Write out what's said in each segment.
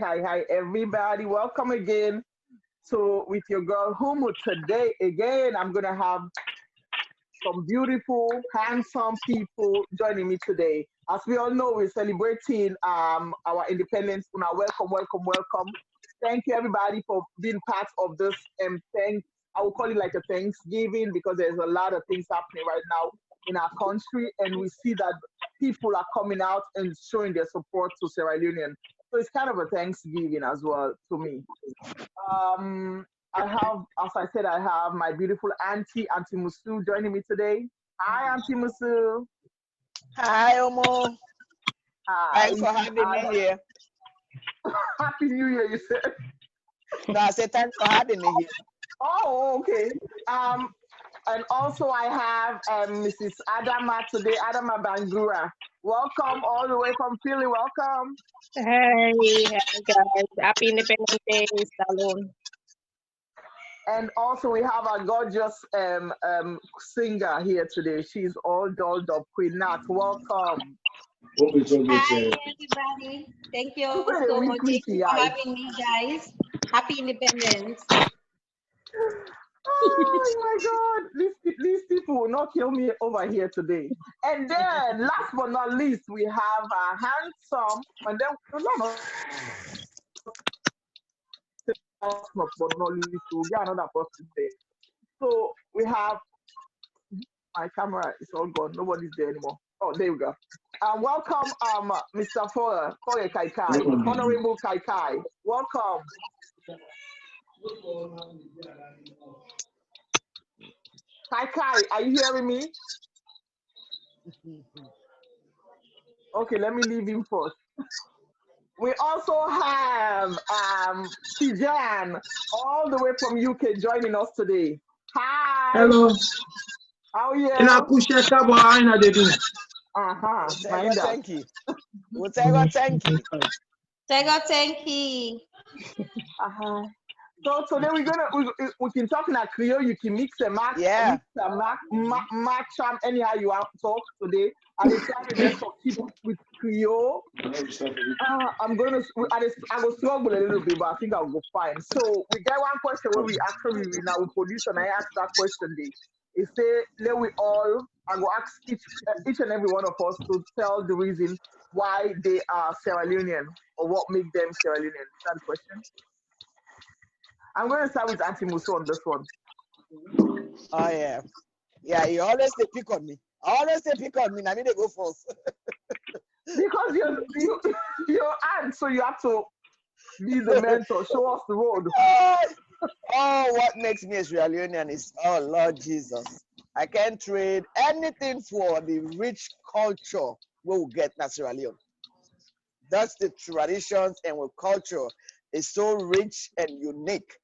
hi, everybody. Welcome again. So, with your girl Humu today, again, I'm going to have some beautiful, handsome people joining me today. As we all know, we're celebrating our independence. Una, welcome, welcome, welcome. Thank you, everybody, for being part of this. I will call it like a Thanksgiving because there's a lot of things happening right now in our country, and we see that people are coming out and showing their support to Sierra Leone. So it's kind of a Thanksgiving as well to me. I have, as I said, I have my beautiful Auntie Musu, joining me today. Hi, Auntie Musu. Hi, Omo. Hi. Thanks for having me here. Happy New Year, you said. No, I said thanks for having me here. Oh, okay. And also I have Mrs. Adama today, Adama Bangura. Welcome all the way from Philly. Welcome. Hey guys, happy Independence Day, Salon. And also we have a gorgeous singer here today. She's all dolled up. Queen Nat, welcome. Hi everybody. Thank you so much for having me, guys. Happy Independence. Oh my God, these people will not kill me over here today. And then, last but not least, we have a handsome, and then but not least, we'll get another person today. So we have my camera is all gone. Nobody's there anymore. Oh, there we go. Welcome, Mr. Foyer Kai Kai, Honorable Kai Kai. Welcome. Kai Kai, are you hearing me? Okay, let me leave him first. We also have Tijan, all the way from UK, joining us today. Hi. Hello. How are you? Thank you. Thank you. Thank you. So today we can talk in a Creole. You can mix and match. Yeah. Match anyhow you want to talk today. And it's trying to just keep with Creole. I will struggle a little bit, but I think I'll go fine. So we get one question where we actually now produce, and I ask that question. They say, let we all. I will ask each and every one of us to tell the reason why they are Sierra Leonean or what makes them Sierra Leonean. Is that the question? I'm going to start with Auntie Musu on this one. Oh, yeah. Yeah, you always say pick on me. I need to go first. Because you're aunt, so you have to be the mentor, show us the road. What makes me a Sierra Leonean is, oh, Lord Jesus. I can't trade anything for the rich culture we will get in Sierra Leone. That's the traditions and the culture is so rich and unique.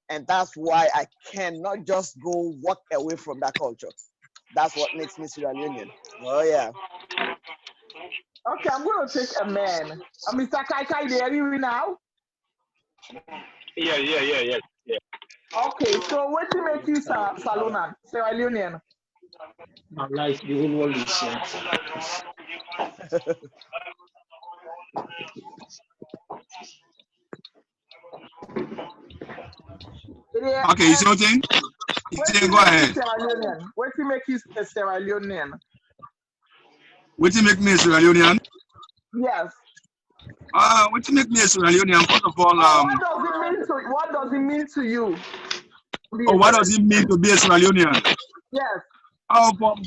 And that's why I cannot just go walk away from that culture. That's what makes me Sierra Leonean. Oh, yeah. Okay, I'm going to take a man. Mr. Kai Kai, there you now? Yeah. Okay, so what do you make you Salonan, Sierra Leonean? My life, the whole world is Okay, so then go ahead. What do you make you a Sierra Leonean? What do you make me a Sierra Leonean? Yes. What do you make me a Sierra Leonean? First of all, what does it mean to you? What does it mean to be a Sierra Leonean? Yes.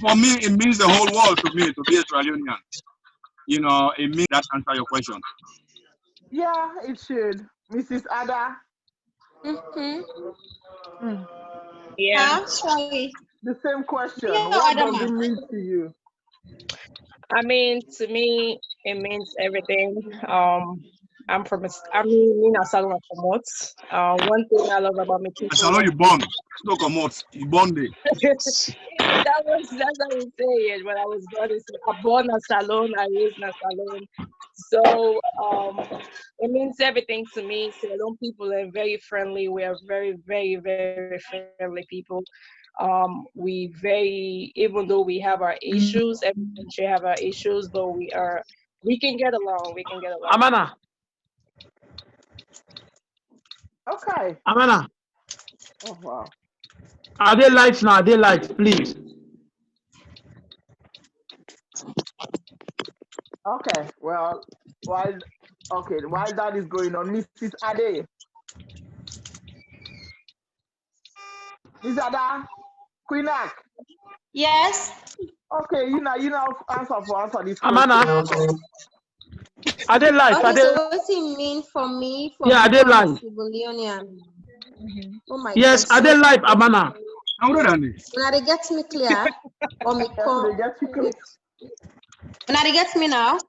For me, it means the whole world to me to be a Sierra Leonean. You know, it means that answer your question. Yeah, it should. Mrs. Ada? Yeah. Sorry. The same question. What does it mean to you? I mean, to me, it means everything. I'm from a Salon from Mots. One thing I love about my people. Salon, you born. No come out. You born there. That's how we say it. When I was born in Salon, I raised in Salon. So it means everything to me. Salon people are very friendly. We are very, very, very friendly people. Even though we have our issues, every country have our issues, but we can get along. Amana. Okay. Amana, Oh wow. are they lights now? Are they lights, please? Okay. Well, while while that is going on, Mrs. Ade, Miss Ada, Queenak. Yes. Okay, you know answer this Amana, question. So. are they lights? Are Okay, they? so what do you mean for Yeah, are they become a lights? civilian? Oh my Yes, God. are they So live, Amana? How old are they? when I get me clear, or me Yes, come, they get you clear. when I get me now.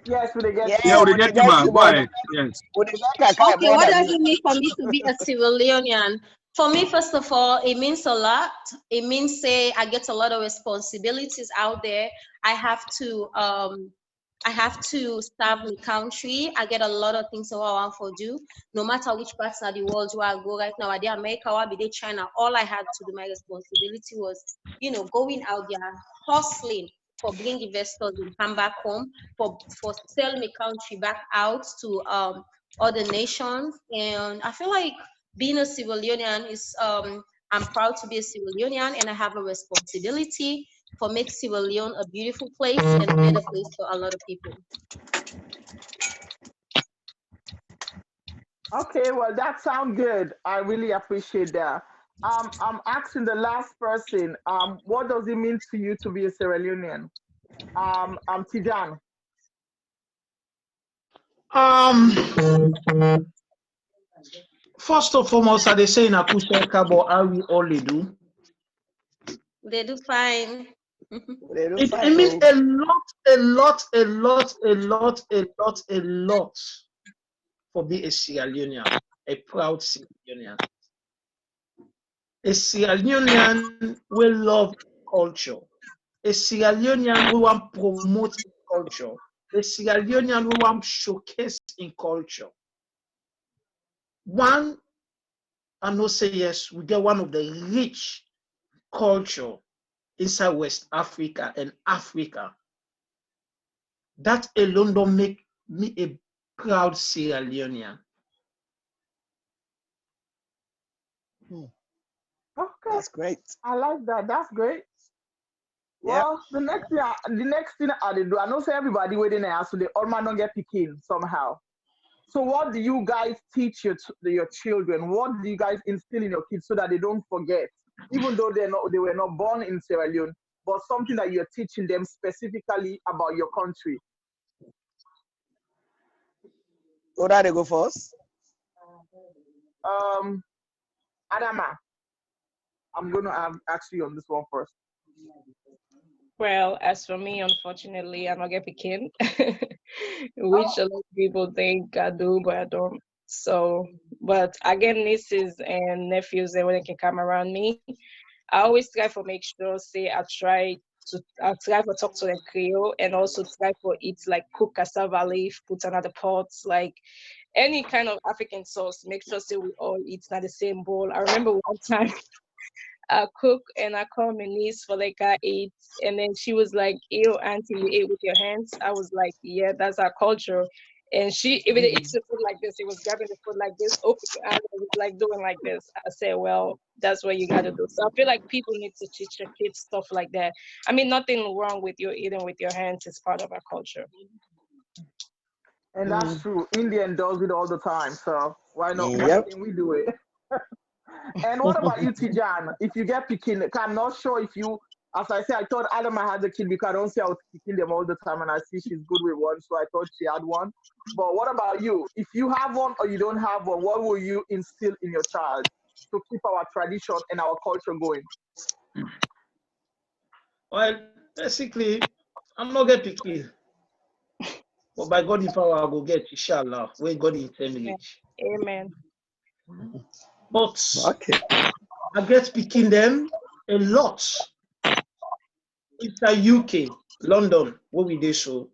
Yes, they get Yeah, you. Yeah, we when they get you, get man. you Go more than ahead. Yes. when they get Kakai Okay, more what than does you. it mean for me to be a civilian? For me, first of all, it means a lot. It means say I get a lot of responsibilities out there. I have to serve my country. I get a lot of things that I want to do. No matter which parts of the world where I go right now, I did America, I did China. All I had to do, my responsibility was, going out there, hustling for bring investors and come back home, for sell my country back out to other nations. And I feel like being a civilian is I'm proud to be a civilian, and I have a responsibility for make Sierra Leone a beautiful place and a better place for a lot of people. Okay, well that sounds good. I really appreciate that. I'm asking the last person. What does it mean to you to be a Sierra Leonean? Tijan. Um, First and foremost, are they saying Akusha Kabo, how we all do? They do fine. They don't It find means no. a lot, a lot, a lot, a lot, a lot, a lot for being a Sierra Leonean, a proud Sierra Leonean. A Sierra Leonean will love culture. A Sierra Leonean will want promote culture. A Sierra Leonean will want showcase in culture. One, I know say yes, we get one of the rich culture inside West Africa and Africa. That alone don't make me a proud Sierra Leonean. Okay, That's great. I like that. That's great. Yeah. Well, the next thing I did do, I know say everybody waiting there, so they all man don't get picking somehow. So what do you guys teach your children? What do you guys instill in your kids so that they don't forget, even though they were not born in Sierra Leone, but something that you're teaching them specifically about your country? Who that they go first? Um, Adama, I'm gonna ask you on this one first. Well, as for me, unfortunately, I'm not get Pekin, Oh, which a lot of people think I do, but I don't. So, but I get nieces and nephews, and when they can come around me, I always try for make sure, say I try for talk to them Creole, and also try for eat like cook cassava leaf, put another pot, like any kind of African sauce. Make sure say we all eat not the same bowl. I remember one time I cook and I call my niece for like I ate, and then she was like, "Ew, auntie, you ate with your hands." I was like, "Yeah, that's our culture." And she even eats the food like this. It was grabbing the food like this, open your eyes, and was like doing like this. I said, "Well, that's what you got to do." So I feel like people need to teach their kids stuff like that. I mean, nothing wrong with you eating with your hands. It's part of our culture. and that's true. Indian does it all the time, so why not? Why Yep. can't we do it? And what about you, Tijan? If you get picking, I'm not sure if you, as I said, I thought Adama had a kid because I don't see her picking them all the time, and I see she's good with one, so I thought she had one. But what about you? If you have one or you don't have one, what will you instill in your child to keep our tradition and our culture going? Well, basically, I'm not get picky, but by God, if I go get, inshallah, when God in 10 Yeah. minutes. Amen. But Okay. I get picking them a lot. Inside UK, London, where we do so,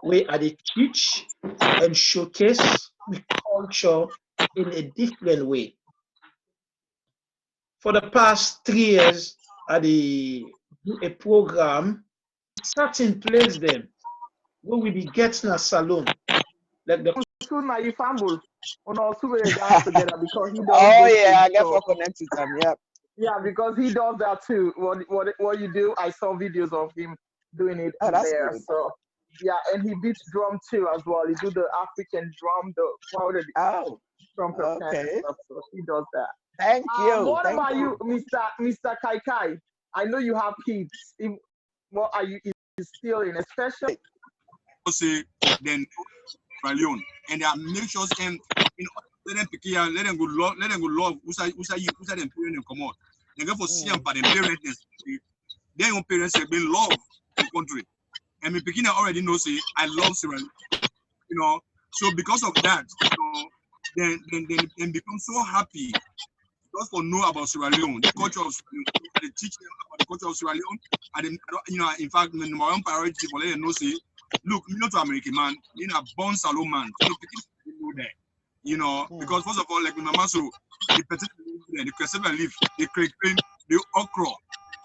where I dey teach and showcase the culture in a different way. For the past 3 years, I dey do a program, certain place them, where we be getting a salon, like the soon now you fumble. On also we dance together because he does Oh those yeah, things. I get So for connect with them. Yep. yeah, because he does that too. What you do? I saw videos of him doing it Oh, that's there. good. So yeah, and he beats drum too as well. He do the African drum, the powder Oh, trumpet kind of okay. stuff. So he does that. Thank you. What Thank about you. you, Mr. Kai Kai? I know you have kids. What are you still in? Especially Say then Sierra Leone, and they are make sure and let them pick here, let them go love. Who say them parents them come out. They go for see them, but them parents, their own parents have been love the country. And me picking already know say I love Sierra Leone, you know. So because of that, you know, then become so happy just for know about Sierra Leone, the culture of Sierra Leone. And they teach them about the culture of Sierra Leone. And then, you know, in fact, my number one priority for them know say, look, me not to American man, me a born Salon man. So no picking know there. You know, because first of all, like my mama so the potato the cassava leaf, the cream, the okra,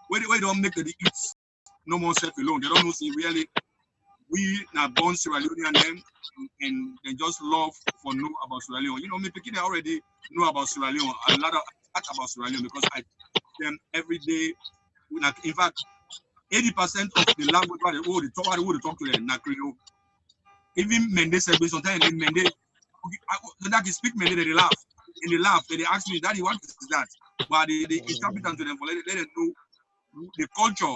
where they don't make the eat no more self alone. They don't know say really we now born Sierra Leonean them and they just love for know about Sierra Leone. You know, me picking already know about Sierra Leone, a lot about Sierra Leone because I teach them every day. In fact, 80% of the language where they talk to them, na Creole. Even Mende said sometimes they Mende, that they speak Mende, they laugh. And they laugh, and they ask me, Daddy, what is that? But they interpret them to them for let them know the culture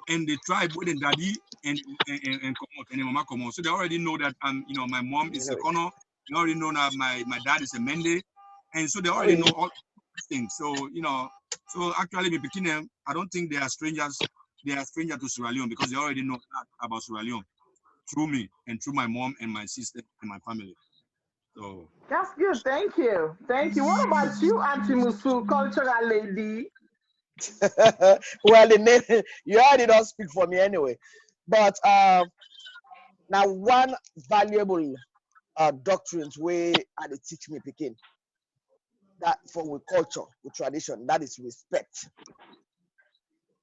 and the tribe where the daddy and come out and the mama come out. So they already know that you know, my mom is a Kono. They already know that my dad is a Mende. And so they already know all these things. So, you know, so actually we begin them, I don't think they are strangers. They are strangers to Sierra Leone because they already know about Sierra Leone through me and through my mom and my sister and my family. So that's good. Thank you. Thank you. What about you, Auntie Musu, cultural lady? Well, the name you already don't speak for me anyway. But now one valuable doctrines way they teach me picking that for with culture, with tradition, that is respect.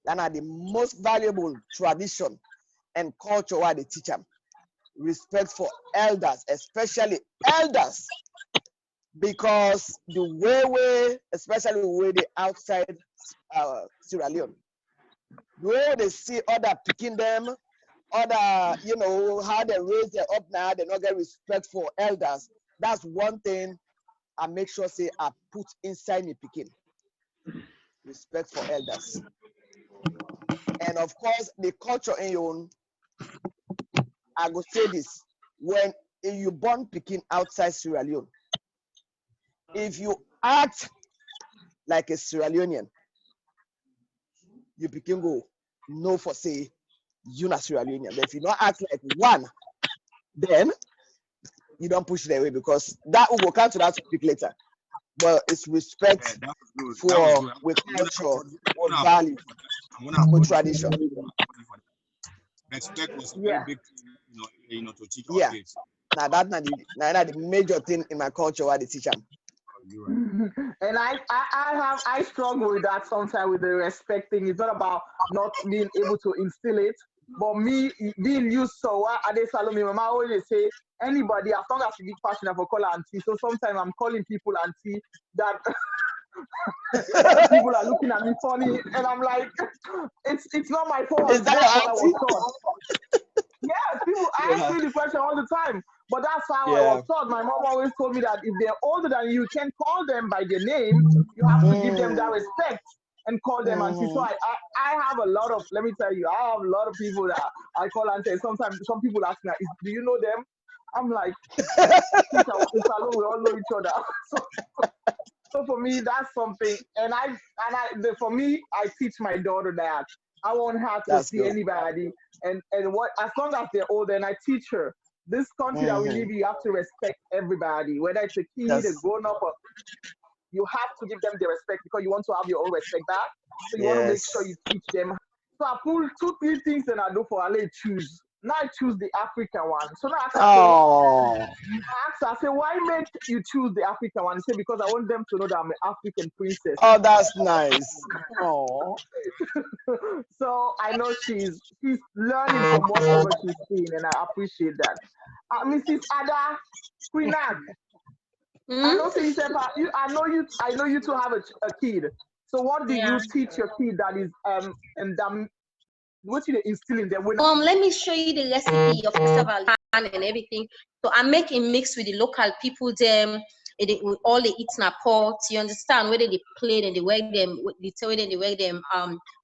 That are the most valuable tradition and culture why they teach them. Respect for elders, especially elders, because the way, especially the way they outside Sierra Leone, the way they see other picking them, other, you know, how they raise them up now, they not get respect for elders. That's one thing I make sure say I put inside me picking. Respect for elders. And of course, the culture in your own, I go say this, when you born picking outside Sierra Leone, if you act like a Sierra Leonean, you begin go no for say you're not Sierra Leonean. But if you don't act like one, then you don't push it away because that will come to that topic later. But it's respect for with culture, with value, with tradition. respect was a very Yeah. big thing, you know, to teach our Yeah. kids. Now that's not the major thing in my culture why they teach them. You're right. And I struggle with that sometimes with the respect thing. It's not about not being able to instill it, but me being used so what are they telling me? Mama always say anybody as long as you give passion for call auntie. So sometimes I'm calling people auntie that people are looking at me funny and I'm like it's not my fault. Is that That's what I your was auntie? taught. Yes, people ask Yeah. me the question all the time, but that's how I was Yeah. taught. My mom always told me that if they're older than you, you can't call them by their name. You have to give them that respect and call them auntie. So I have a lot of, let me tell you, I have a lot of people that I call auntie. Sometimes some people ask me, do you know them? I'm like, since I was in salon, we all know each other. So for me, that's something, for me, I teach my daughter that I want her to That's see good. anybody, and what as long as they're older, and I teach her this country that we live in, you have to respect everybody, whether it's a kid, a That's grown up, you have to give them the respect because you want to have your own respect back. So you want to make sure yes. you teach them. So I pull two, three things and I do for I choose. Now I choose the African one. So now Oh, I say, why make you choose the African one? He said, because I want them to know that I'm an African princess. oh, that's nice. Oh, So I know she's learning from whatever she's seeing, and I appreciate that. Mrs. Ada Queenag. I know say you said I know you to have a kid. So what do Yeah. you teach your kid that is and what you instill in them when Let me show you the recipe of cassava and everything. So I make a mix with the local people, them, with all they eat in a pot. You understand? Whether they play and they wear them, they tell them they wear them,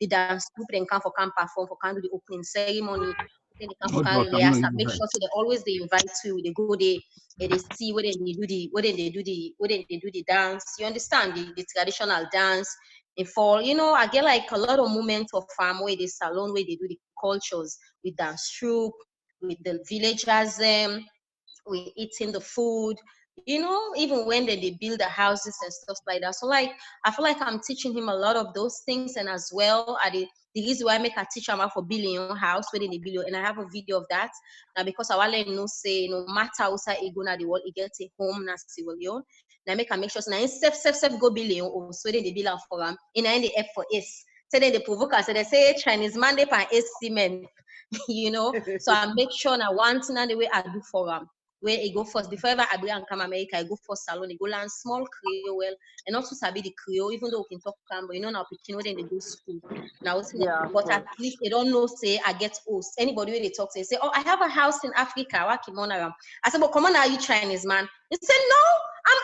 they dance group, then come for camp perform for can do the opening ceremony. Then they come for Oh, can doctor, I'm not rehearsal. even Make right. sure so they always they invite you. They go there, they see whether they do the dance. You understand the traditional dance in fall. I get like a lot of moments of farm where they salon where they do the cultures with dance troupe, with the villagers, we eating the food, even when they build the houses and stuff like that. So like I feel like I'm teaching him a lot of those things, and as well the reason why I make a teacher about for building your house where they build, and I have a video of that now because I want to know say no matter outside ego na the world it gets a home na civil now make sure so now self go billion or so they build for them in the F for S. So then they provoke us. So they say Chinese man they pan S cement, So I make sure now one thing and the way I do for them. Where I go first, before ever I bring and come America, I go for salon, I go learn small Creole well, and also sabi the Creole, even though we can talk but now picking when they go school. Now, yeah, of but course. at least they don't know, say, I get host. Anybody when they talk, say, oh, I have a house in Africa. I said, but come on, are you Chinese, man? He said, no, I'm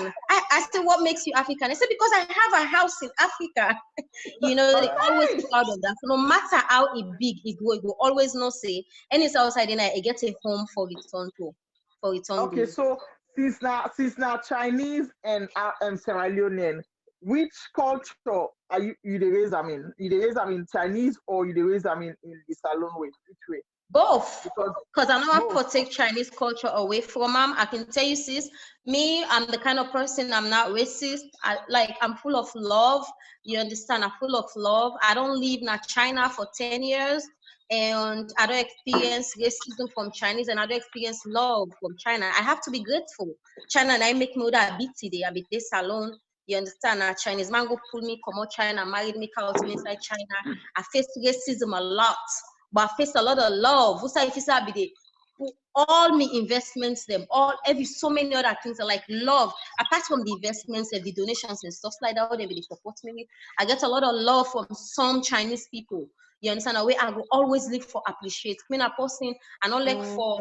African. I said, what makes you African? I said, because I have a house in Africa. They always Okay. proud of that. So no matter how big it go, always know, say, and it's outside, then I get a home for return to, for return Okay, to. so since now Chinese and Sierra Leonean, which culture are you the raise them in? You the raise them in Chinese or you the raise them in the salon way? Which way? Both, Because because I don't both. want to take Chinese culture away from them. I can tell you, sis, me, I'm the kind of person, I'm not racist. I'm full of love. You understand? I'm full of love. I don't live in China for 10 years, and I don't experience racism from Chinese, and I don't experience love from China. I have to be grateful. China and I make me that beat today. I be this alone. You understand? A Chinese man go pull me, come out China, married me, out me inside China. I face racism a lot. But I face a lot of love. All me investments, them all every so many other things are like love. Apart from the investments and the donations and stuff like that, whatever they support me with, I get a lot of love from some Chinese people. You understand? A way I will always look for appreciate. When a person and not like for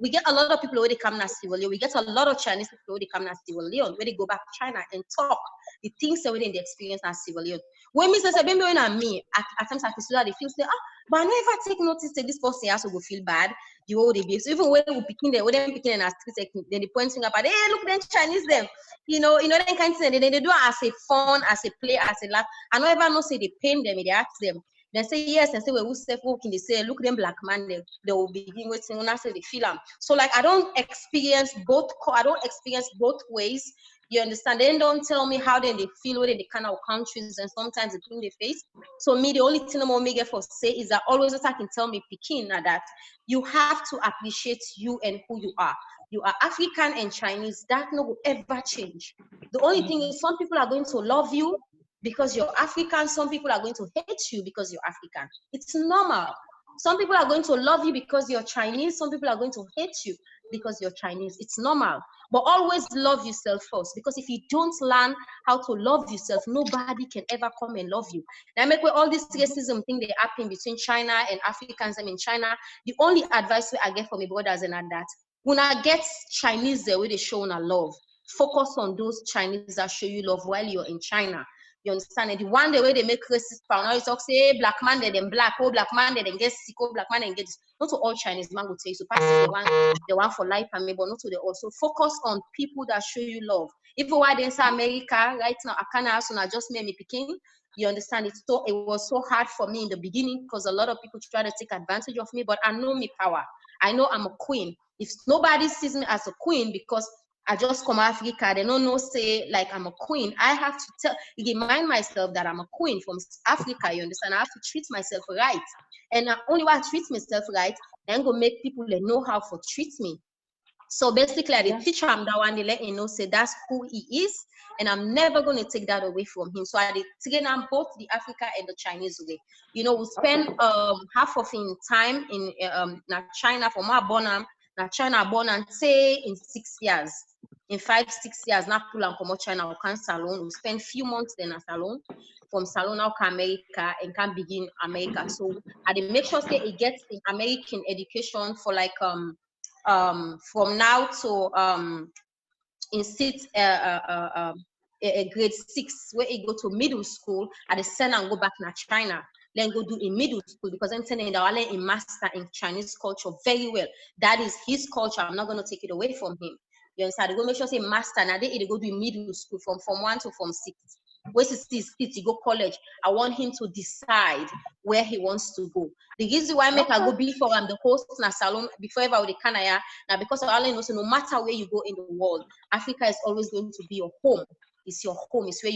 we get a lot of people where they come to Sierra Leone. We get a lot of Chinese people where they come to Sierra Leone, where they go back to China and talk the things that they experience at Sierra Leone. When me say maybe when I'm me, at times I feel that they feel say, but I never take notice that this person also go feel bad. You all they be so even when we picking them, when they picking in a street, then they point finger at, hey, look them Chinese them, that kind of thing. They do it as a fun, as a play, as a laugh. I don't ever know say they pain them, they ask them. They say yes, and say well, who's safe walking? They say look them black man, they will begin waiting when I say they feel them. So like I don't experience both ways. You understand? They don't tell me how they feel within the kind of countries and sometimes the thing they face. So me, the only thing I'm gonna get for say is that always what I can tell me Peking that you have to appreciate you and who you are. You are African and Chinese. That no will ever change. The only thing is some people are going to love you because you're African. Some people are going to hate you because you're African. It's normal. Some people are going to love you because you're Chinese. Some people are going to hate you because you're Chinese. It's normal. But always love yourself first, because if you don't learn how to love yourself, nobody can ever come and love you. Now, make all this racism thing they happen between China and Africans. I mean, China, the only advice I get from my brothers and that, when I get Chinese the way they show a love, focus on those Chinese that show you love while you're in China. You understand? And the one the way they make racist pound, now you talk say, hey, black man, they then black, oh, black man, they then get sick, oh, black man, they get this. Not to all Chinese man would say, so pass the one for life and me, but not to the also focus on people that show you love. Even while they say America, right now, I can't also not just me picking. You understand? It was so hard for me in the beginning because a lot of people try to take advantage of me, but I know me power. I know I'm a queen. If nobody sees me as a queen because I just come Africa, they don't know say like I'm a queen. I have to remind myself that I'm a queen from Africa. You understand? I have to treat myself right, and only when I treat myself right, then go make people they know how to treat me. So basically, I did teach him that one. They let him know, say that's who he is, and I'm never going to take that away from him. So I did taking him both the Africa and the Chinese way. You know, we spend half of in time in China for my bonam. Now China born and say in 6 years, in 5-6 years, now pull and come out China or can salon. We spend few months in a salon. From salon now can America and can begin America. So I did make sure say it gets the American education for like from now to in sixth grade 6 where he go to middle school at the send and go back to China, then go do in middle school because I'm telling you that I in master in Chinese culture very well. That is his culture. I'm not going to take it away from him. You understand? I go make sure say master and they go do middle school from Form 1 to Form 6. Where he go college, I want him to decide where he wants to go. The reason why I make I go before I'm the host in a salon before ever with the Canaya now because of all I know, so no matter where you go in the world, Africa is always going to be your home. It's your home. It's where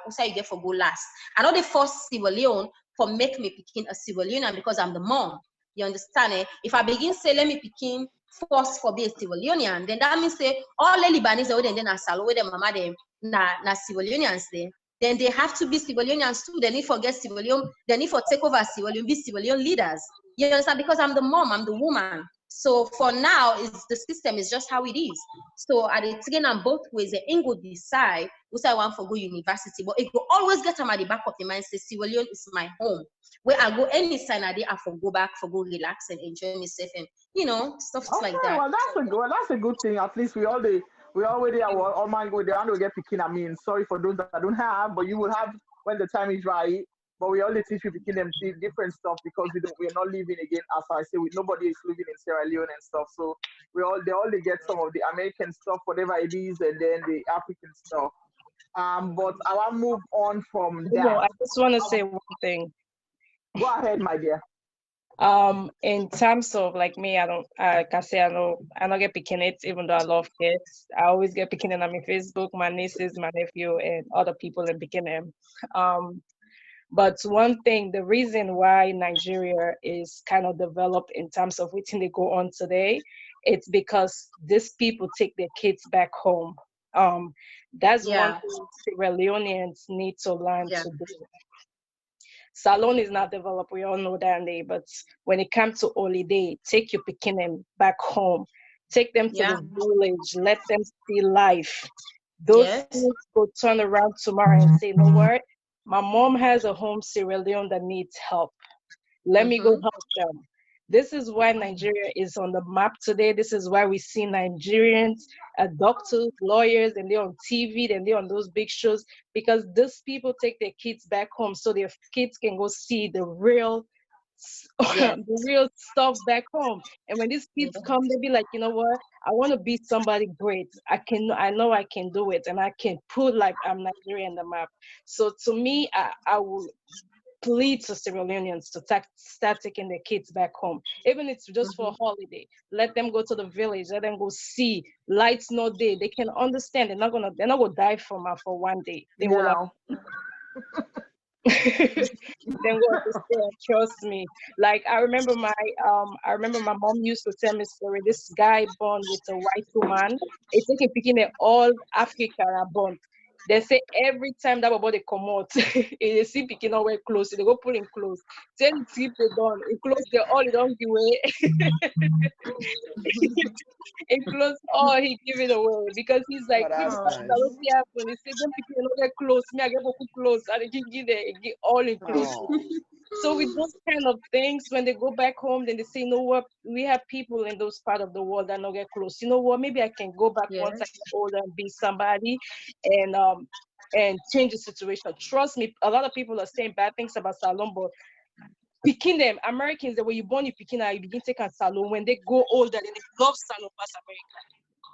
also you get for go last. I know the first Sierra Leone for make me picking a Sierra Leone because I'm the mom. You understand? Eh? If I begin say let me picking first for be a Sierra Leonean, then that means say all the Lebanese are then a salon with them mama them na Sierra Leoneans there. Then they have to be Sierra Leoneans too. They need to get Sierra Leone. They need to take over Sierra Leone, be Sierra Leone leaders. You understand? Because I'm the mom, I'm the woman. So for now, the system is just how it is. So at the taking on both ways, the English decide which I want for go university, but it will always get them at the back of the mind. Say Sierra Leone is my home. Where I go any sign I for go back for go relax and enjoy myself and stuff like that. Well, that's a good thing. At least we already are all man go there and we get picking. I mean, sorry for those that don't have, but you will have when the time is right. But we only teach you picking them different stuff because we're not living again, as I say, nobody is living in Sierra Leone and stuff. So they only get some of the American stuff, whatever it is, and then the African stuff. But I want to move on from that. I just want to say one thing. Go ahead, my dear. In terms of like me, I don't like I say I don't get picking it even though I love kids. I always get picking it on my Facebook, my nieces, my nephew, and other people in picking them. But one thing, the reason why Nigeria is kind of developed in terms of which thing they go on today, it's because these people take their kids back home. That's one thing Sierra Leoneans need to learn to do. Salon is not developed, we all know that, but when it comes to holiday, take your them back home. Take them to the village, let them see life. Those kids will turn around tomorrow and say, you know what? My mom has a home Sierra Leone that needs help. Let me go help them. This is why Nigeria is on the map today. This is why we see Nigerians, doctors, lawyers, and they're on TV, and they're on those big shows, because these people take their kids back home so their kids can go see the real the real stuff back home. And when these kids come, they be like, you know what? I want to be somebody great. I know I can do it, and I can put like I'm Nigeria on the map. So to me, I will plead to Sierra Leoneans to start taking their kids back home, even if it's just for a holiday. Let them go to the village. Let them go see lights. No day. They can understand. They're not gonna die for one day. They will. Then what to say, trust me. Like I remember my mom used to tell me story. This guy born with a white woman. It's like picking all Africa are born. They say every time that about they come out, they see picking away clothes, they go put in clothes. Then tip it down, in clothes they all don't give away. In clothes all he give it away because he's like, when he say them picking away clothes, me I get beaucoup clothes, and they give it all inclusive. So with those kind of things, when they go back home, then they say, you know what, we have people in those part of the world that don't get close. You know what, maybe I can go back once I get older and be somebody and change the situation. Trust me, a lot of people are saying bad things about Salon, but picking them, Americans, the way you born you picking you begin taking Salon. When they go older, then they love Salon past America.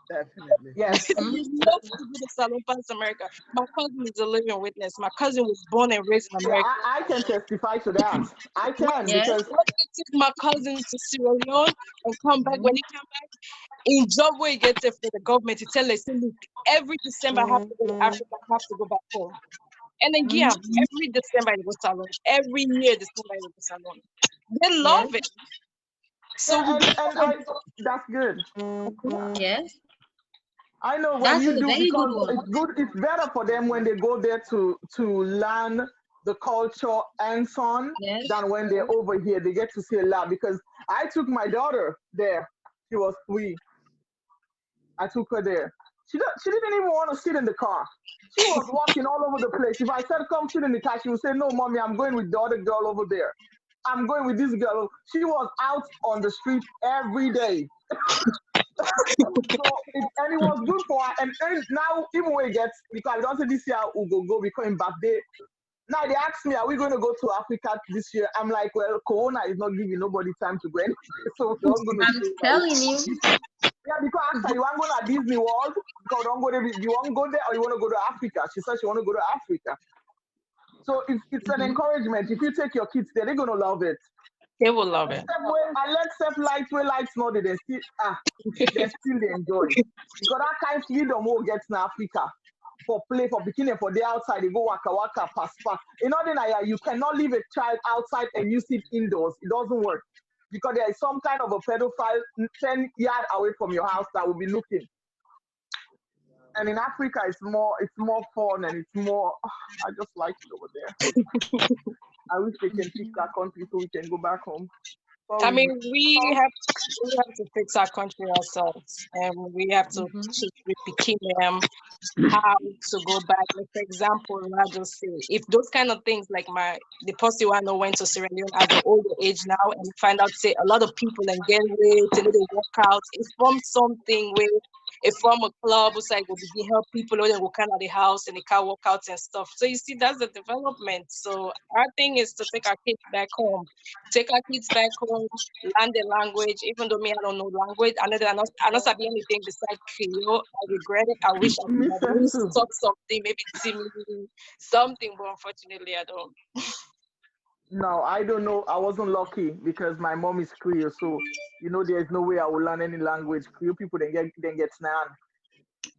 Definitely. Yes. They love to do the Salon past America. My cousin is a living witness. My cousin was born and raised in America. I can testify to that. I can because when they took my cousin to Sierra Leone and come back, when he come back, in job where he gets it for the government, he tell us, look, every December I have to go to Africa, I have to go back home. And again, every December I go salon. Every year December I go salon. They love it. So Yeah, that's good. Yes, I know when that's you a do very good because one. it's good. It's better for them when they go there to learn the culture and so on Yes. than when they're over here. They get to see a lot because I took my daughter there. She was 3. I took her there. She didn't even want to sit in the car. She was walking all over the place. If I said come sit in the car, she would say, "No, mommy, I'm going with the other girl over there. I'm going with this girl." She was out on the street every day. So and it was good for her. And now even when it gets because I don't say this year we go we coming back there. Now they ask me, are we going to go to Africa this year? I'm like, well, Corona is not giving nobody time to go anywhere, so we're all going to I'm stay telling you. Yeah, because I asked her, you want to go to Disney World? Because don't go there. You want to go there or you want to go to Africa? She said she want to go to Africa. So it's an Mhm. encouragement. If you take your kids there, they're going to love it. they will love it. Except when I let Steph lights where lights not they still they enjoy. Because that kind of freedom will get in Africa for play, for beginning, for the outside, they go waka waka, pass pass. In other area, you cannot leave a child outside and you sit indoors. It doesn't work. Because there is some kind of a pedophile 10 yards away from your house that will be looking. And in Africa it's more fun and it's more I just like it over there. I wish they can fix that country so we can go back home. I Sorry. mean, we have to fix our country ourselves, and we have to Mhm. teach the Pekin how to go back. Like, for example, I just say if those kind of things like the person who I know went to Sierra Leone at the older age now and find out say a lot of people and get weight, a little workout, it's from something where it's from a club who's like will begin help people or they will come out of the house and they can work out and stuff. So you see that's the development. So our thing is to take our kids back home. Take our kids back home, learn the language, even though me I don't know language. I not sabi anything besides Creole. I regret it. I wish I could Me have at self least too. talk something, maybe Timmy, something, but unfortunately I don't. No, I don't know. I wasn't lucky because my mom is Creole, so there's no way I will learn any language. Creole people then get snan.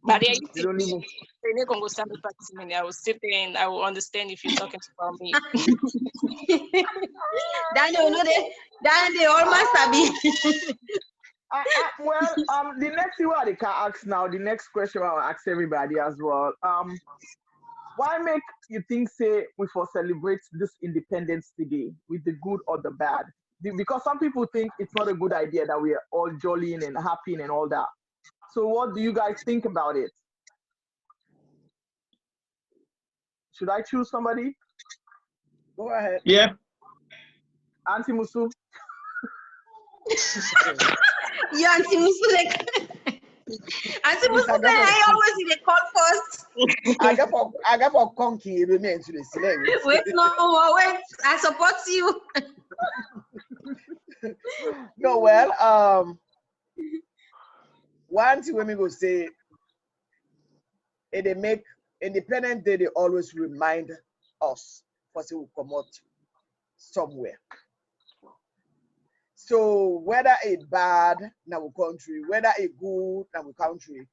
But yeah, you They teach don't me. even. They need to go stand up to me. I will sit there and I will understand if you're talking about me. Daniel, no, they almost sabi. Well, the next thing I can ask now, the next question I'll ask everybody as well. Why make you think say we for celebrate this Independence Day with the good or the bad? Because some people think it's not a good idea that we are all jollying and happy and all that. So, what do you guys think about it? Should I choose somebody? Go ahead. Yeah. Auntie Musu? You Auntie Musu, like Auntie Please, Musu say, I always in the call first. I got for conky remain to the syllabus. Wait, no, wait. I support you. No, well, one thing when we go say, they make Independent Day, they always remind us for say we come out somewhere. So whether it bad in our country, whether it good in our country,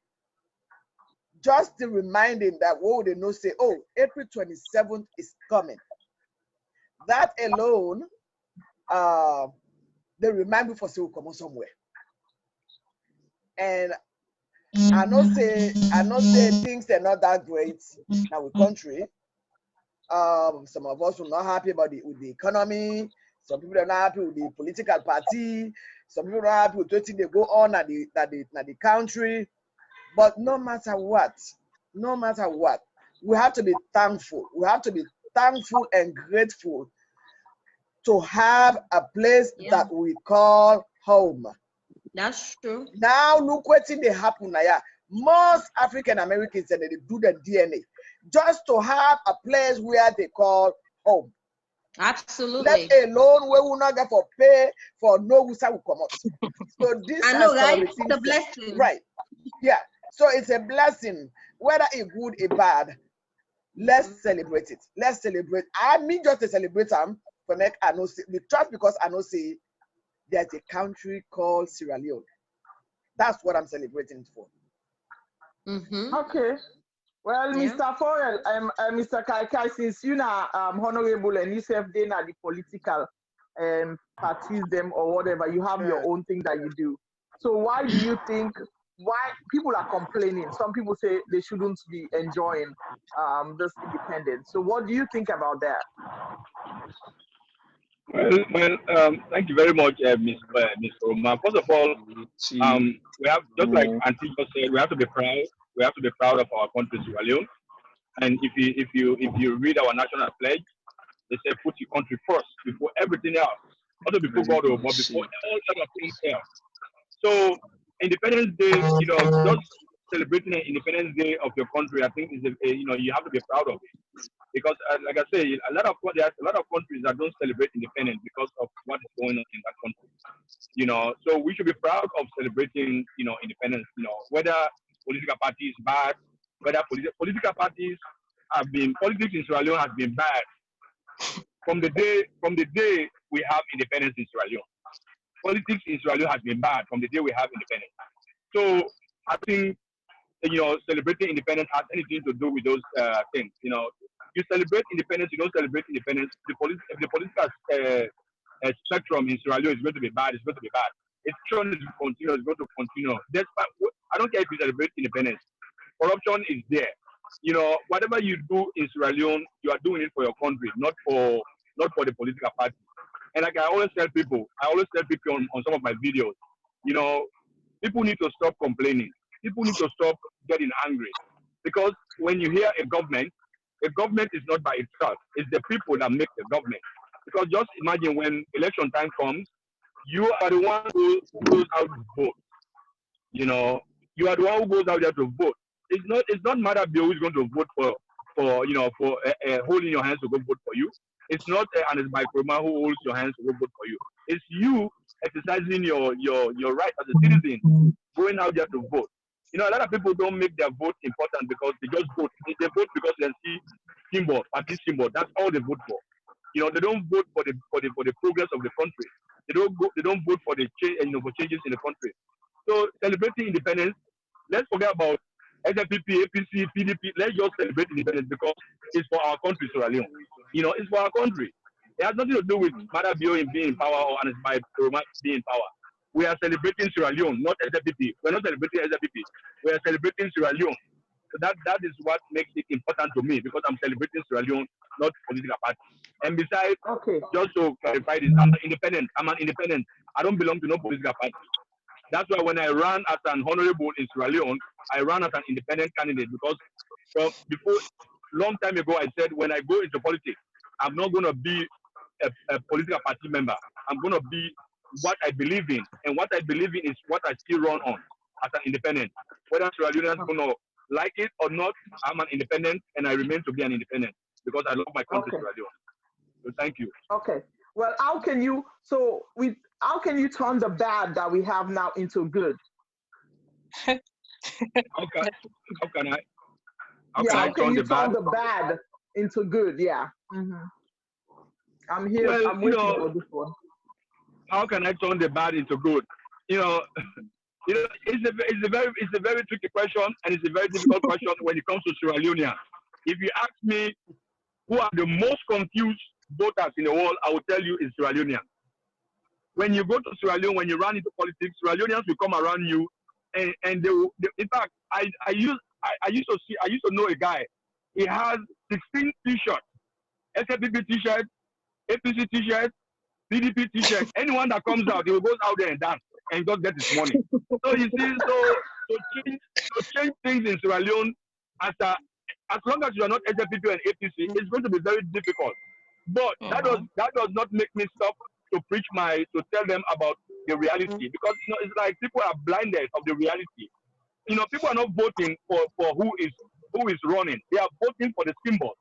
just the reminding that they know say, oh, April 27th is coming. That alone, they remind me for say we come out somewhere. And I not say things are not that great in our country. Some of us are not happy about with the economy. Some people are not happy with the political party. Some people are not happy with what they go on at the country. But no matter what, we have to be thankful. We have to be thankful and grateful to have a place that we call home. That's true. Now look what's in the happen now. Most African Americans and they do the DNA just to have a place where they call home. Absolutely. Let alone we will not get for pay for no visa will come out. So this I know, are some right? of the It's things a blessing. right. Yeah. So it's a blessing, whether it good or bad. Let's celebrate it. Let's celebrate. I mean just to celebrate them for make I know just because I know say there's a country called Sierra Leone. That's what I'm celebrating it for. Mm-hmm. Okay. Well, Yeah. Mr. Forel, Mr. Kai, since you are honorable and you serve then at the political, and practice them or whatever. You have your Sure. own thing that you do. So why do you think why people are complaining? Some people say they shouldn't be enjoying this independence. So what do you think about that? Thank you very much, Miss Roma. First of all, we have just like Auntie just said, we have to be proud. We have to be proud of our country, Sierra Leone. And if you read our national pledge, they say put your country first before everything else. Not before God, but before all other things else. So Independence Day, just celebrating an Independence Day of your country, I think you have to be proud of it because, like I say, there's a lot of countries that don't celebrate independence because of what is going on in that country. So we should be proud of celebrating, independence. Whether political parties bad, whether political parties politics in Sierra Leone has been bad from the day we have independence in Sierra Leone. Politics in Sierra Leone has been bad from the day we have independence. So I think celebrating independence has anything to do with those things. You celebrate independence, you don't celebrate independence. If the political spectrum in Sierra Leone is going to be bad, it's going to be bad. If corruption is continue, it's going to continue. I don't care if you celebrate independence. Corruption is there. Whatever you do in Sierra Leone, you are doing it for your country, not for the political party. And like I always tell people on some of my videos, you know, people need to stop complaining. People need to stop getting angry. Because when you hear a government is not by itself. It's the people that make the government. Because just imagine when election time comes, you are the one who goes out to vote. You know, you are the one who goes out there to vote. It's not matter who is going to vote for holding your hands to go vote for you. It's not and it's by Kroma who holds your hands to go vote for you. It's you exercising your right as a citizen, going out there to vote. A lot of people don't make their vote important because they just vote. They vote because they see party symbol. That's all they vote for. They don't vote for the progress of the country. They don't vote for the for changes in the country. So celebrating independence, let's forget about SFPP, APC, PDP. Let's just celebrate independence because it's for our country, Sierra Leone. It's for our country. It has nothing to do with Mother Bio being in power or and by Roma being in power. We are celebrating Sierra Leone, not SFPP. We're not celebrating SFPP. We are celebrating Sierra Leone. So that is what makes it important to me because I'm celebrating Sierra Leone, not political party. And besides, Okay. just to clarify this, I'm independent. I'm an independent. I don't belong to no political party. That's why when I ran as an honorable in Sierra Leone, I ran as an independent candidate because from before long time ago I said when I go into politics, I'm not going to be a political party member. I'm going to be what I believe in, and what I believe in is what I still run on as an independent. Whether Sierra Leoneans going to like it or not, I'm an independent, and I remain to be an independent because I love my country, Okay. Sierra Leone. So thank you. Okay. Well, how can you turn the bad that we have now into good? How can how can I how Yeah, can I how can turn you the bad? turn the bad into good? Yeah. I'm here. Well, I'm waiting for this one. how can I turn the bad into good? You know, it's a very tricky question, and it's a very difficult question when it comes to Sierra Leone. If you ask me who are the most confused voters in the world, I will tell you is Sierra Leone. When you go to Sierra Leone, when you run into politics, Sierra Leoneans will come around you, and in fact, I used to know a guy. He has 16 T-shirts, SFPP T-shirts, APC T-shirts, PDP T-shirt. Anyone that comes out, he will go out there and dance and just get his money. So you see, to change things in Sierra Leone, as long as you are not SFPP and APC, it's going to be very difficult. But that does not make me stop to tell them about the reality because it's like people are blinded of the reality. People are not voting for who is running. They are voting for the symbol.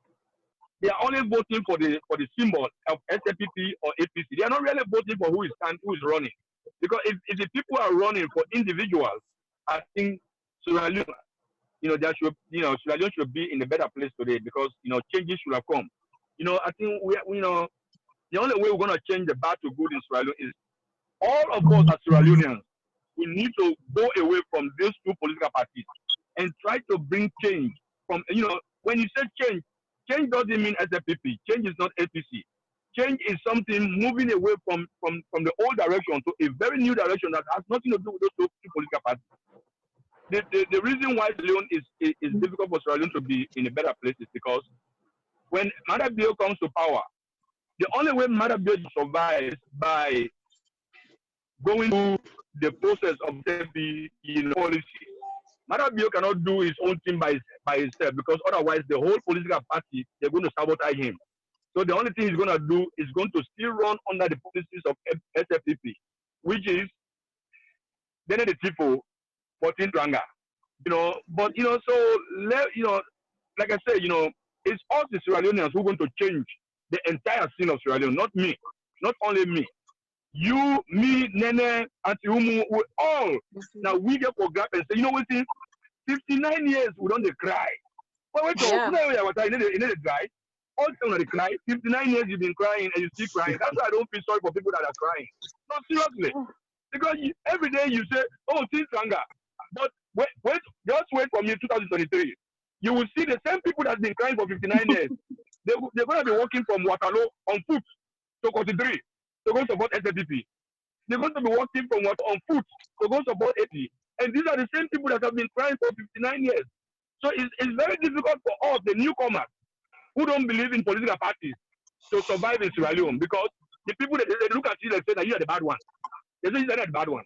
They are only voting for the symbol of SFPP or APC. They are not really voting for who is running. Because if the people are running for individuals, I think Sierra Leone, Sierra Leone should be in a better place today because changes should have come. I think the only way we're going to change the bad to good in Sierra Leone is all of us as Sierra Leoneans. We need to go away from these two political parties and try to bring change. When you say change doesn't mean SFPP. Change is not APC. change is something moving away from the old direction to a very new direction that has nothing to do with those two political parties. The reason why Sierra Leone is difficult for Sierra Leone to be in a better place is because when Mada Bio comes to power, the only way Mada Bio survives by going through the process of the policy. Mada Bio cannot do his own thing by himself because otherwise the whole political party, they're going to sabotage him. So the only thing he's going to do is going to still run under the policies of SFPP, which is then the Tifo, 14 Ranga. But so like I said, it's us the Sierra Leoneans who are going to change the entire scene of Sierra Leone, not me, not only me. You, me, Nene, Auntie Umu, we all. Now we get for grab and say, you know what, 59 years we don't cry. But wait, Yeah. you need to cry. All the time they cry. 59 years you've been crying and you still crying. That's why I don't feel sorry for people that are crying. No, seriously. Because every day you say, oh, things anger. But wait, just wait for me 2023. You will see the same people that's been crying for 59 years. They're going to be walking from Waterloo on foot to 43 to go support SFPP. They're going to be walking from on foot to go support 80. And these are the same people that have been crying for 59 years. So it's very difficult for us, the newcomers, who don't believe in political parties, to survive in Sierra Leone because the people that they look at you and say that you are the bad one. They say you're the bad one.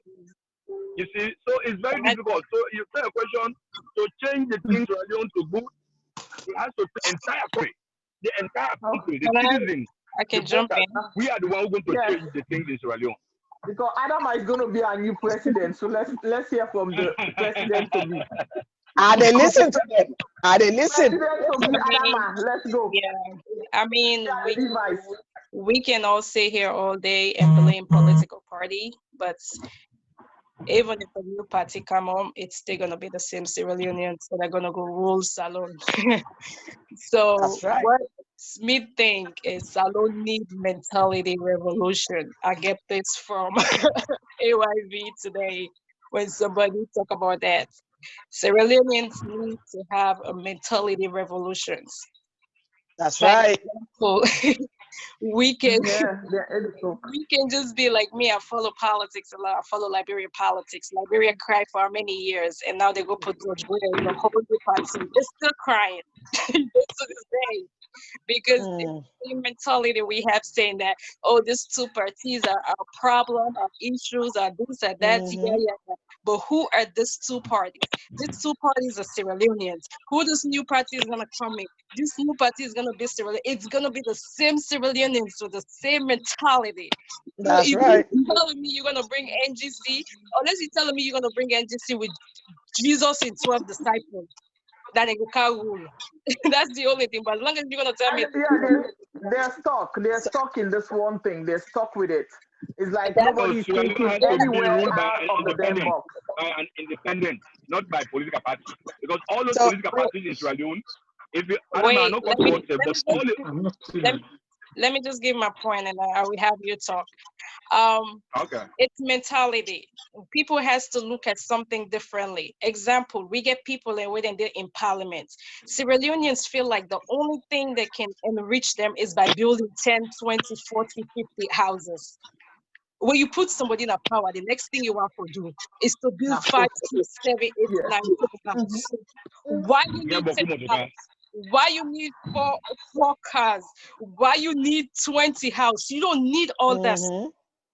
You see, so it's very difficult. So you say a question to change the things Sierra Leone to good, it has to the entire country, the entire country, the citizens. I can jump in. We are the one who's going to change the things in Sierra Leone. Because Adama is going to be our new president, so let's hear from the president to be. They listen to them? They listen? President to be Adama, let's go. Yeah, I mean, we can all sit here all day and blame political party, but even if a new party come on, it's still gonna be the same Sierra Leoneans that are gonna go rule Salon. So right. what Smith think is Salon need mentality revolution. I get this from AYV today when somebody talk about that. Sierra Leoneans need to have a mentality revolutions. That's Like, right. so we can Yeah, we can just be like me. I follow politics a lot. I follow Liberian politics. Liberia cried for many years, and now they go put George Weah in the whole new party. They're still crying to this day because it's the same mentality we have saying that, oh, these two parties are a problem, are issues, are this, are that, yeah. But who are these two parties? These two parties are Sierra Leoneans. Who this new party is gonna come in? This new party is gonna be Sierra Leone. It's gonna be the same Sierra Leoneans with the same mentality. That's so if right. you're telling me you're gonna bring NGC, unless you're telling me you're gonna bring NGC with Jesus and 12 disciples, that ain't gonna rule. That's the only thing. But as long as you're gonna tell me, they're stuck. They're stuck in this one thing. They're stuck with it. It's like That's nobody's Sierra Leone thinking has to be anywhere ruled by out an of the damn independent, box. not by political party. Because all those So- political parties in Sierra Leone, if you, I don't know, wait, not cut what say, but all the, I'm not saying let me just give my point and I will have you talk. okay. It's mentality. People has to look at something differently. Example, we get people in within there in parliament. Sierra Leoneans feel like the only thing that can enrich them is by building 10, 20, 40, 50 houses. When you put somebody in a power, the next thing you want to do is to build 5, 6, 7, 8, 9 houses. Why you Yeah, need but 10 come on, houses? Why you need four cars? Why you need 20 houses? You don't need all that.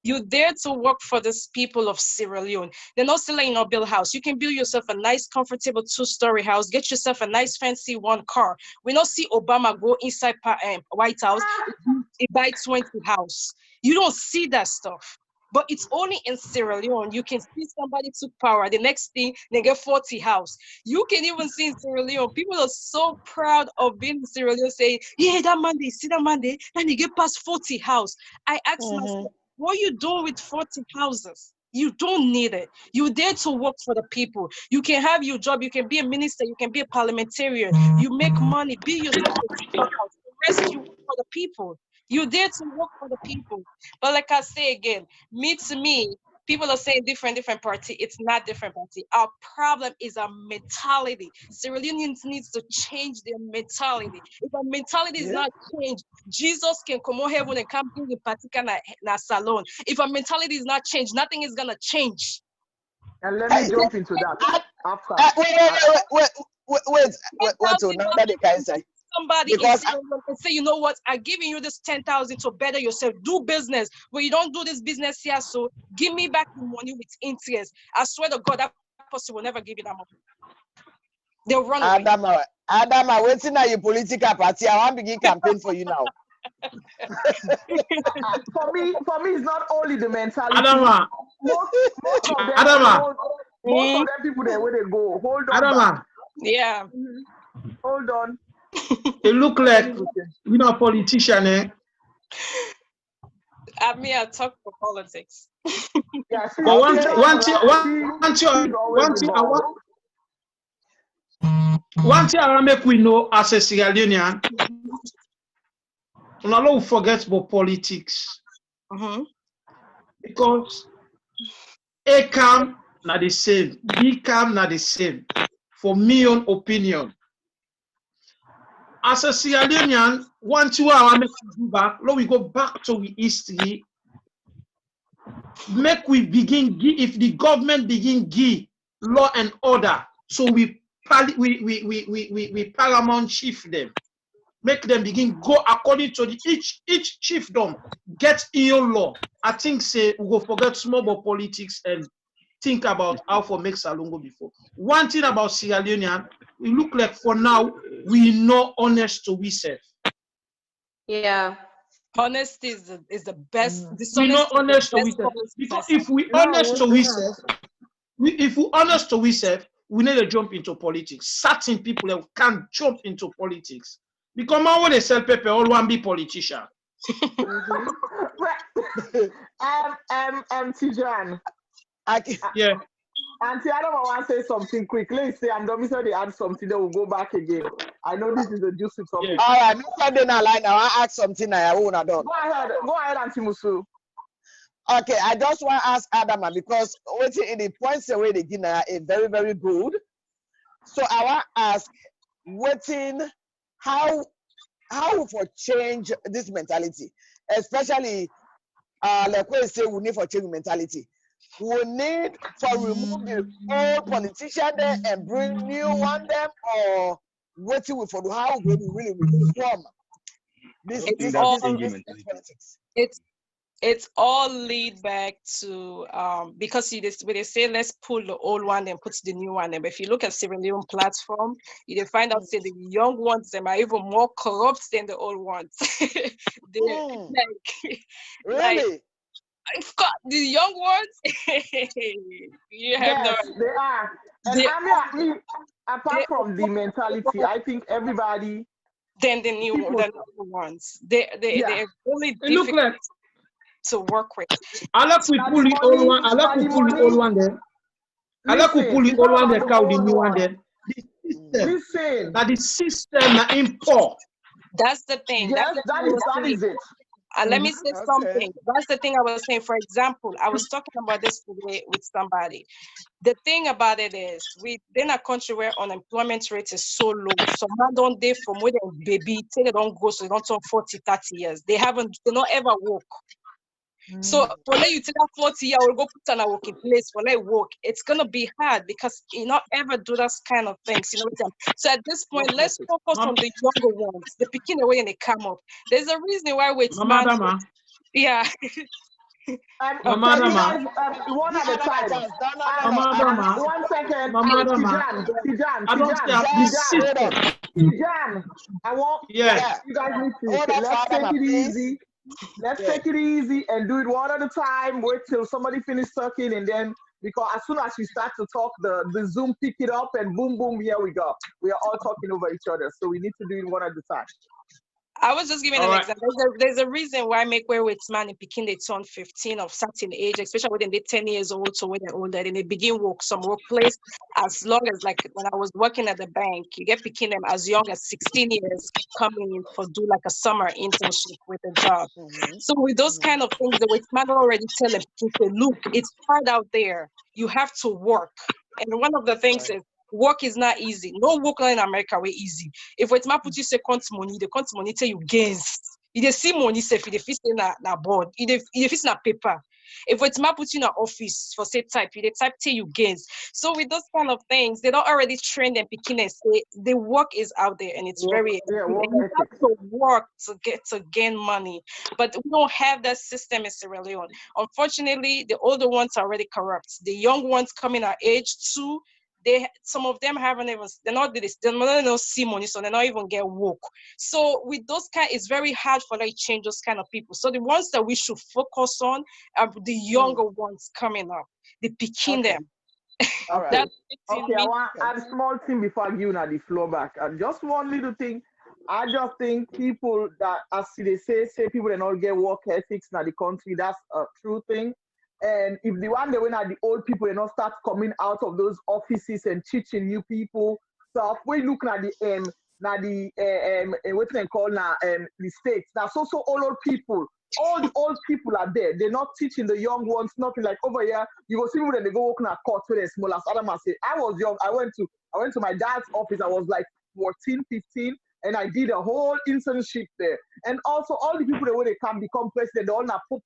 You're there to work for these people of Sierra Leone. They're not selling you build house. You can build yourself a nice, comfortable 2-story house. Get yourself a nice, fancy 1 car. We don't see Obama go inside White House, he buy 20 house. You don't see that stuff. But it's only in Sierra Leone. You can see somebody took power. The next thing, they get 40 house. You can even see in Sierra Leone, people are so proud of being in Sierra Leone saying, yeah, that Monday, see that Monday, and they get past 40 house. I asked myself, what are you doing with 40 houses? You don't need it. You're there to work for the people. You can have your job. You can be a minister. You can be a parliamentarian. You make money. Be yourself a house. The rest you work for the people. You're there to work for the people. But like I say again, to me, People are saying different party. It's not different party. Our problem is a mentality. Sierra Leoneans needs to change their mentality. If our mentality is not changed, Jesus can come on heaven and come in the patika na salon. If our mentality is not changed, nothing is gonna change. And let me jump into that after. Wait, so now that they can say somebody and say, you know what, I'm giving you this 10,000 to better yourself, do business. But you don't do this business here, so give me back the money with interest. I swear to God, that person will never give you that money. They'll run away. Adama, waiting at your political party. I want to begin campaign for you now. For me, it's not only the mentality. Adama. Most of them, Adama. Most of them people there where they go. Hold on. Adama. Yeah. Hold on. It look like you know politician, eh? I mean, I talk for politics. Yeah, but one thing I want make we know as a Sierra Leonean, we don't forget about politics. Because A camp not the same, B camp not the same. For me own opinion. As a Sierra Leonean, one thing I want make we go back, let we go back to the history. Make we begin if the government begin give law and order, so we paramount chief them, make them begin go according to the each chiefdom get your law. I think say we go forget small about politics and think about how for make Salongo before. One thing about Sierra Leonean, we look like for now we know honest to we self. Yeah. Honesty is the best. We know honest to we self. Because if we honest to we self, if we honest to we self, we need to jump into politics. Certain people can't jump into politics. Because now when they sell paper, all one be politician. Tijan. Yeah. Auntie Adam, I want to say something quick. Let's say, and don't they add something, they will go back again. I know this is a juicy topic. Yeah. All right, no Sunday night line. Now I ask something I won't have done. Go ahead, Auntie Musu. Okay, I just want to ask Adama because waiting in the points away they give are very, very good. So I want to ask, waiting how for change this mentality, especially like we say we need for change mentality. We need to remove the old politician there and bring new one them, or waiting for how we really reform this politics. It's all lead back to because when they say let's pull the old one and put the new one in. But if you look at Sierra Leone platform, you find out say the young ones them are even more corrupt than the old ones. Really? I've got the young ones. You have yes, they are. And I mean, apart from the mentality, I think everybody. Then the new ones, they're really difficult to work with. I like we pull the old one. I like we pull the old one then. I like we pull the old one then. Count the new one then. Listen. That the system na import. That's the thing. Yes, that is it. Let me say something. That's the thing I was saying. For example, I was talking about this today with somebody. The thing about it is, we've been a country where unemployment rate is so low. Some man don't date from where they baby, till they don't go, so they don't turn 40, 30 years. They don't ever work. So for you tell that 40 year will go put on a working place for like work, it's gonna be hard because you not ever do that kind of things, you know. So at this point, let's focus on the younger ones, the picking away and they come up. There's a reason why we expand. Yeah. One at a time. 1 second. Tijan, I want you guys need to let's take it easy. Let's take it easy and do it one at a time. Wait till somebody finish talking, and then because as soon as we start to talk, the Zoom pick it up and boom, boom, here we go. We are all talking over each other, so we need to do it one at a time. I was just giving All an right. example. There's a reason why make where with man in Peking they turn 15 of certain age, especially when they 10 years old, so when they're older, then they begin work some workplace as long as like when I was working at the bank, you get picking them as young as 16 years coming in for do like a summer internship with a job. So with those kind of things, the with man already tell them, say, look, it's hard out there. You have to work. And one of the things is work is not easy. No work in America way easy. If it's my put you say count money, the count money tell you gains. If they see money, say if they fit na board, if it's na paper. If it's my put you in an office for say type, if they type tell you gains. So with those kind of things, they don't already train them picking and say the work is out there and it's very Yeah, and work you ethic. have to work to gain money. But we don't have that system in Sierra Leone. Unfortunately, the older ones are already corrupt. The young ones coming our age too, some of them haven't even they're not this, they're not even see money, so they're not even get work. So with those kind, it's very hard for like change those kind of people. So the ones that we should focus on are the younger ones coming up, the picking Okay. them. All right. That's Okay, I me. want to add a small thing before I give you the floor back. And just one little thing. I just think people that, as they say people that not get work ethics in the country, that's a true thing. And if the one they went at the old people, they not start coming out of those offices and teaching new people stuff. We're looking at what they call now the states. Now so old people, all the old people are there. They're not teaching the young ones nothing. Like over here, you go see people that they go working at court where they're small. As Adam say, I was young. I went to my dad's office. I was like 14, 15, and I did a whole internship there. And also all the people that when they can become president, they all na po.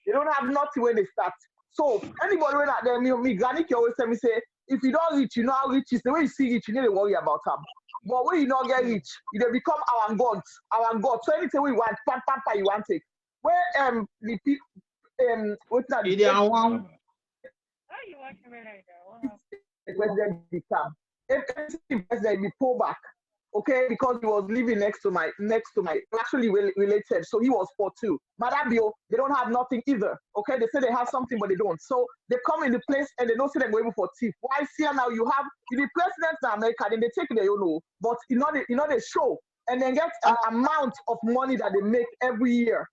They don't have nothing when they start. So anybody when at them, me granny can always tell me say, if you don't reach, you know how rich is. The way you see rich, you need to worry about them. But when you not get rich, you dey become our God, our God. So anything we want, pamper you want it. Where the people what's that? Idi awon. The president become. If president be pull back, okay, because he was living next to my actually related, so he was poor too. Madabio, they don't have nothing either. Okay, they say they have something, but they don't. So they come in the place and they don't see them going for thief. Why here now you have the presidents in America, then they take it, you know, but they show and then get an amount of money that they make every year.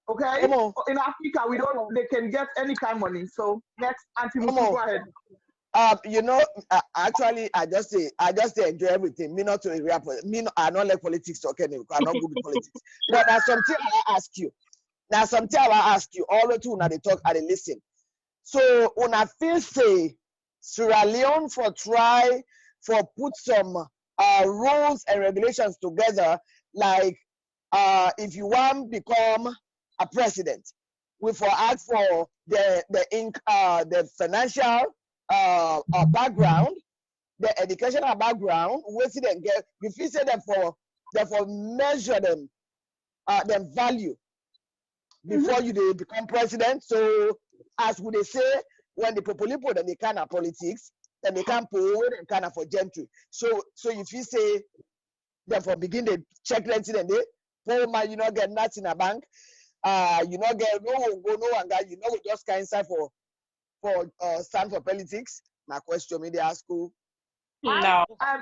Okay, in Africa we don't. They can get any kind of money. So next, Auntie Musu, go ahead. You know, actually, I just say enjoy everything. Me not to area, I don't like politics talking. I not good with politics. But there's something I ask you. Now something I ask you. All the two now they talk and they listen. So when I feel say Sierra Leone for try for put some rules and regulations together, like if you want become a president, we for ask for the financial background, the educational background, we see them get, we feel say them for measure them value before you become president. So as would they say, when the people then they kind of politics, then they can't put them kind of for gentry. So if you say them for begin they check renting and they poor man, you not get nothing in a bank, you not get no one guy, you know just kind of for stand for politics. My question me they ask you. No, I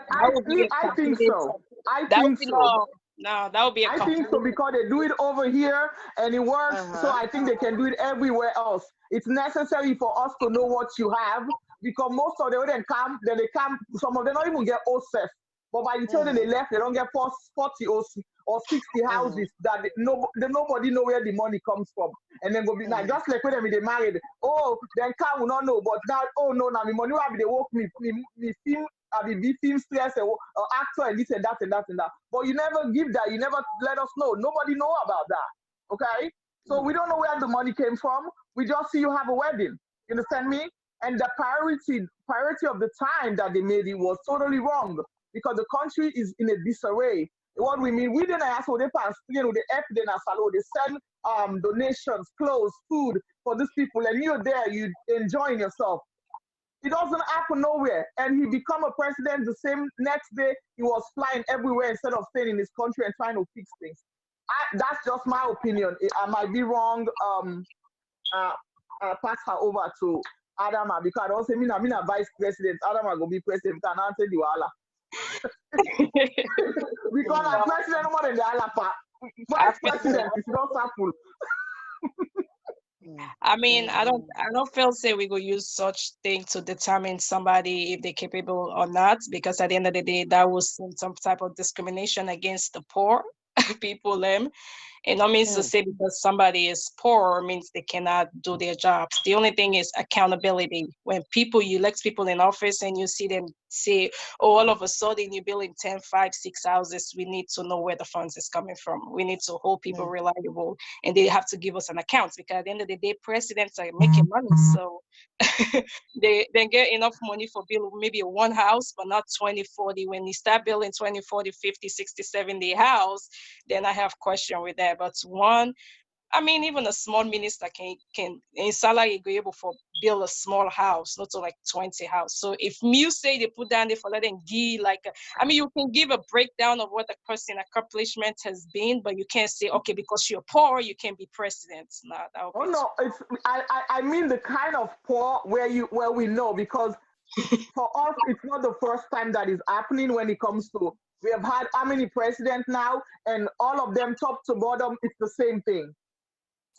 think so. I that would think be so. no, that would be a I think so because they do it over here and it works. So I think they can do it everywhere else. It's necessary for us to know what you have because most of them then they come. Some of them don't even get OSEF. But by the time they left, they don't get 40 or 60 houses that nobody know where the money comes from. And then go be now just like when they married. Oh, then car will not know. But now, oh no, now the money will be they work me film. I mean, be film stress or actor and this and that and that and that. But you never give that. You never let us know. Nobody know about that. Okay? So we don't know where the money came from. We just see you have a wedding. You understand me? And the priority of the time that they made it was totally wrong because the country is in a disarray. What we mean, we didn't ask for the past, you know, the F then they send donations, clothes, food for these people, and you're there, you enjoying yourself. It doesn't happen nowhere. And he become a president the same next day, he was flying everywhere instead of staying in his country and trying to fix things. That's just my opinion. I might be wrong. Pass her over to Adama because I don't say me na vice president. Adama go be president and answer the wala. Because our president more than the Alapa. Vice president is not full. I mean, I don't feel say we go use such thing to determine somebody if they're capable or not, because at the end of the day, that was some type of discrimination against the poor people. Them. It not means to say because somebody is poor means they cannot do their jobs. The only thing is accountability. When you elect people in office and you see them say, oh, all of a sudden you're building 10, 5, 6 houses, we need to know where the funds is coming from. We need to hold people reliable, and they have to give us an account, because at the end of the day, presidents are making money. So they get enough money for build maybe one house, but not 20, 40. When you start building 20, 40, 50, 60, 70 house, then I have question with that. But even a small minister can in salary be able for build a small house, not to like 20 house. So if you say they put down there for letting give you can give a breakdown of what the person accomplishment has been, but you can't say, okay, because you're poor, you can be president. Nah, oh no, it's I mean the kind of poor where we know, because for us it's not the first time that is happening when it comes to, we have had how many presidents now, and all of them top to bottom it's the same thing.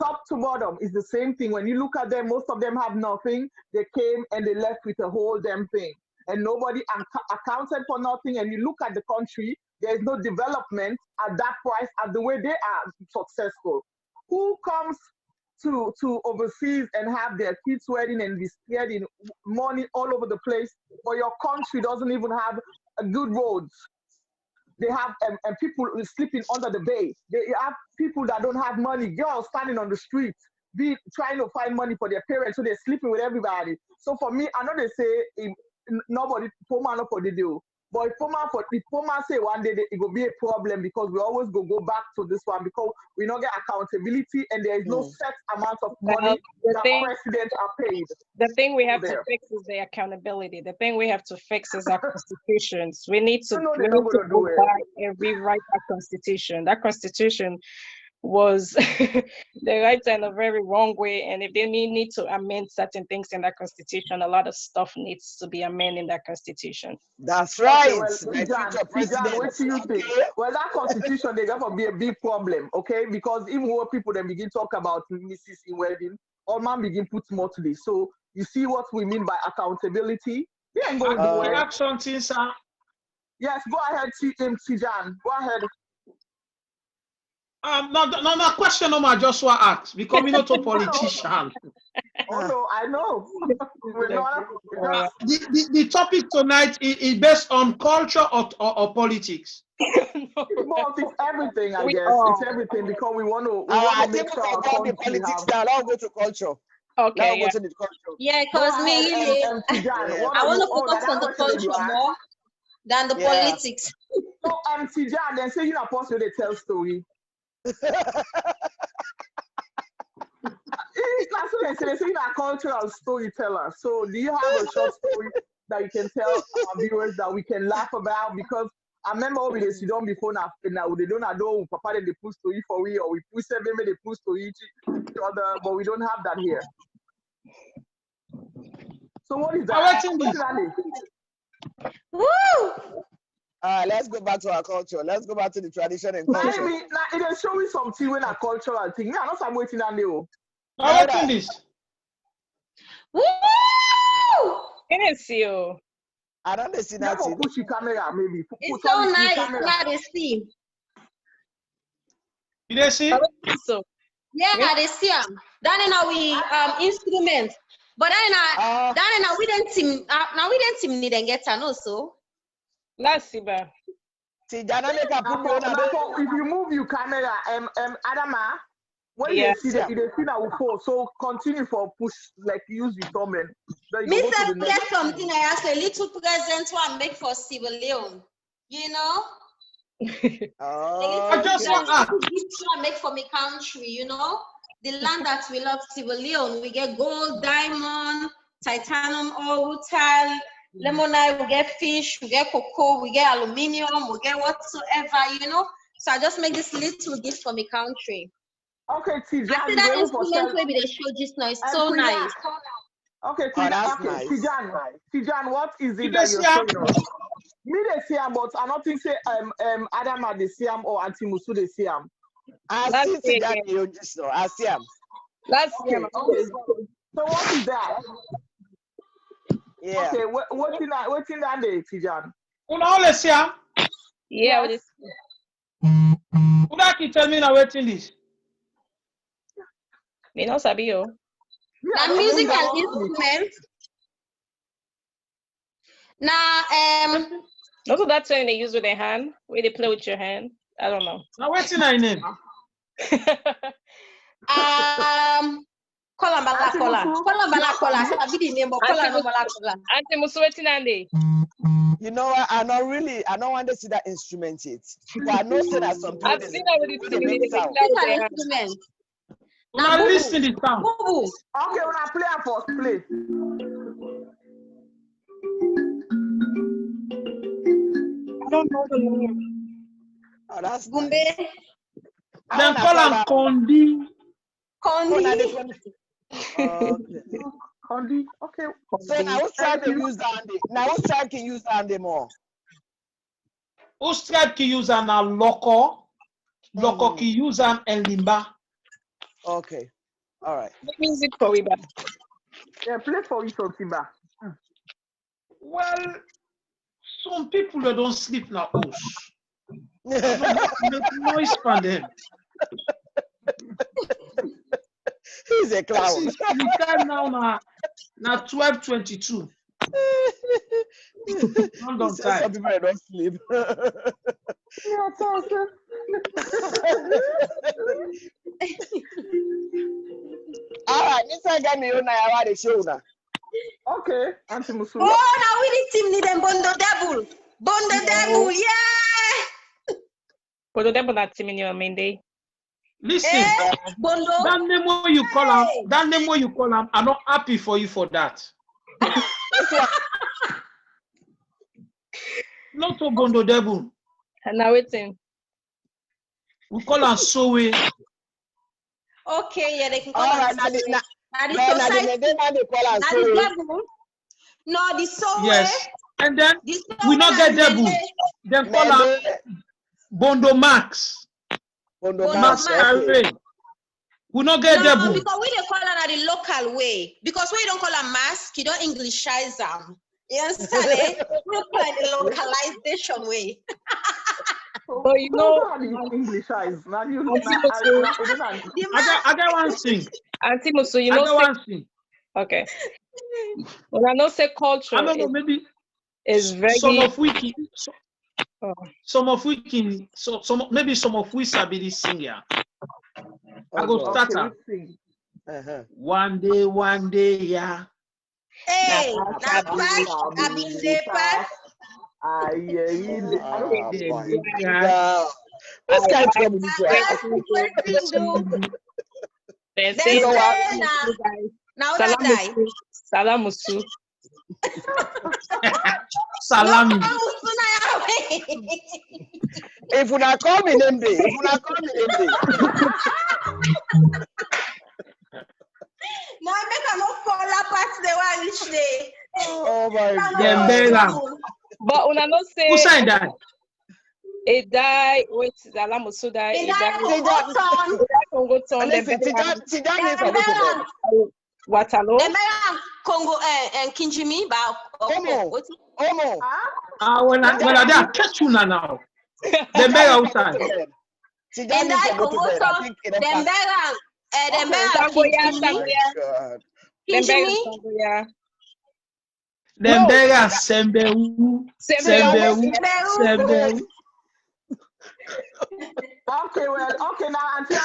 Top to bottom is the same thing. When you look at them, most of them have nothing. They came and they left with a whole damn thing, and nobody accounted for nothing. And you look at the country, there is no development at that price at the way they are successful. Who comes to overseas and have their kids' wedding and be scared in money all over the place, but your country doesn't even have good roads? They have and people sleeping under the bay. They have people that don't have money, girls standing on the street, trying to find money for their parents, so they're sleeping with everybody. So for me, I know they say nobody Poma no for the deal. But if Poma say one day it will be a problem, because we always go back to this one, because we don't get accountability and there is no set amount of money that presidents are paid. The thing we have to fix is the accountability. The thing we have to fix is our constitutions. We need to go back and rewrite our constitution. That constitution was they write in a very wrong way, and if they need to amend certain things in that constitution, a lot of stuff needs to be amended in that constitution. That's right. Okay, well, what do you think? Well, that constitution they gonna be a big problem, okay? Because even when people then begin talk about Mrs. in wedding, all man begin put more to this. So you see what we mean by accountability? They ain't going to do it. Something, sir. Yes, go ahead, Tijan. Go ahead. No question I just want to ask, because we're not a politician. Oh no, I know. The topic tonight is based on culture or politics. It's everything, I guess. It's everything, because we want to make sure our country politics now. Now go to culture. Okay, now go to the culture. Yeah, because I want to focus on the culture more than the politics. So Tijan, then say you're not supposed to tell story. It's not so they say you're a cultural storyteller. So do you have a short story that you can tell our viewers that we can laugh about? Because I remember we sit down before now they don't know papa they push story for we, or we push them they push to each other, but we don't have that here. So what is that? Woo! Let's go back to our culture. Let's go back to the tradition and culture. Now it is showing something when a cultural thing. Me, I know some waiting on you. I'm waiting this. Woo! Yes, you. I don't see that. Push your camera, maybe. It's so nice. Now they see. You they see? So. Yeah, they see them. Then we instruments. But then we didn't team. Now we didn't team need and get an also. Let's see, ba. See, if you move your camera, Adama, when you see that, you see that will fall. So continue for push, like use your thumb and. Me said get something. I asked a little present to make for Sierra Leone. You know. I just want to make for my country. You know, the land that we love, Sierra Leone. We get gold, diamond, titanium, ore, tile. Lemonade, we get fish, we get cocoa, we get aluminium, we get whatsoever, you know. So I just make this little gift for my country. Okay, Tijan. I see that instrument maybe they show just now. It's so nice. Okay, Tijan, what is it that you're showing us? Me they see am, but I don't think say Adama they see am or Auntie Musu they see am. I Let's see see Tijani again. you just know. I see him. Let's see. Okay, okay. So what is that? Yeah. Okay, what's in that day, Tijan? Una all see am? Yeah, Yes. Una can tell me now waiting this. me no sabi yo. Yeah, Now I music don't and know. instruments. Now Also, that's when they use with their hand, where they play with your hand. I don't know. Now waiting I name. kola bala Auntie kola. Musu, Kola bala yeah, kola. So I be the name but kola no bala kola. Auntie Musu waiting on day. You know what? I don't want to see that instrument yet. But I know say that some people I've seen that with the they TV. They make play sound. that with Music their and hand. instruments. Una Now listen the sound. boo. Okay, when I play am first, play. I don't know the name. Oh, that's Gumbe. nice. Then call am Kondi. Kondi. Okay. Condi. Okay. So now who's trying Thank to you. use Andy? Now who's trying to use Andy more? Ustrad ki use am na loko ki use am en limba. Okay. All right. The music for we back. Yeah, play for you, Timba. Well, some people that don't sleep na house. I don't make noise for them. He's a clown. Since the time now na 12:22. London Some time. people don't sleep. Yeah, so. All right, this I got me on now. The show now. Okay, Auntie Musu. Oh, now we the team need them Bondo Devil. Bondo Devil, yeah. But the devil not teaming you on main day. Listen, Bondo. that name what you call am, I'm not happy for you for that. Not to Bondo Devil. And now waiting. We call am Sowe. Okay, yeah, they can call All them right, the now society. they call us Now so. the devil. No, the soul. Yes. And then The we not get devil. Then call am Bondo Max. Bondo Max Max. Carey. We not get No, devil. because we don't call them the local way. Because we don't call them mask, you don't Englishize them. You understand? We call it the localization way. But you know, English eyes. Now you I got one thing. Auntie Musu, you I know, got one thing. okay. When I know say culture, I don't know, maybe is very some of we maybe some of we sabi this singer. I go start am. One day, yeah. Hey, now pass, I mean they pass. What's kind of trouble this one? They say now that die. Salamusu. Salami. If you not call me name day, Now I make a no fall apart the one each day. Oh my God. But when I not say who said that? It died. Wait, Salamusu died. It died Congo town. Listen, Tijani Watalo. Congo and Kinjimi, but Omo. When I catch you now. The mayor outside. And I Congo town. Kinjimi. Dembega Sembewu. Okay, well, okay, now, Auntie Anna,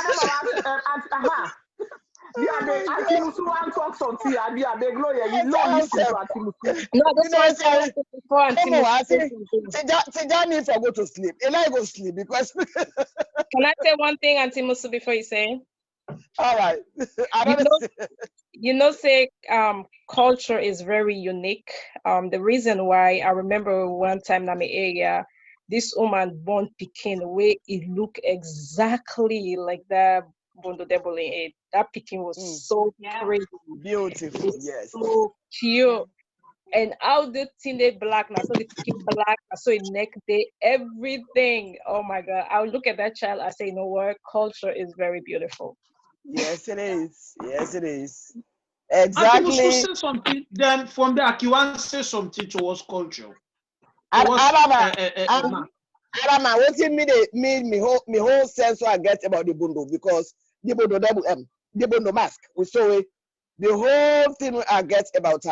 Auntie Musu want talk something, and they glory, you know, listen to Auntie Musu. No, that's why before Auntie Musu. Tijani for go to sleep. And I go sleep because. Can I say one thing, Auntie Musu, before you say? All right. Say culture is very unique. The reason why I remember one time in my area, this woman born Pekin where it looked exactly like that Bondo Debole. That Pekin was so crazy. Beautiful, yes. So cute. And how the thing they black now, so the skin black, so in neck day, everything. Oh my God. I would look at that child, I say, you know what? Culture is very beautiful. Yes, it is. Yes, it is. Auntie Musu Exactly. say something, then from there, Akiwan say something towards culture, towards Adama, man. Adama, what you mean? Me whole sense what I get about the bundle because the bundle the bundle mask. We saw it. The whole thing I get about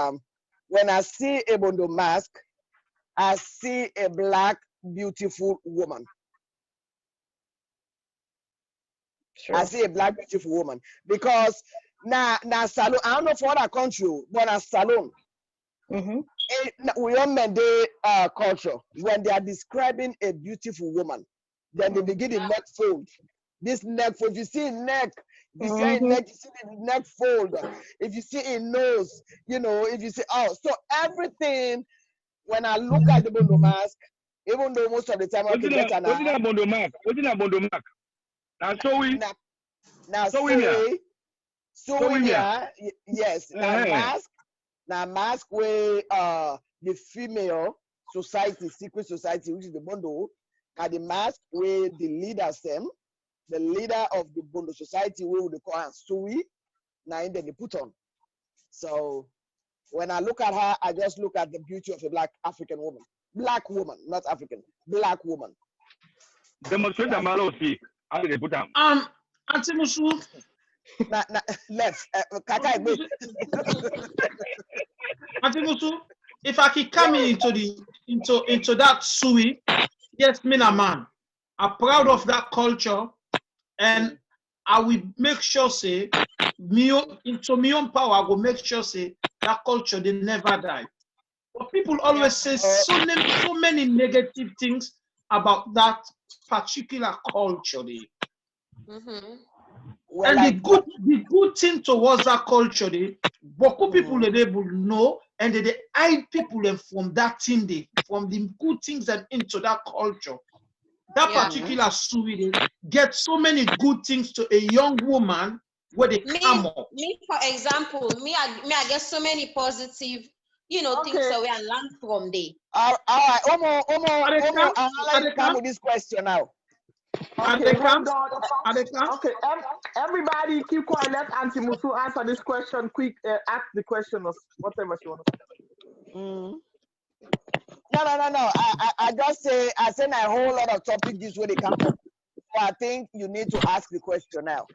when I see a bundle mask, I see a black beautiful woman. Sure. I see a black beautiful woman because na salon. I don't know for other country, but na salon. We all men culture when they are describing a beautiful woman, then they begin the neck fold. This neck fold, if you see neck, if you see a neck, you see the neck fold. If you see a nose, you know, if you see so everything. When I look at the bundle mask, even though most of the time I can get an What's that bondo mark? What's that bondo mark? Now so we now so we me. yes, now mask where the female society, secret society, which is the bondo, and the mask where the leaders them, the leader of the bondo society, where they call her Sui, now then they put on. So when I look at her, I just look at the beauty of a black African woman. Black woman, not African. Black woman. Demonstrate the malo see. How do they put them? Auntie Musu. Let's Kaka. Auntie Musu, if I could come into that Sui, yes, me a man. I'm proud of that culture, and I will make sure say into my own power, I will make sure say that culture they never die. But people always say so many negative things about that particular culture. Well, and the good thing towards that culture, beaucoup people they able know, and they hide people from that thing, from the good things and into that culture. That particular Sui get so many good things to a young woman where they come up. Me, for example, I get so many positive, things away and learn from there. All right, I'll come with this question now. Okay, hold on. Okay, everybody keep quiet. Let Auntie Musu answer this question quick. Ask the question or whatever she wants to say. No. I just say I send a whole lot of topics this way they come up. So I think you need to ask the question now.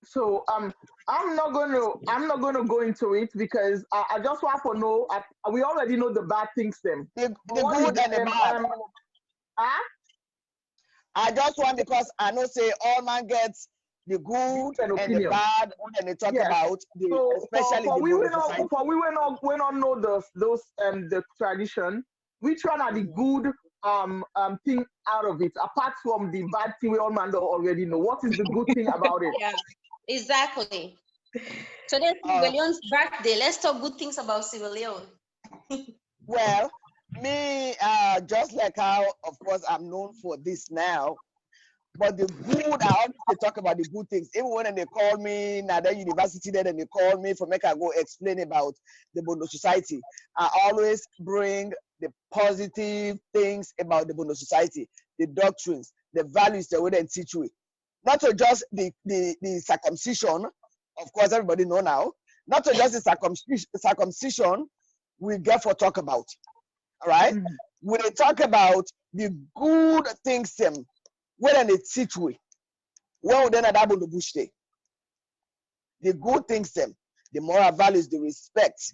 So I'm not gonna go into it because I just want to know. We already know the bad things them. The good and the bad. I just want because I know say all man gets the good and the bad when they talk about especially the we don't know those the tradition. Which one are the good thing out of it apart from the bad thing we all man already know? What is the good thing about it? Yeah, exactly. Today Sierra Leone's birthday. Let's talk good things about Sierra Leone. Well, me just like how of course I'm known for this now. But the good, I always talk about the good things. Even when they call me, now the university there, and they call me for make I go explain about the Bondo Society. I always bring the positive things about the Bondo Society, the doctrines, the values that we then teach you. Not to just the circumcision, of course, everybody know now. Not to just the circumcision we get for talk about. All right? We talk about the good things them. When they teach we, well then at the bush day. The good things them, the moral values, the respect.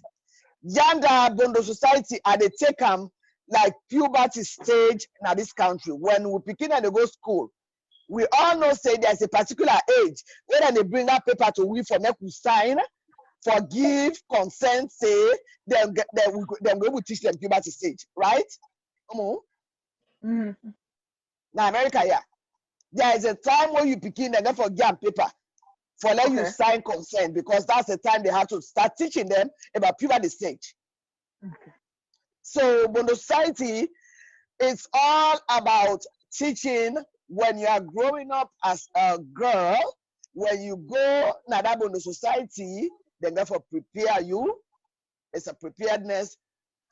Yanda Bondo society are they take them like puberty stage in this country. When we begin and they go school, we all know say there's a particular age when they bring that paper to we for make we sign, forgive, consent, say them we will teach them puberty stage, right? Now America, yeah. There is a time when you begin and then forget paper for let you sign consent because that's the time they have to start teaching them about puberty stage. So Bondo society is all about teaching when you are growing up as a girl, when you go to that Bondo society, then therefore prepare you It's a preparedness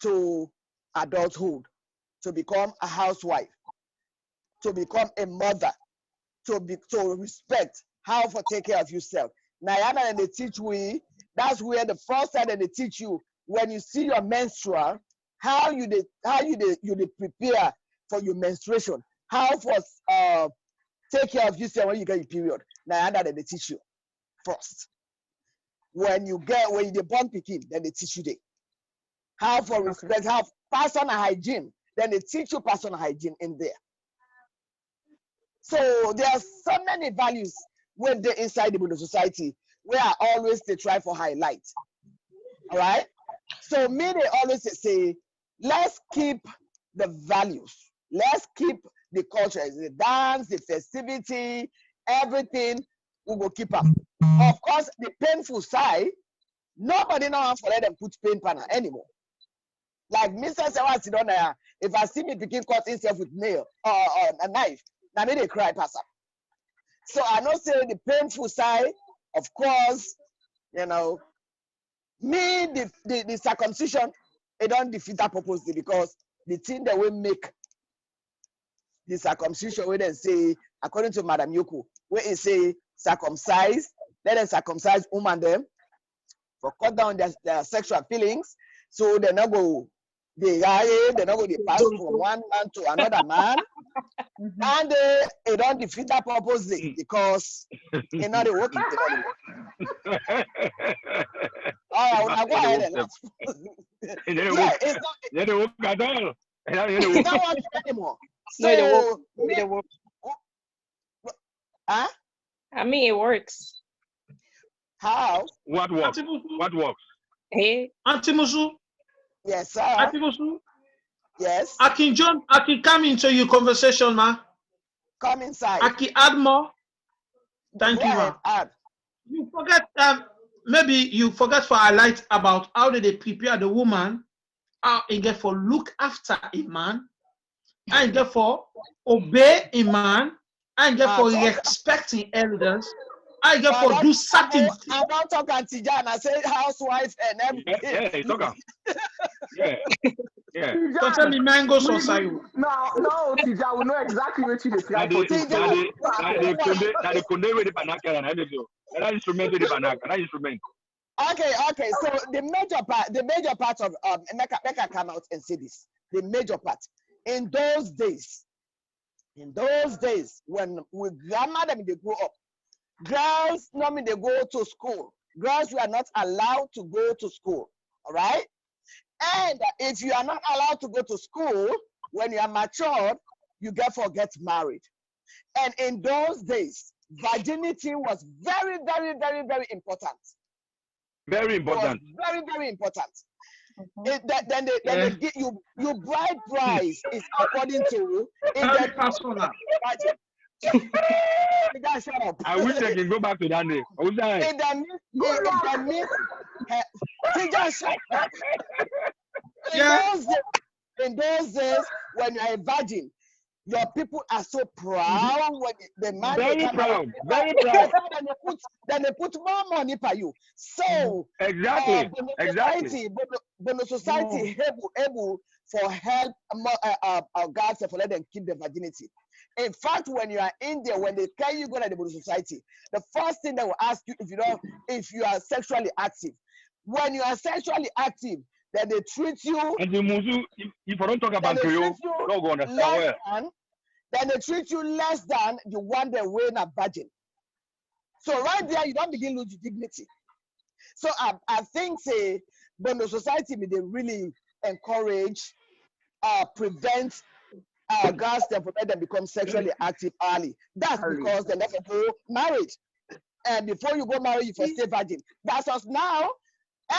to adulthood, to become a housewife, to become a mother, to respect how to take care of yourself. Now, and they teach we, that's where the first time that they teach you, when you see your menstrual, how you prepare for your menstruation, how for take care of yourself when you get your period. Now, and they teach you first. When you born pikin, then they teach you how for respect, how personal hygiene, then they teach you personal hygiene in there. So there are so many values when they're inside the society where I always they try for highlight. All right. So me, they always say, let's keep the values. Let's keep the culture, the dance, the festivity, everything. We will keep up. Of course, the painful side, nobody now for let them put paint panel anymore. Like Mr. Sewa sit on there, if I see me begin cut himself with nail or a knife, now me they cry pass up. So I know say the painful side, of course, you know, me the circumcision, it don't defeat that purpose because the thing that will make the circumcision, where they say, according to Madam Yoko, where it say circumcise, let them circumcise woman them for cut down their sexual feelings, so they not go they not go they pass from one man to another man, and they don't defeat that purpose because you know they working together. All right, go ahead and yeah, it's not working anymore. So huh? I mean, it works. How? What works? What works? Hey, Auntie Musu, Yes, sir. Auntie Musu, Yes. I can come into your conversation, ma. Come inside. I can add more. Thank Go you, ahead, ma. add. You forget, maybe you forget for highlight about how did they prepare the woman, how they get for look after a man, how they get for obey a man, how they get for respecting elders, how they get for do certain things. I don't talk Auntie Jan, I say housewife and everything. Yeah, it's okay. Yeah. Yeah. So tell me mango society. No, Tija, we know exactly what you describe for That the conde with the banana and everything. That instrument with the banana, that instrument. Okay. So the major part of Mecca come out and say this. The major part. In those days, when we grandma them they grow up, girls normally they go to school. Girls were not allowed to go to school. All right. And if you are not allowed to go to school, when you are matured, you therefore get married. And in those days, virginity was very, very, very, very important. Very important. Very, very important. Then they give you bride price is according to Very personal. Shut up. I wish I can go back to that day. In those days, when you are a virgin, your people are so proud when the man very proud. Then they put more money for you. So exactly. But the society able for help our guys for let them keep the virginity. In fact, when you are in there, when they tell you go to the society, the first thing they will ask you if you are sexually active. When you are sexually active, then they treat you. And the Musu, if I don't talk about you don't go understand well. Then they treat you less than the one they weigh a virgin. So right there, you don't begin to lose your dignity. So I think when the society they really encourage, prevent girls to let them become sexually active early. That's because they never go married. And before you go married, you first stay virgin. That's us now.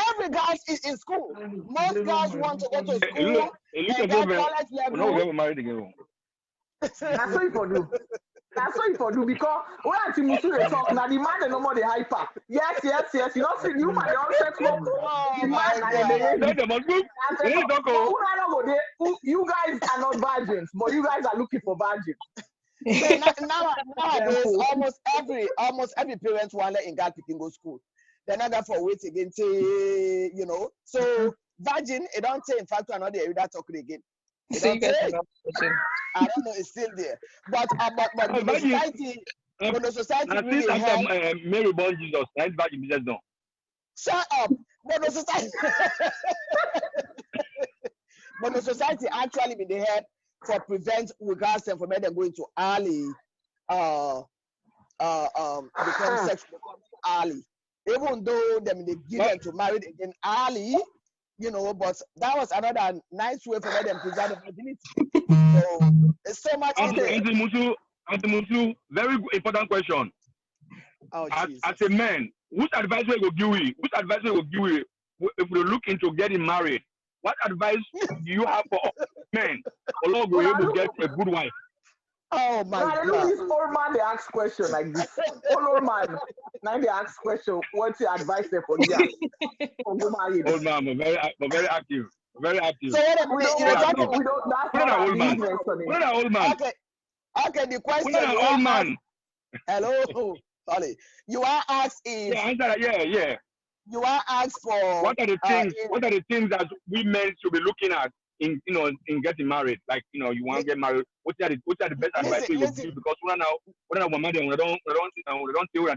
Every girl is in school. Most girls want to go to school and get college level. No, we married again. That's what you for do. That's what you for do because when Auntie Musu they talk now, the man they no more the hyper. Yes. You don't see you man they all set up. The man you guys are not virgins, but you guys are looking for virgins. So nowadays, almost every parent want let in girl picking go school. They're not going for wait again, say, you know. So virgin, it don't say in fact another area that talking again. It don't say. I don't know, it's still there. But when the society, really help. Mary born Jesus, right? Virgin business no. Shut up. When the society, when the society actually be the help for prevent regards them from them going to early, become sexual early. Even though them they give them to marry again early, you know, but that was another nice way for them to preserve the virginity. So it's so much. Auntie Musu, very important question. Oh, as a man, which advice will you give we? Which advice will you give we if we look into getting married? What advice do you have for men? Although we're able to get a good wife. Oh my God! This old man they ask question like this. Old man, now they ask question. What's your advice there for you? Old man, but very active, very active. So we don't. That's not our business. What an old man. Okay. The question. What an old man. Hello, sorry. You are asked if. Yeah. You are asked for. What are the things? What are the things that we men should be looking at in getting married? Like you want to get married. What are the best advice you will give? Because we don't deal with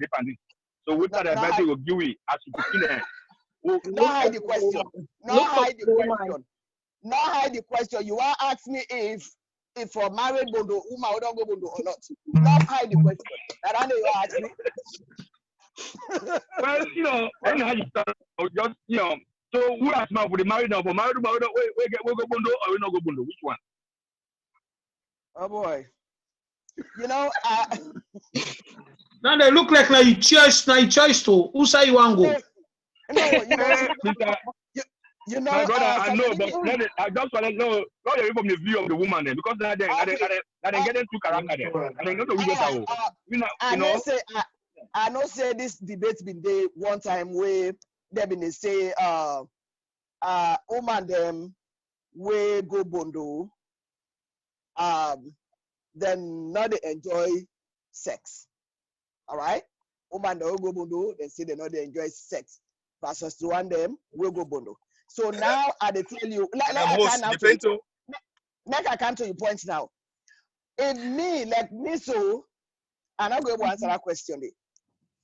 different. So what are the advice you will give as you begin there? Not hide the question. Not hide the question. Not hide the question. You are asking me if for married bondo, woman don't go bondo or not. Not hide the question. That I know you are asking. Well, anyhow you start, just so who has man for the married now? For married, we go bondo or we not go bondo? Which one? Oh boy. Now they look like you choice to who say you want go? No, my brother, I know, but I just want to know not even from the view of the woman then, because they get into character there. And they go to I know say this debate's been there one time where they been say woman them we go bondo then not they enjoy sex. All right? Woman they go bondo, they say they not they enjoy sex. Versus to one them we go bondo. So now I tell you, like I come to your point now. If me so, I'm not going to answer that question.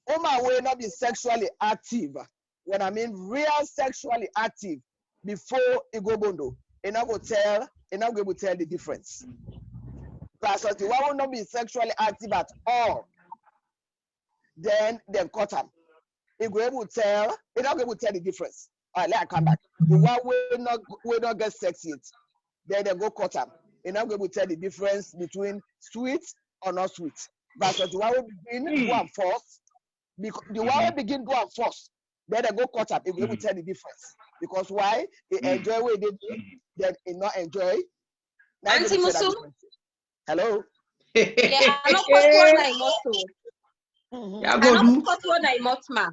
Woman will not be sexually active. When I mean real sexually active before you go bondo, you're not going to tell the difference. Versus the one will not be sexually active at all. Then cut them. You're not going to tell the difference. All right, let I come back. The one will not get sex yet. Then they go cut them. You're not going to tell the difference between sweet or not sweet. But the one will begin go and force. The one will begin go and force. Then they go cut up. You're going to tell the difference. Because why? They enjoy what they do, then they not enjoy. Auntie Musu. Hello? Yeah, I'm not cut one I must. I'm not cut one I must, ma.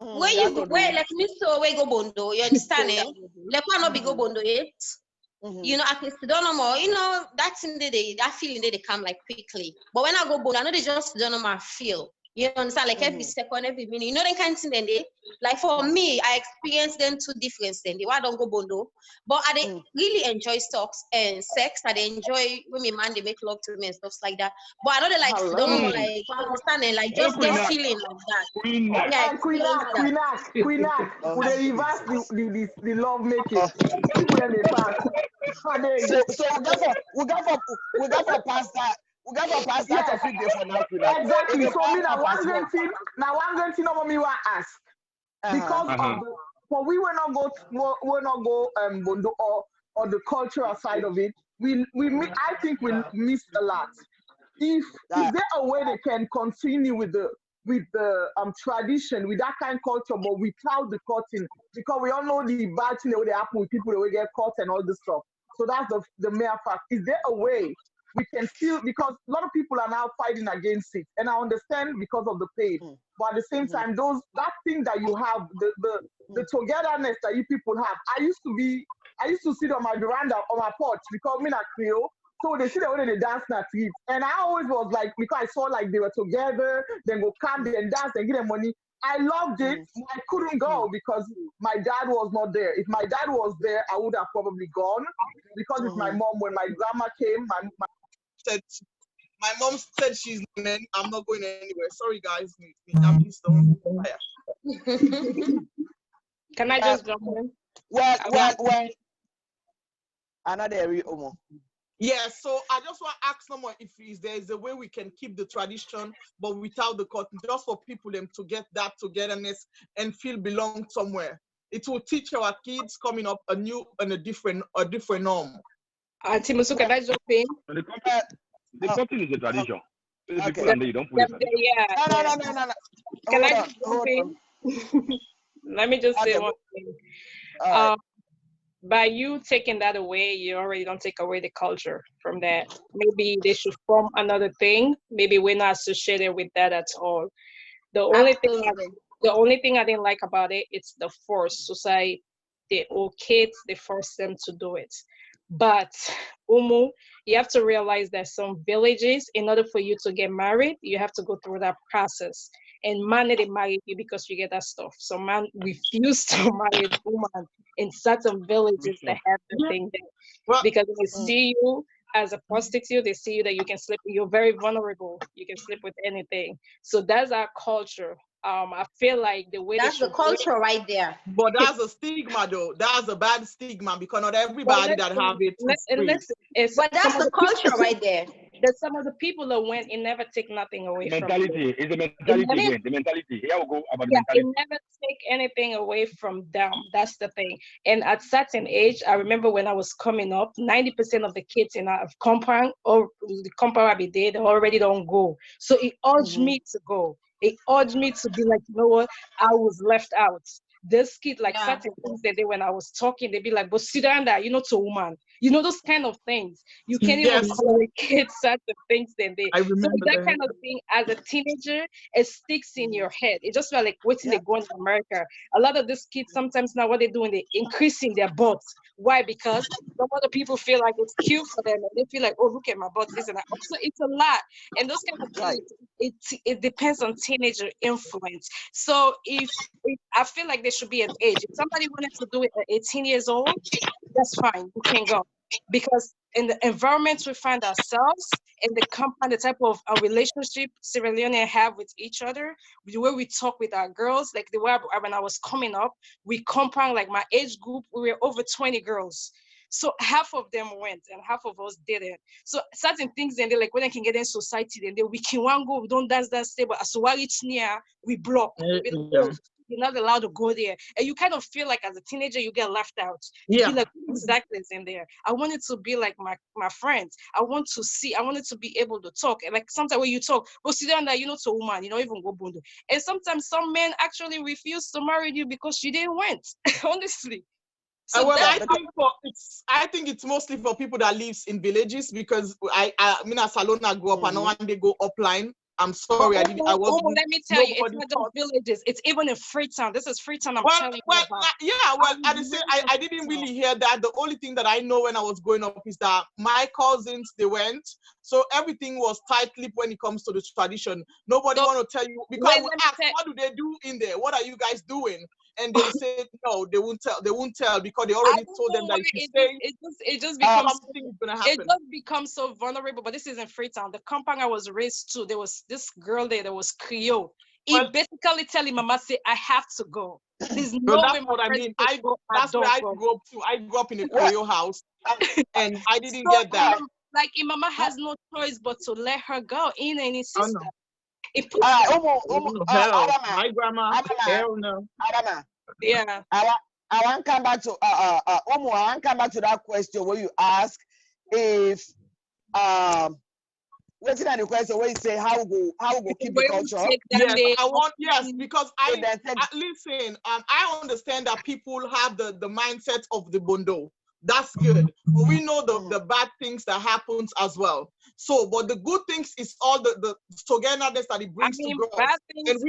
Where like me so we go bondo, you understand? Like one not be go bondo yet. At least don't know more. That's in that feeling they come like quickly. But when I go bondo, I know they just don't know my feel. You understand? Like every second, every minute. They can't see them. Like for me, I experience them two different then. Why don't go bondo? But I really enjoy sex and enjoy when my man they make love to me and stuff like that. But I know they like don't know like understanding like just get feeling like that. Queen Act. Would they reverse the love making? So we got for past that. We got to pass that topic there for now. Exactly. So me now one good thing over me want ask because of but we will not go bondo or the cultural side of it. I think we missed a lot. Is there a way they can continue with the tradition, with that kind of culture, but without the cutting? Because we all know the bad thing that would happen with people that will get caught and all this stuff. So that's the mere fact. Is there a way we can still, because a lot of people are now fighting against it, and I understand because of the pain, but at the same time, that thing that you have, the togetherness that you people have. I used to sit on my veranda on my porch because I'm in a Creole, so they sit there when they dance na trip, and I always was like, because I saw like they were together, then go camp and dance and give them money. I loved it. I couldn't go because my dad was not there. If my dad was there, I would have probably gone. Because it's my mom. When my grandma came, my said my mom said she's leaving. I'm not going anywhere. Sorry, guys. I'm just on fire. Can I just jump in? Well. Another area, Omo. Yeah, so I just want to ask someone if there is a way we can keep the tradition, but without the cotton, just for people them to get that togetherness and feel belong somewhere. It will teach our kids coming up a new and a different norm. Auntie Musu, can I jump in? The cotton is a tradition. Okay. People and they don't put it. Yeah. No. Can I just jump in? Let me just say one thing. Right. By you taking that away, you already don't take away the culture from that. Maybe they should form another thing. Maybe we're not associated with that at all. The only thing I didn't like about it, it's the force. Society, they kids, they force them to do it. But Umu, you have to realize that some villages, in order for you to get married, you have to go through that process. And man didn't marry you because you get that stuff. So man refused to marry a woman in certain villages that have the thing there. Because they see you as a prostitute, they see you that you can sleep, you're very vulnerable. You can sleep with anything. So that's our culture. I feel like the way that's the culture right there. But that's a stigma, though. That's a bad stigma because not everybody that have it is free. But that's the culture right there. That some of the people that went, it never take nothing away mentality. from It's the mentality again. The mentality. Here we go about the mentality. It never take anything away from them. That's the thing. And at certain age, I remember when I was coming up, 90% of the kids in our compound or the compound I be there, they already don't go. So it urged me to go. It urged me to be like, you know what? I was left out. This kid, like certain things they did when I was talking, they'd be like, but sit down there, you're not a woman. You know, those kind of things. You can't even communicate certain things then they. So that kind of thing as a teenager, it sticks in your head. It just felt like waiting they go in America. A lot of these kids sometimes now what they're doing, they're increasing their butts. Why? Because some other people feel like it's cute for them and they feel like, oh, look at my butt, this and that. So it's a lot. And those kind of things, it depends on teenager influence. So if I feel like there should be an age. If somebody wanted to do it at 18 years old, that's fine. You can go. Because in the environment we find ourselves, in the compound, the type of relationship Sierra Leone have with each other, the way we talk with our girls, like the way when I was coming up, we compound, like my age group, we were over 20 girls. So half of them went and half of us didn't. So certain things then they like when I can get in society, then we can one go, we don't dance that stable. So while it's near, we block. You're not allowed to go there. And you kind of feel like as a teenager, you get left out. You feel like exactly is in there. I wanted to be like my friends. I wanted to be able to talk. And like sometimes when you talk, but sit down there, you're not a woman, you don't even go bundu. And sometimes some men actually refuse to marry you because you didn't went, honestly. So I think it's mostly for people that lives in villages because I mean, as Salona grew up and one day go upline. I'm sorry, I didn't. I was. Let me tell you, it's not just villages. It's even in Freetown. This is Freetown. I'm telling you about. I didn't say I didn't really hear that. The only thing that I know when I was growing up is that my cousins they went, so everything was tight-lipped when it comes to the tradition. Nobody want to tell you because we ask, what do they do in there? What are you guys doing? And they said no, they won't tell. They won't tell because they already told them that if you stay, it just becomes something is gonna happen. It just becomes so vulnerable. But this is in Freetown. The compound I was raised to, there was this girl there that was Creole. He basically telling Mama say, I have to go. There's no way. That's what I mean. That's where I grew up too. I grew up in a Creole house, and I didn't get that. Like Mama has no choice but to let her go in any sister. My grandma, hell no. Adama. Yeah. I want to come back to I want to come back to that question where you ask if what's the question where you say how we go keep the culture? Yes, because listen, I understand that people have the mindset of the bondo. That's good. But we know the bad things that happens as well. So, but the good things is all the togetherness that it brings to girls. And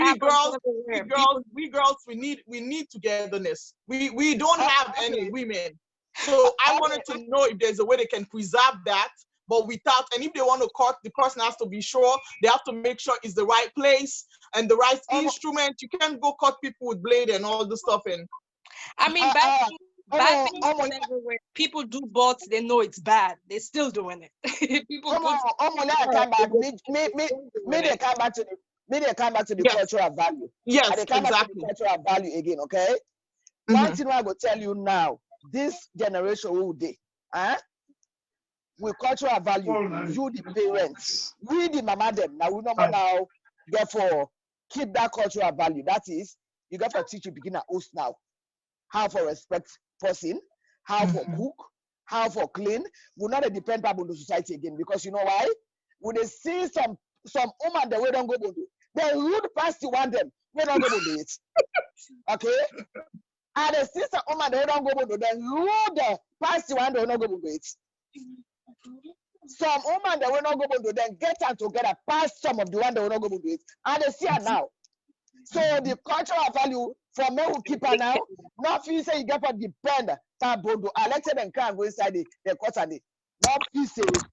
we girls, we need togetherness. We don't have any women. So I wanted to know if there's a way they can preserve that, but without, and if they want to cut, the person has to be sure, they have to make sure it's the right place and the right instrument. You can't go cut people with blade and all the stuff. And I mean, bad things everywhere. People do bots, they know it's bad. They're still doing it. People come back. Me they come back to the yes. cultural value. Yes, And they come back to exactly. the cultural value again, okay? One thing I will tell you now, this generation who they, with cultural value, you the parents, we the mama them, now we now therefore keep that cultural value. That is, you got to teach you beginner host now. How for respect person, how for cook, how for clean. We're not a depend on the society again, because you know why? When they see some woman the way don't go to, they rude past the one them, we don't go to it. Okay? And the sister woman they don't go to, then rude past the one they don't go to it. Some woman they will not go to, then get her together past some of the one they will not go to it. And they see her now. So the cultural value for me who keep her now, not feel say you get for depend that bondo. I let them can go inside the court and not feel say the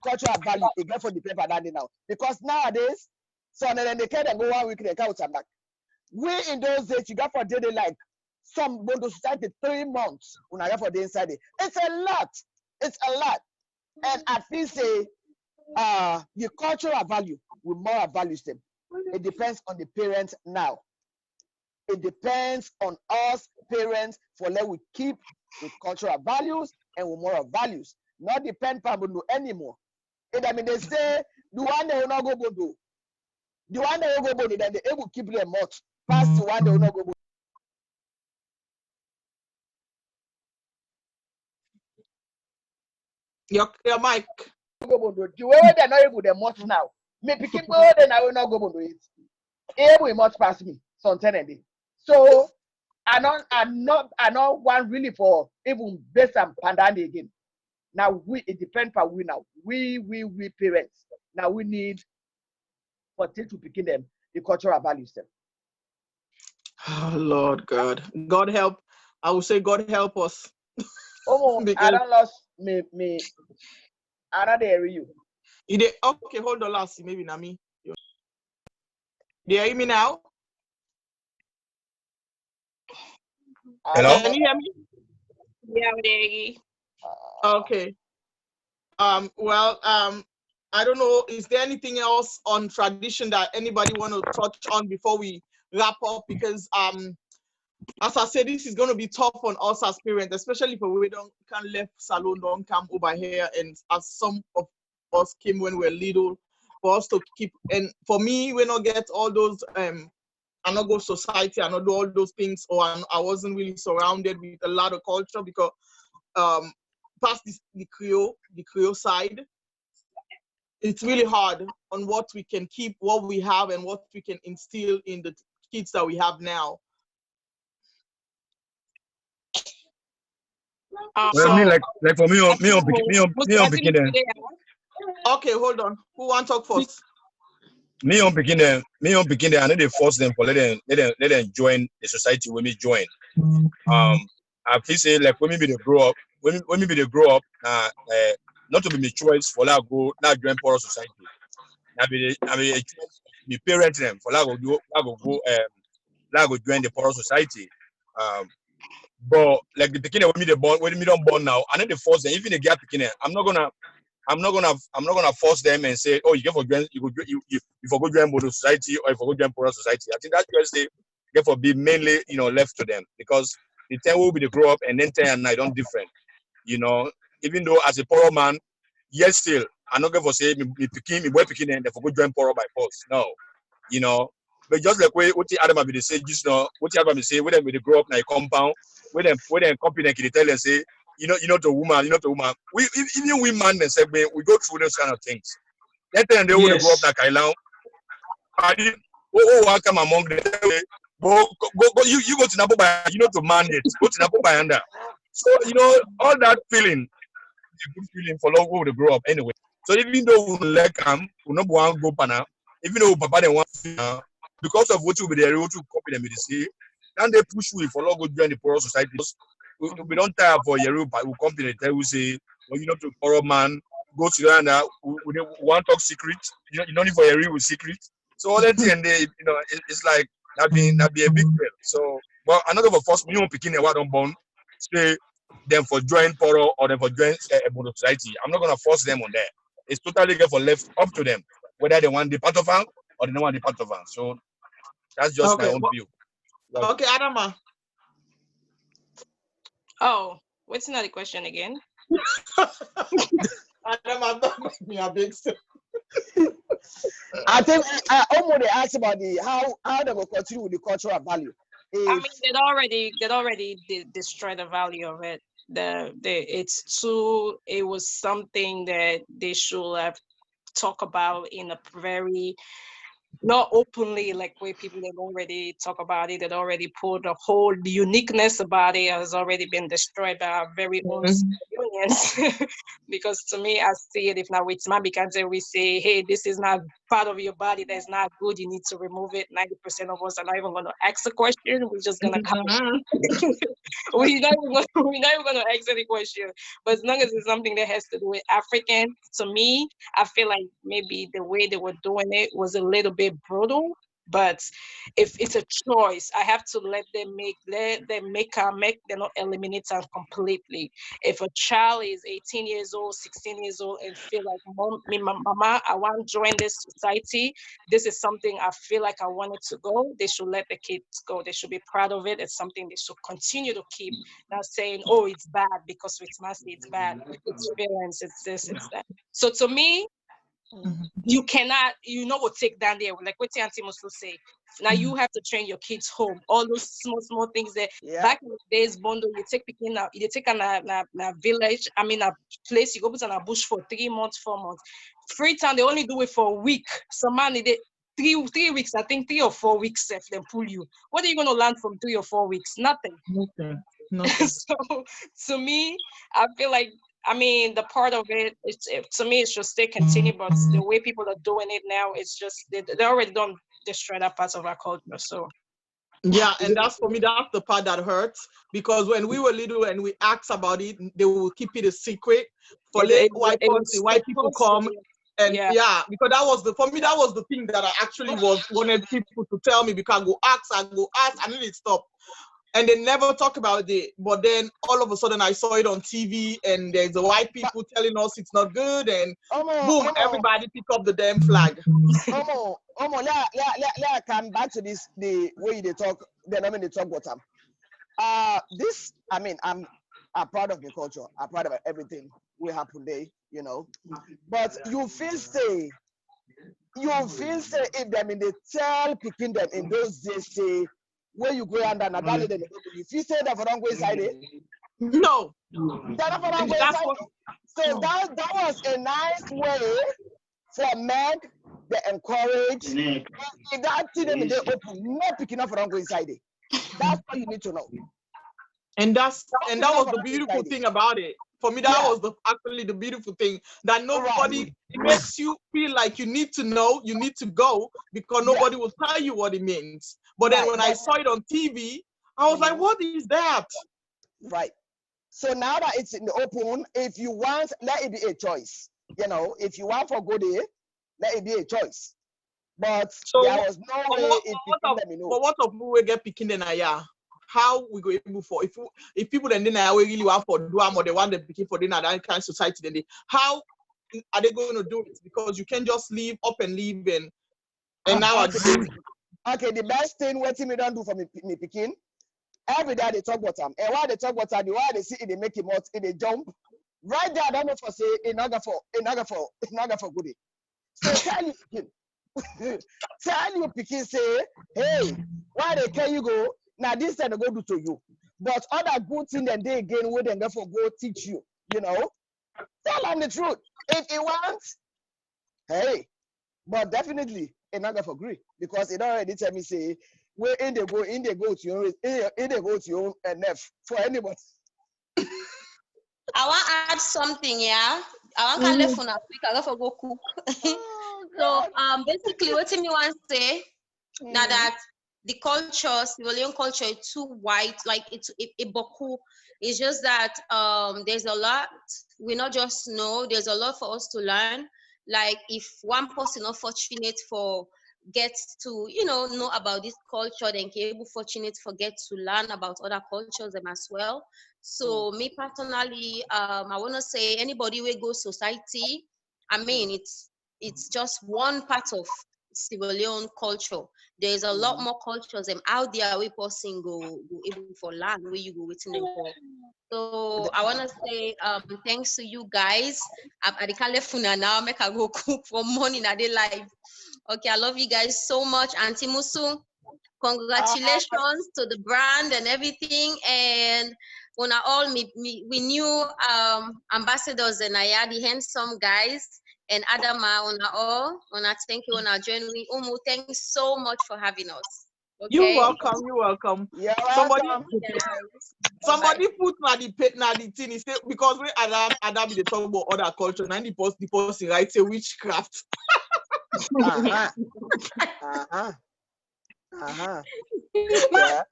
cultural value you get for the paper that now. Because nowadays, so then they can go 1 week they count and back. We in those days you got for daily like some bondo society 3 months when I get for the inside it. It's a lot. It's a lot. And I feel say the cultural value with moral values them. It depends on the parents now. It depends on us parents for let we keep with cultural values and with moral values. Not depend on Bondo anymore. And I mean they say the one they will not go Bondo. The one they will go Bondo, then they will keep them much past the one they will not go Bondo. Your mic. Go Bondo. The way they're not able to much now. Me picking go then I will not go Bondo it. Able much past me, something. So I not one really for even based on pandemic again. Now it depends on we now. We parents. Now we need for to begin them the cultural values them. Oh Lord God. God help. I will say God help us. Oh, Because I don't lost me. I don't hear you. Okay, hold on, last maybe not me. Do you hear me now? Hello? Can you hear me? Yeah, Daddy. Okay. Well, I don't know. Is there anything else on tradition that anybody want to touch on before we wrap up? Because as I said, this is going to be tough on us as parents, especially if we can't left salon, don't come over here, and as some of us came when we were little, for us to keep. And for me, we not get all those I not go society, I not do all those things, or I wasn't really surrounded with a lot of culture because past the Creole side, it's really hard on what we can keep, what we have, and what we can instill in the kids that we have now. Well, So, me like for me on picking them. Okay, hold on. Who want to talk first? Me on picking them. I need to force them for let them join the society when we join. I feel say like when maybe they grow up, not to be my choice for that go now join poor society. I mean me parent them for that go join the poor society. But like the beginning when me don't born now, I need to force them. Even the gap beginning, I'm not gonna force them and say, oh, you get for join you for go join Bodo society or if you go join poor society. I think that just they get for be mainly left to them because the 10 will be the grow up and then 10 and 9 don't different. Even though as a poor man, yes still I'm not going for say me boy picking and they for go join poor by force. No, but just like what the Adam be say, just what the Adam be say, when they grow up in a compound, when they company can tell and say, the woman, We even women and say we go through those kind of things. That time they would grow up like Kailan. I come among them. Go, you go to Napo by to man it. Go to Napo by under. So all that feeling, a good feeling for long over to grow up anyway. So even though we like we not want to go pana, even though Papa they want because of what you be there, what you copy them, say, and they push you for long go join the poor society. We don't tire for your we company tell you say, well, to poor man, go to Ghana, we want to talk secret. You don't need for a real secret. So all that thing, it's like that be a big deal. So, but I'm not going to force me on picking a water born, say them for join Poro or them for join a Bodo society. I'm not going to force them on that. It's totally for left up to them, whether they want the part of them or they don't want the part of them. So that's just my own view. Okay, Adama. Oh, what's another question again? Adama, don't make me a big step. I think Omo they asked about how they will continue with the cultural value. I mean, they'd already destroyed the value of it. It was something that they should have talked about in a very, not openly, like way people have already talk about it, that already put the whole uniqueness about it has already been destroyed by our very own unions. Because to me, I see it, if not with my because we say, hey, this is not part of your body, that's not good, you need to remove it. 90% of us are not even going to ask a question, we're just going to come. We're not even going to ask any question. But as long as it's something that has to do with African, to me, I feel like maybe the way they were doing it was a little bit brutal. But if it's a choice, I have to let them make, they not eliminate them completely. If a child is 18 years old, 16 years old, and feel like, mama, I want to join this society, this is something I feel like I wanted to go, they should let the kids go. They should be proud of it. It's something they should continue to keep. Not saying, oh, it's bad because it's messy, it's bad, it's feelings, it's this, it's that. So to me, you cannot, what take down there, like what Auntie Muslo say. Now you have to train your kids home. All those small things that back in the days, Bondo, you take picking now, you take a village, I mean a place, you go put on a bush for 3 months, 4 months. Freetown, they only do it for a week. Some man they 3 weeks, I think 3 or 4 weeks if they pull you. What are you gonna learn from 3 or 4 weeks? Nothing. So to me, I feel like, I mean, the part of it, to me, it's just stay continue, but the way people are doing it now, it's just, they already don't destroy that part of our culture, so. Yeah, and that's, for me, that's the part that hurts, because when we were little and we asked about it, they will keep it a secret for white people come. And because that was for me, that was the thing that I actually wanted people to tell me, because I go ask, and then it stopped. And they never talk about it. But then all of a sudden I saw it on TV, and there's the white people telling us it's not good, and boom, everybody pick up the damn flag. Let come back to this, the way they talk, they talk about them. This, I mean, I'm proud of the culture. I'm proud of everything we happen there, But you feel say if them in the tell picking them in those days, say, where you go under Nadali, then if you say that for don't go inside it, no. So that was a nice way for men to encourage. If that thing them they open, not picking up for don't go inside it. That's what you need to know. And that was the beautiful thing about it. For me, that was actually the beautiful thing, that nobody, it makes you feel like you need to know, you need to go, because nobody will tell you what it means. But then when I saw it on TV, I was like, what is that? Right. So now that it's in the open, if you want, let it be a choice. If you want for good day, let it be a choice. But so there was no way But what of we get picking the Naya? How we go able for if people then really want for Duam, or they want them picking for dinner, that kind of society, then how are they going to do it? Because you can't just leave up and leave and now okay, the best thing what me don't do for me picking. Every day they talk about them. And while they talk about them, the while they see it, they make him out, they jump. Right there, I don't know for say it's not for good. So tell you picking say, hey, why they can you go? Now this time they go do to you. But other good thing then they again would then therefore go teach you, Tell them the truth. If you want, hey, but definitely it's not for agree, because it already tell me say where in they go to your NF for anybody. I want to add something, yeah. I want to left on a quick. I got to go cook. So basically, what me want to say now that the culture, Sierra Leone culture, is too white, like it's a boku. It's just that there's a lot we not just know. There's a lot for us to learn. Like if one person not fortunate for get to know about this culture, then able fortunate for get to learn about other cultures them as well. So me personally, I want to say anybody will go society. I mean, it's just one part of Sierra Leone culture. There's a lot more cultures out there we person go able for land where you go waiting them for. So I want to say thanks to you guys. I can't left now. Make I go cook for morning at the live. Okay, I love you guys so much, Auntie Musu. Congratulations to the brand and everything. And when all we new ambassadors and I are the handsome guys and Adama on all. Thank you on our journey. Umu, thanks so much for having us. You're Okay. welcome. You're welcome. You're Somebody, welcome. somebody put na the thing. He said because we Adam the talk about other culture. And the person right say witchcraft. Uh-huh. Uh-huh. Uh-huh. Yeah.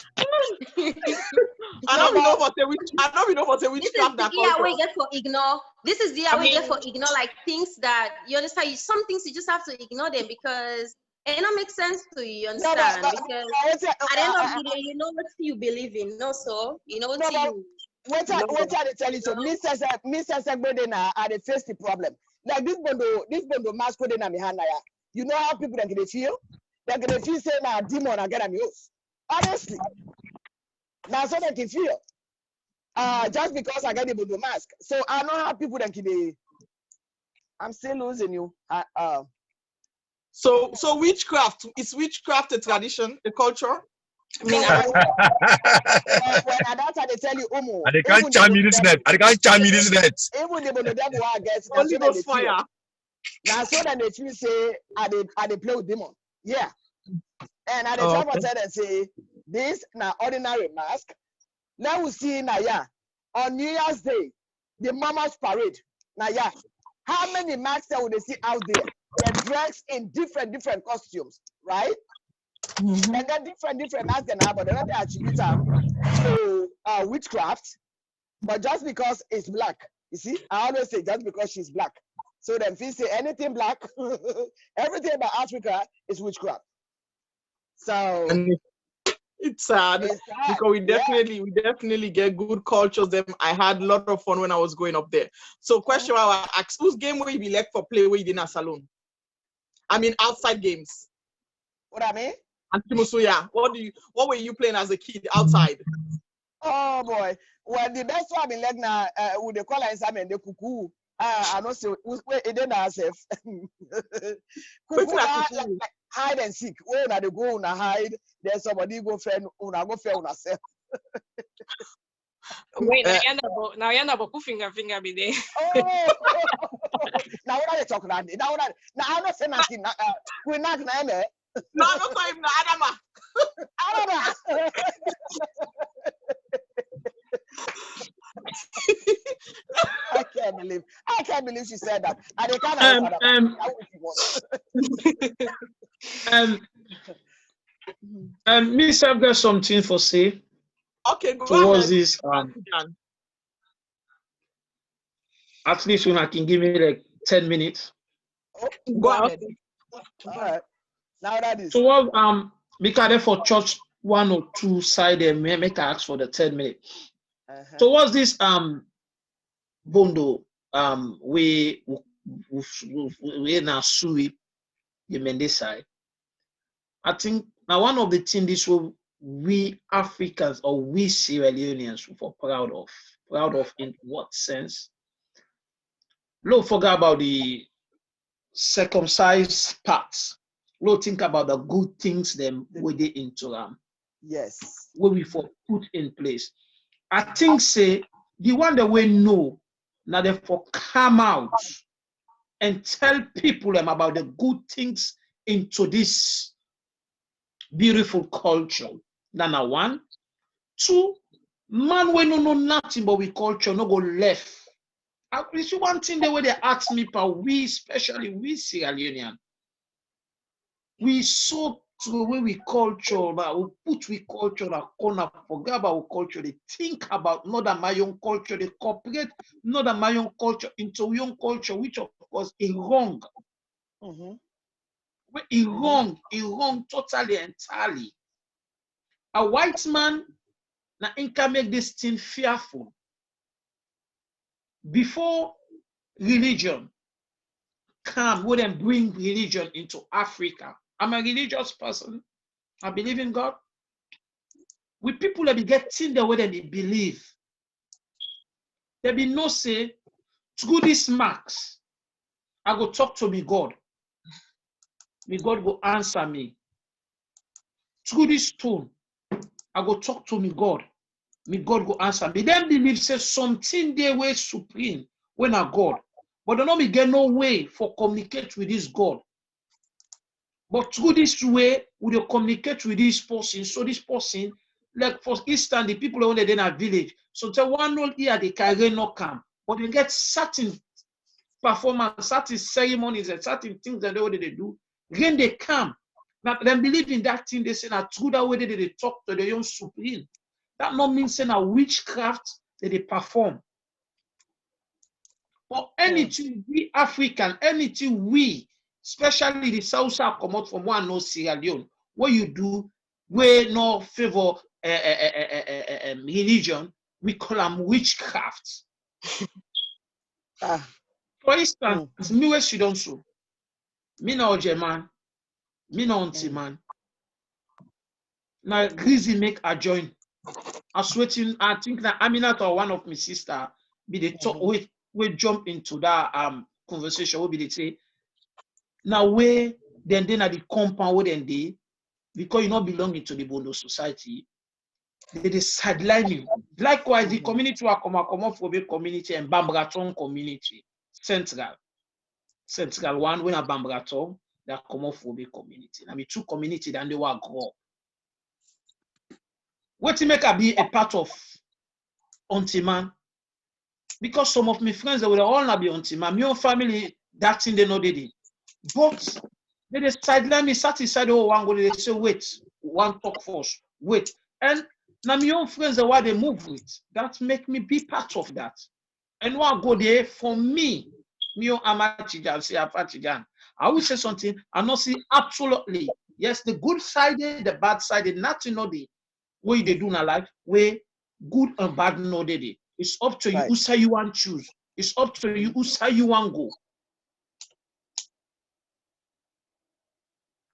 I don't know what the witch. I don't know what the This is witchcraft the that year we culture. get for ignore. This is the year we get for ignore, like things that you understand. Some things you just have to ignore them because it don't make sense to you. You understand? Because at the end of the day, you know what you believe in. No, so you know what you. What I tell you, so Mr. Sagbodena are the face the problem. Like this bondo mask code na mi hand ya. You know how people that they feel? They're gonna feel say now demon again am yours. Honestly. Now so they can feel. Just because I get the bondo mask. So I know how people that they I'm still losing you. So witchcraft is witchcraft a tradition, a culture? I mean, when that's how they tell you, Umu. And they can't charm me this net. I can't charm me this net. Even the bondo devil I guess Holy Ghost fire. Now so that they feel say I they play with demon. Yeah. And at the time I tell them say this now ordinary mask. Now we see now yeah on New Year's Day, the Mama's parade. Now yeah, how many masks would they see out there? They're dressed in different costumes, right? They got different masks now, but they're not attribute to witchcraft. But just because it's black, you see, I always say just because she's black. So then if you say anything black, everything about Africa is witchcraft. So it's sad because we definitely get good cultures. Them I had a lot of fun when I was going up there. So question I will ask, whose game will you be like for play where you did in a salon? I mean outside games. What I mean? And Timosuya, what were you playing as a kid outside? Oh boy. Well, the best one in Legna with the color is the cuckoo. I don't say it didn't ourselves. Like hide and seek. Where they go and hide, then somebody go friend go fair on herself. Wait, now you're not finger be there. Oh, now what are you talking about? Now I'm not saying nothing. We're not gonna No, I'm not talking about Adama. I can't believe she said that. And they can't Miss, I've got something for say. Okay, go towards ahead. This. At least when I can give me like 10 minutes. Go ahead. All right. Now that is. So because for church 1 or 2 side there, make I ask for the 10 minutes. So what's this bondo we now sui the Mende side? I think now one of the things this will we Africans or we Sierra Leoneans were proud of in what sense? Don't forget about the circumcised parts. Don't think about the good things them we did into them. Yes. What we for put in place. I think say the one that we know now they for come out and tell people them about the good things into this beautiful culture. Number 1. 2, man we no know nothing but we culture no go left. You see one thing the way they ask me, but we especially we Sierra Leonean, we so throw away we culture, but we put we culture in a corner, forget about our culture. They think about not that my own culture, they cooperate not that my own culture into your own culture, which of course is wrong. It's wrong totally, entirely. A white man now can make this thing fearful. Before religion come, we then bring religion into Africa. I'm a religious person. I believe in God. With people that be getting the way that they believe, there be no say, through these marks, I go talk to me God. Me God go answer me. Through this stone, I go talk to me God. Me God go answer me. Then believe say something there way supreme when I God. But don't know me get no way for communicate with this God. But through this way, we will communicate with this person. So this person, like for instance, the people who are in a village, so tell one old here they carry no come, but they get certain performance, certain ceremonies, and certain things that they do. When they come, now they believe in that thing. They say that through that way they talk to their own supreme. That not mean saying a witchcraft that they perform. But anything we African, anything we, especially the South come out from one no Sierra Leone, what you do, we no favor religion, we call them witchcraft. For instance, me where she don't so. Me no German, me no auntie man. Now Grizzly make a join. I sweating, I think that Aminat or one of my sister be the talk we jump into that conversation. We be the say now where then at the compound where then they because you not belonging to the Bondo society, they sideline you. Likewise, the community will come up for the community and Bambraton community central one when a Bambraton that come up for the community. I mean two community then they will grow. What to make a be a part of auntie man? Because some of my friends they will all not be auntie man. My own family that thing they know they did. But they sideline me satisfied oh one go they say wait, one talk first, wait. And now my own friends are what they move with. That make me be part of that. And one go there for me, me own amachijan, say apachijan. I will say something, I not see absolutely. Yes, the good side, the bad side, nothing no day. What they do in life, where good and bad no day. It's up to you who say you want choose. It's up to you who say you want go.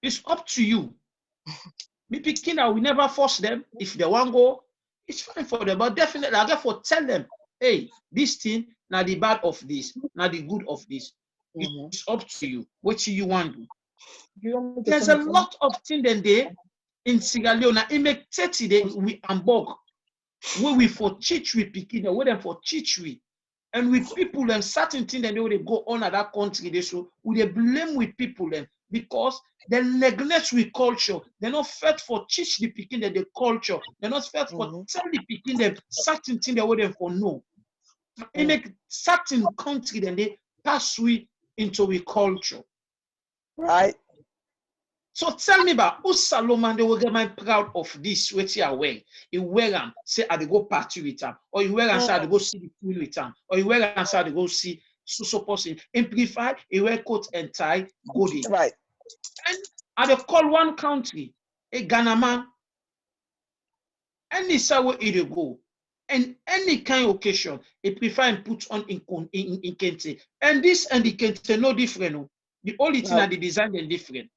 It's up to you. Me picking that we never force them. If they want go, it's fine for them. But definitely, I therefore tell them, hey, this thing, now the bad of this, now the good of this. It's up to you. What you want to do. There's a lot of things in there in Sierra Leone. It make 30 days we Hamburg. Where we for teach we picking, where them for teach we. And with people and certain things that they go on at that country, they so we they blame with people then because they neglect with culture. They're not fit for teach the picking that the culture. They're not fit for tell the picking them certain things they want them for no. It make certain country then they pass we into we culture. Right. So tell me about who Solomon they will get my proud of this which you are wearing. You wear them, say I go party with them, or you wear and say I go see the queen with them, or you wear and say I go see so person. Amplify, you wear coat and tie, go there. Right. And I they call one country, a Ghana man, any way it go, and any kind of occasion, it prefer and put on in kente. And this and the kente no different. The only thing that the design is different.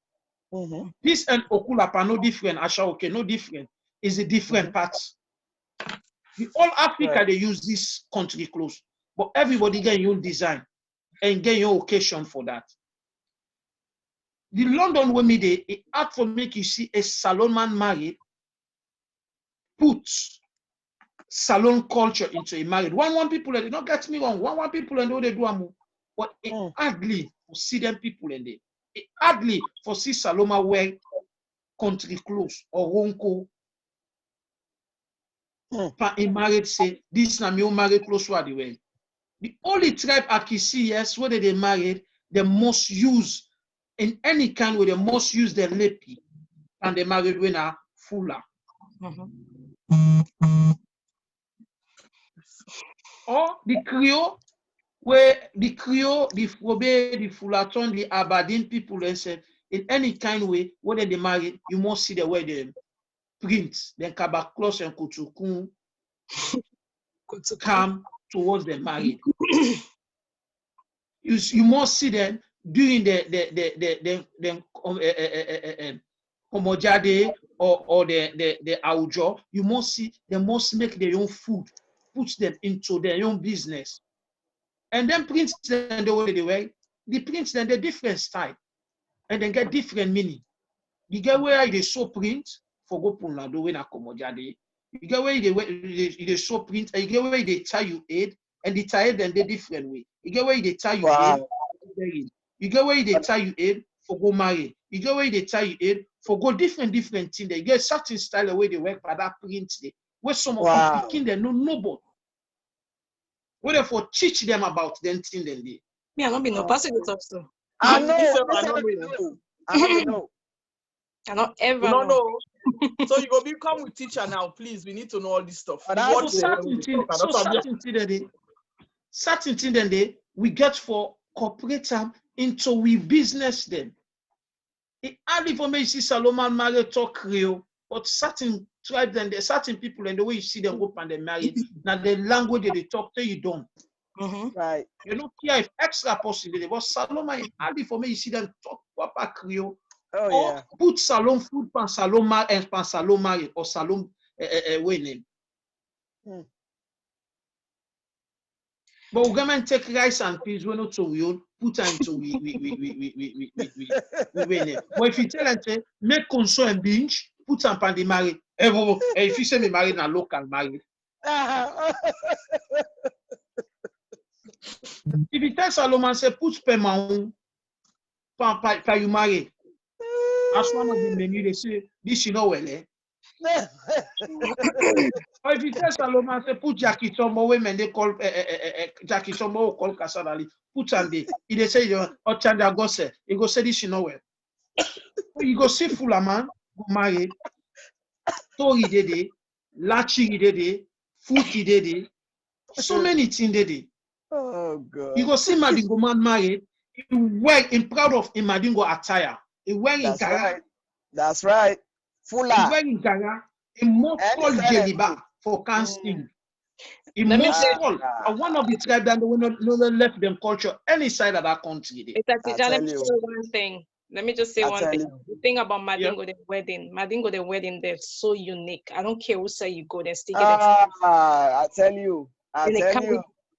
This and Okulapa no different, Ashaoke no different. Is a different parts. The all Africa they use this country clothes, but everybody get your own design and get your occasion for that. The London women they it hard for make you see a salon man married put salon culture into a married. One people they don't get me wrong. One people and know they do but it hardly for see them people and they it hardly for see Saloma wear country clothes or ronko. In married say this na me own married clothes what they wear. The only tribe I can see yes whether they married they must use in any kind way they must use their lepi. and they married when a fuller. Or the Creole, where the Creole, the Frobe, the Fullerton, the Aberdeen people, and said, in any kind of way, whether they marry, you must see the way they print, then Kabaklos and Kutukun come towards the married. You must see them during the Komojade or the Aujo. You must see they must make their own food, put them into their own business, and then print them the way they were. They print them the different style, and then get different meaning. You get where they show print for go put na do when a Komojade. You get where they show print, and you get where they tell you aid, and they tie them the different way. You get where they tell you aid. You get where they tell you aid for go marry. You get where they tell you aid for go different things. They get certain style where they work for that print day. Where some of the picking they know nobody. Where therefore teach them about them thing then they. Me, I don't be no passing it up so. I know. I don't know. I don't know. I don't ever We don't know. know. So you go become with teacher now, please. We need to know all this stuff. But that's What so certain thing then they we get for corporate them into we business them. It hardly for me see Solomon marry talk Creole, but certain tribe then there certain people and the way you see them go and they marry now the language they talk to you don't. Right. You don't care if extra possibility, but Solomon hardly for me you see them talk proper Creole. Oh Or yeah. put salon food pan salon marry or salon winning. But we're gonna take rice and peas when not so we own, put into we win. But if you tell them say make console and binge, put some pan the marry. If you say me marry na local marry. If you tell Solomon say put pemaun pan you marry. As one of the menu they say this you know well eh. Or if you tell Solomon say put Jackie Tombo women they call Jackie Tombo call Casadali put and they say you or Chanda go say he go say this you know well. You go see Fuller man go marry Tori dede Lachi dede Fuki dede so many things dede. Oh God. You go see Madingo man married he wear in proud of him Madingo attire he wearing That's Gara. right. That's right. Fuller. He wearing Gara. He must call Jeliba for casting. He must call one of the tribes that no left them culture any side of that country. Let me say one thing. Let me just say one thing. The thing about Madingo the wedding, they're so unique. I don't care who say you go, they still get it. I tell you.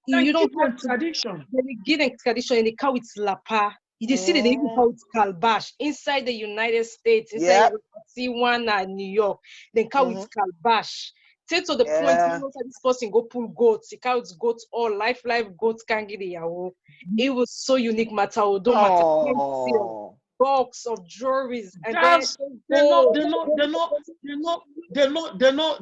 You don't have tradition. They give them tradition in the cow with lapa. You see that they even call it calabash inside the United States, inside C1 New York. They call it calabash. Say to the point, this person go pull goats. He counts goats all life goats can't get the yawo. It was so unique. Matter box of jewelries and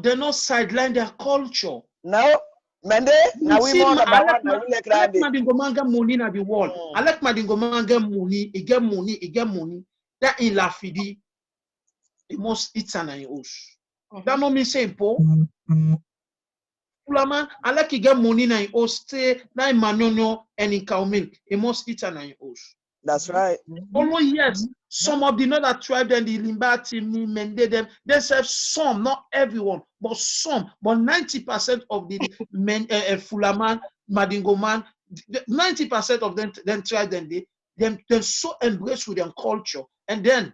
they're not sideline their culture. No. Mende, now we more about one. I like Madingomanga money na the wall. I like Madingomanga money. He get money. That in La Fidi, he must eat an house. That no mean say poor. Fulama, I like he get money na in house. Stay na in Manonyo and in cow milk. He must eat an house. That's right. Although yes, some of the other tribe and the Limba team, Mende them, they say some, not everyone, but some, but 90% of the men, Fulaman, Madingoman, 90% of them tribe they're so embraced with their culture, and then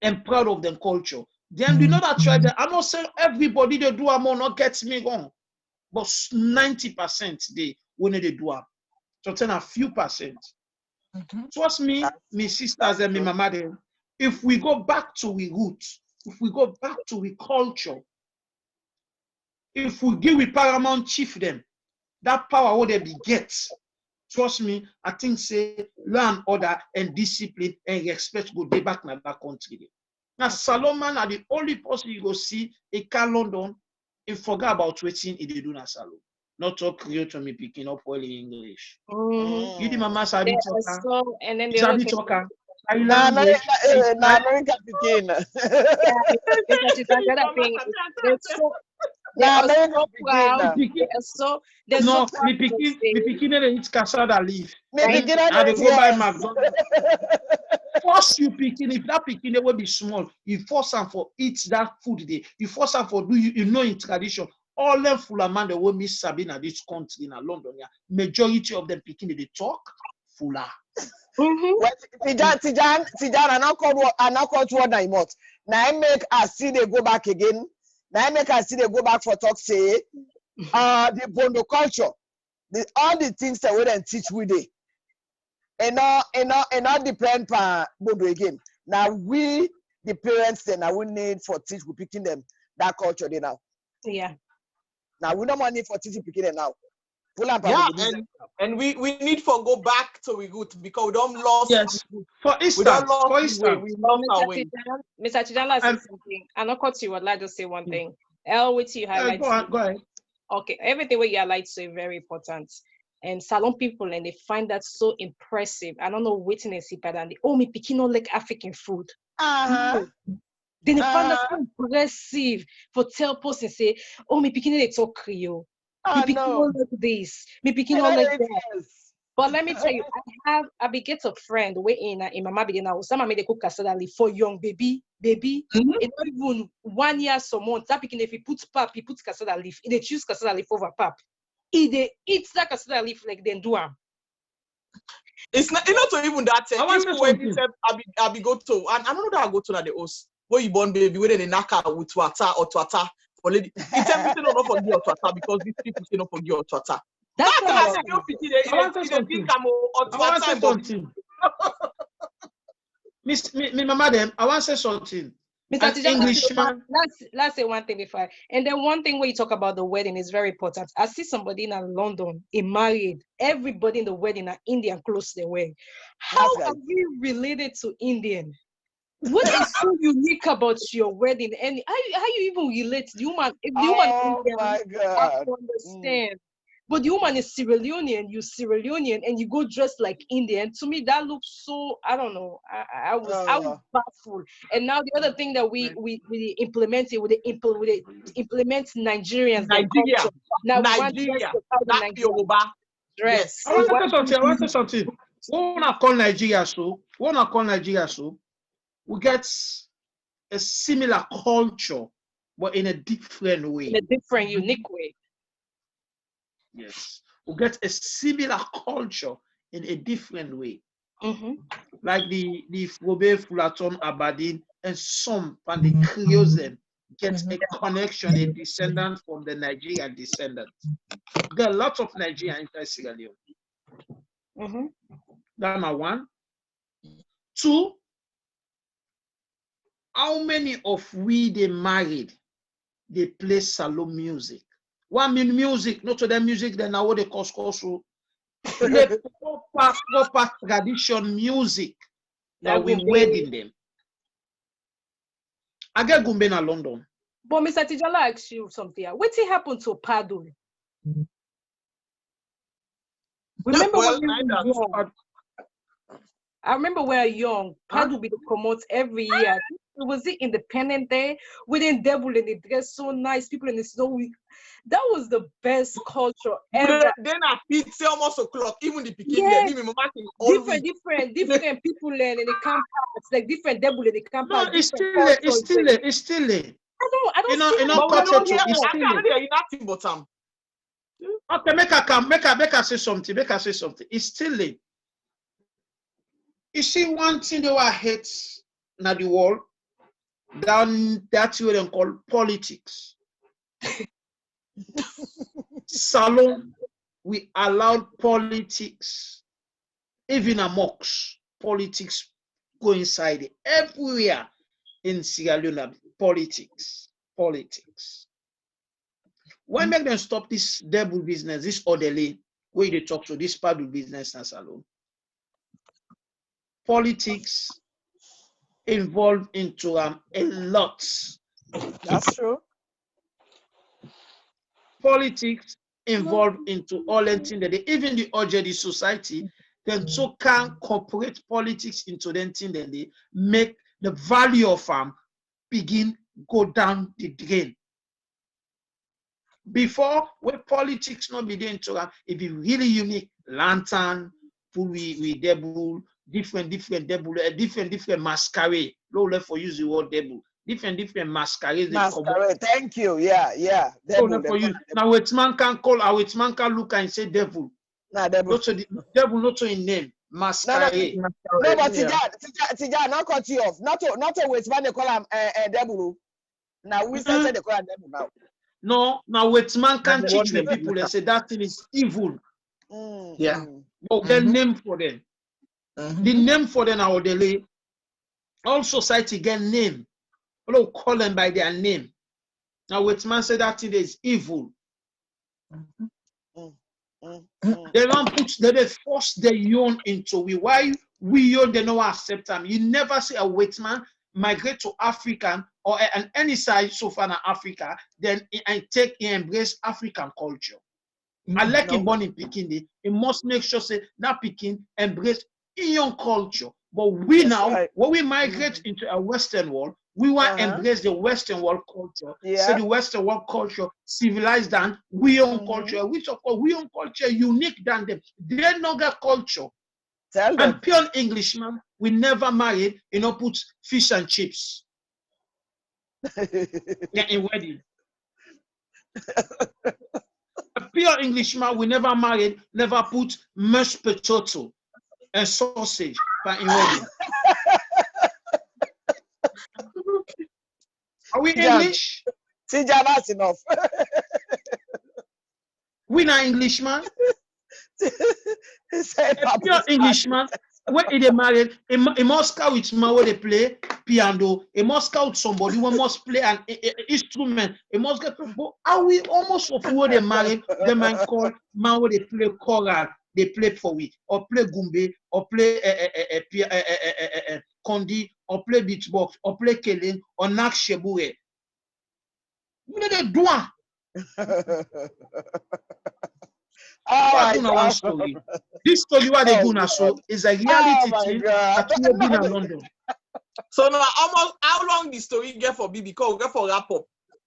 and proud of their culture. Then the other tribe, I'm not saying everybody they do more, not gets me wrong, but 90% they when they do am. So then a few percent. Trust me, my sisters and my mama, if we go back to we roots, if we go back to we culture, if we give we paramount chief them, that power what they get, trust me, I think say learn order and discipline and respect go day back in that country. Now Solomon are the only person you go see a car London and forget about waiting in the do na Salon. Not talk Creole to me picking up well in English. You the mama sabi choka. and then Sabi choka. Na Thailand way. America begin. Yeah, because it's another thing. They're so they Na are America so begin. proud. They're so No, proud to me say, picking they eat cassava leaf. Me right? begin I dey it, go buy yes. McDonald's. Force you picking, if that picking they will be small, you force them for eat that food day. You force them for do you know in tradition. All them full man they will miss Sabina this country in London. Yeah. Majority of them picking they talk fuller. Well, Tijan, I now called what I mouth. Now I make us see they go back again. Now I make us see they go back for talk say, the Bondo culture, all the things that we then teach with it, and not depend on Bondo again. Now we, the parents, then I will need for teach we picking them that culture they now. Yeah. Now we don't want need for teaching picking them now. Pull up Yeah, Bondo business. and we need for go back to we good because we don't lost. Yes. For We don't instance, lost for the way. instance, We lost our way. Mr. Chidala said um, something. I'm not cut you. I'd like to say one thing. El, which you highlight. go ahead. Okay, everything what you highlight so very important. And salon people and they find that so impressive. I don't know waiting and see pattern. They me picking on like African food. Then they find that so impressive for tell post and say, oh me picking they talk Creole. Me picking on like this. Me picking on like that. But let me tell you, I be get a friend way in Mama begin now. Some made they cook cassava leaf for young baby. It's not even 1 year some months. That picking if he puts pap, he puts cassava leaf. They choose cassava leaf over pap. They eat that cassava leaf like they do am. It's not even that. I want to say Even when something. I be go to, and I don't know that I go to that the house where you born baby, where they knock out with twata or twata for lady. It's everything not forget or twata because these people say not forget or twata. That's What what I say, you I want to say something. I want to say something. Miss me mama them. I want to say something. Mr. An Tijana, Englishman. let's say one thing before. And then one thing where you talk about the wedding is very important. I see somebody in London, he married. Everybody in the wedding are Indian close to the wedding. How That's are right. we related to Indian? What is so unique about your wedding? And how you even relate? The woman, if the woman Oh Indian, my I God. understand. But the woman is Sierra Leonean, you Sierra Leonean, and you go dressed like Indian. To me, that looks so, I don't know. I was baffled. And now the other thing that we implemented, we implement Nigerians, their Nigeria, culture. Now we want Nigeria, to how the not Nigerian Yoruba. dress. Yes. I want to say something. I want to say something. What I call Nigeria so? What I call Nigeria so? We get a similar culture, but in a different way. In a different, unique way. Yes. We get a similar culture in a different way. Like the Frobe, Fulaton, Aberdeen, and some from the Creoles them get a connection, a descendant from the Nigerian descendant. There are lots of Nigerians inside Sierra Leone. That's my one. Two, how many of we they married, they play salon music? One mean music, not to them music, then now what they call so play proper tradition music that we wedding them. I get Gumbe in London. But Mr. Tijala asked you something. What happened to Padul? Remember when you were young? I remember when I was young, Padul be the promote every year. It was the Independent Day. We didn't devil and they dress so nice. People in the snow. That was the best culture ever. Then I pizza almost o'clock. Even the picking yes. different people learn and they come it's like different devil and they come no, it's still there. It's still there. I don't you know culture too. It's still there. Okay, make I say something. It's still there. You see, one thing they were hate na the world, that's what they call politics. Salon, we allowed politics, even amongst politics, go inside it. Everywhere in Sierra Leone, politics. Why make them stop this devil business, this orderly way they talk to this part of business and salon? Politics involved into a lot. That's true. Politics involved into all that thing that even the OJD society, then so can corporate politics into them thing, then they make the value of begin go down the drain. Before, where politics not be doing to it be really unique. Lantern, we devil, different devil, different masquerade. Low left for use the word devil. Different masquerades. Masquerade. Thank you. Yeah. Devil, for you. Now, which man can call, which man can look and say devil. Nah, devil. Not so the devil, not so in name. Masquerade. No, but Tija, not cut you off. Not to which man they call him devil. Now we say they call him devil now. No, now which man can teach the people. They say that thing is evil. Yeah. But the name for them. The name for them are the all society get name. All call them by their name. Now which man say that thing is evil. They don't put they force the young into we. Why we young they don't accept them? You never see a white man migrate to African or an any side so far in Africa, then he embrace African culture. I like him born in Peking, he must make sure say that Peking embrace young culture. But we now, when we migrate into a Western world, we want to embrace the Western world culture. So the Western world culture civilized than we own culture, which of course we own culture unique than them. They no get culture. And pure Englishman, we never married, put fish and chips. In wedding. A pure Englishman, we never married, never put mashed potato and sausage in wedding. Are we English? Tija, that's enough. We not Englishman. A pure Englishman. When they married, a Moscow with man where they play piano, a Moscow with somebody who must play an instrument, a Moscow. But are we almost of where they married? They might call man where they play choral, they play for we, or play gumbe, or play kondi, or play beatbox, or play kelin, or nak shebure. We need a doa. One story. This story what they do now so is a reality thing that we have been in London. So now how long the story get for B because we get for wrap up?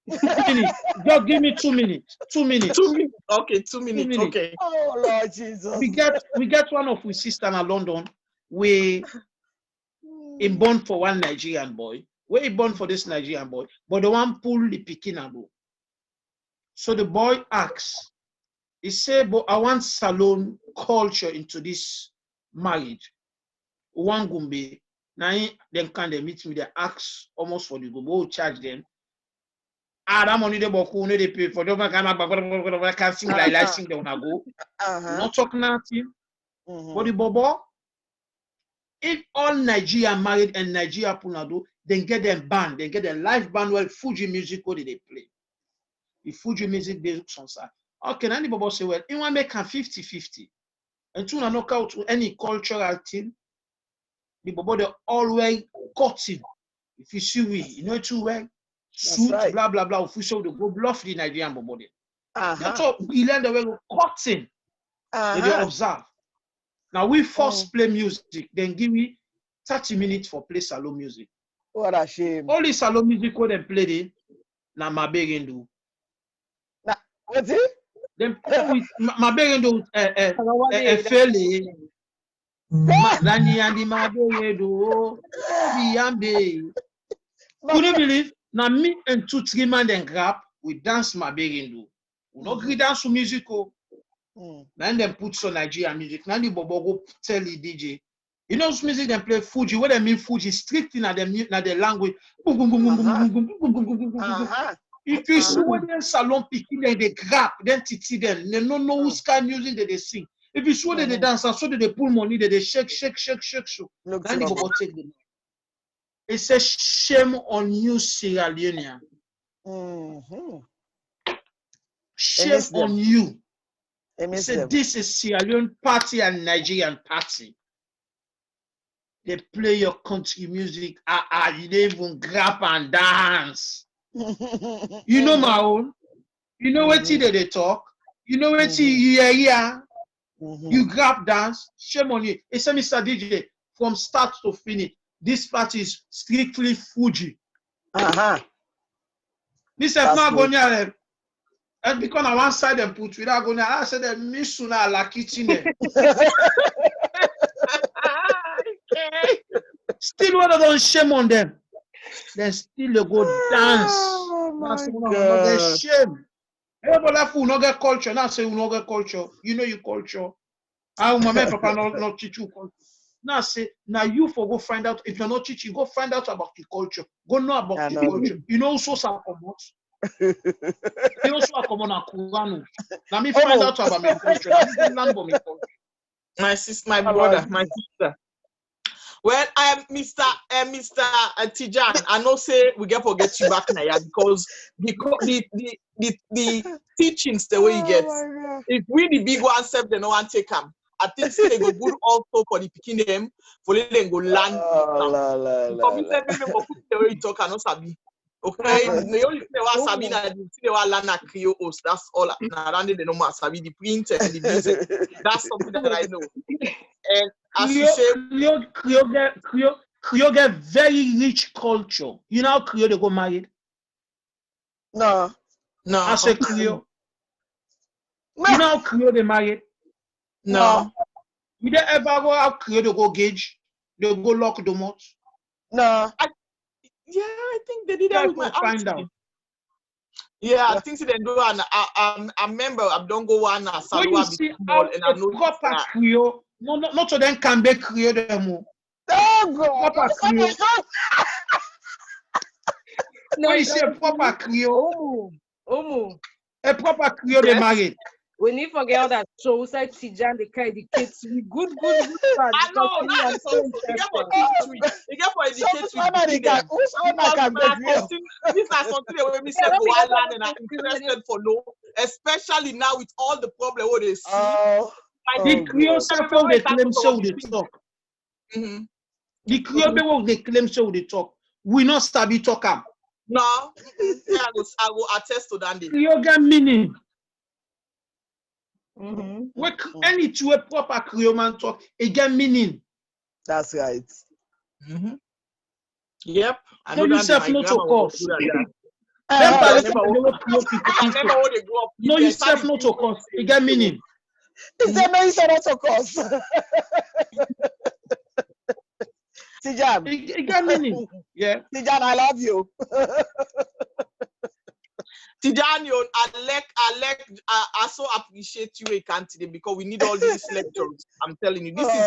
2 minutes. Just give me 2 minutes. 2 minutes. 2 minutes. Okay, 2 minutes. Okay. Oh Lord Jesus. We get one of our sister in London. We in born for one Nigerian boy. We born for this Nigerian boy, but the one pull the pikinabo. So the boy asks. He said, but I want salon culture into this marriage. One gumbe. Now then can they meet me? They ask almost for the gumbe. We'll charge them. That money they they pay for them. I can't sing like sing they wanna go. Not talking nothing. But the bobo, if all Nigeria married and Nigeria punado, then get them band, they get a live band where Fuji music what they play. The Fuji music they on side. Okay, now the Bobo say, well, you want to make a 50-50. And to knock out any cultural thing, the Bobo they always cut him. If you see we, too well, suit, right. Blah, blah, blah. If we show the go bluff the Nigerian Bobo. That's all we learn the way we cut him. They observe. Now we first play music, then give me 30 minutes for play salon music. What a shame. All the salon music when they play it, now my begging do. What's it? Then my begging do fairly. Madani and the Mabere do Biambe. Could you believe? Now me and 2-3 man then grab, we dance my begging do. We not agree dance to musical. Then them put some Nigerian music. Now the Bobo go tell the DJ. You know music them play Fuji. What they mean Fuji strict in the language. If you see when them salon picking them, they grab, then titi them. They don't know who's kind music that they sing. If you see they dance, and so they pull money, they shake. Then the Bobo take them. It says shame on you, Sierra Leonean. Shame on you. He said, this is Sierra Leone party and Nigerian party. They play your country music. You don't even grab and dance. You know my own. You know what they talk. You know what you hear. You grab dance, shame on you. It's a Mr. DJ from start to finish. This part is strictly Fuji. This is not going to and because on one side them put without going I said them miss sooner like kitchen. Still what don't shame on them. Then still they go dance. Oh That's my one not get God. shame. Everybody fool not get culture. Now say we not get culture. You know your culture. Our mama and papa not teach you culture. Now say now you for go find out if you're not teaching, go find out about the culture. Go know about the culture. You know so some you also come on a Kuranu. Let me find out about my culture. Let me go learn about my culture. My sister, my brother, my sister. Well, I am Mr. Tijan. I know say we get forget you back now, yeah, because the teachings the way you get. If we the big one self, they no one take them. I think say they go good also for the picking them for letting go land. For me, say people go put the way you talk and not sabi. Okay, the only thing they want sabi na the thing they want learn a Creole host. That's all. Now they know more sabi the print and the music. That's something that I know. And as you say, Creole get very rich culture. You know how Creole they go married? No. I say Creole. You know how Creole they married? No. You don't ever go out Creole they go gauge? They go lock the mouth? No. Yeah, I think they did that with my find out. Yeah, I think they do. And I remember I don't go one as when you see how a proper Creole, not to them can be Creole them. Proper Creole. When you see a proper Creole, a proper Creole they married. We need to forget all that show side Tijan they carry the kids we good. I know that's so you get for teach we. You get for educate we. These are something that when we say go and learn and are interested for no, especially now with all the problem what they see. The Creole self they claim so they talk. The Creole they claim so they talk. We not sabi talk am. No, I will attest to that. Creole get meaning. Any to a proper Creole man talk, it get meaning. That's right. Yep. So you self not to cause. No, you self not to cause. It get meaning. He said no, you said not to cause. Tijan. It got meaning. Yeah. Tijan, I love you. Tijan, I so appreciate you today because we need all these lectures. I'm telling you, this is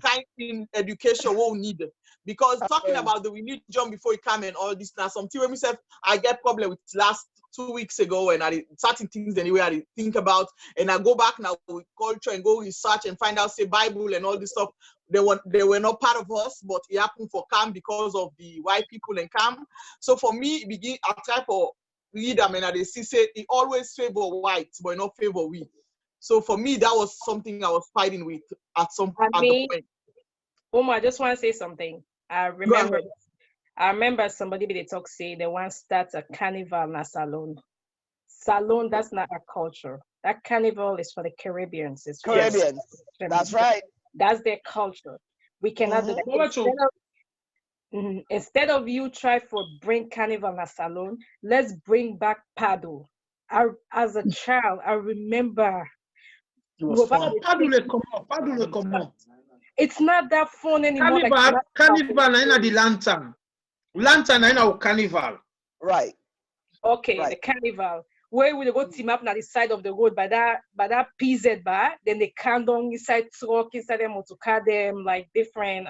kind in education what we need. Because talking about the religion before it come and all this now, something when myself I get problem with last 2 weeks ago and I certain things anyway I think about and I go back now with culture and go research and find out say Bible and all this stuff. They were not part of us, but it happened for camp because of the white people in camp. So for me, I try for read them and they see say it always favor white, but not favor we. So for me, that was something I was fighting with at the point. Oma, I just want to say something. I remember somebody they talk say they want to start a carnival na salon. Salon, that's not a culture. That carnival is for the Caribbeans. It's Caribbeans. That's right. That's their culture. We cannot do that. Instead of you try for bring carnival na salon, let's bring back paddle. As a child, I remember. Paddle come on. It's not that fun anymore. Carnival na the lantern. Lantern na carnival. Right. Okay, right. The carnival. Where we go team up on the side of the road by that PZ bar, then they come down inside truck, inside them motor car, them like different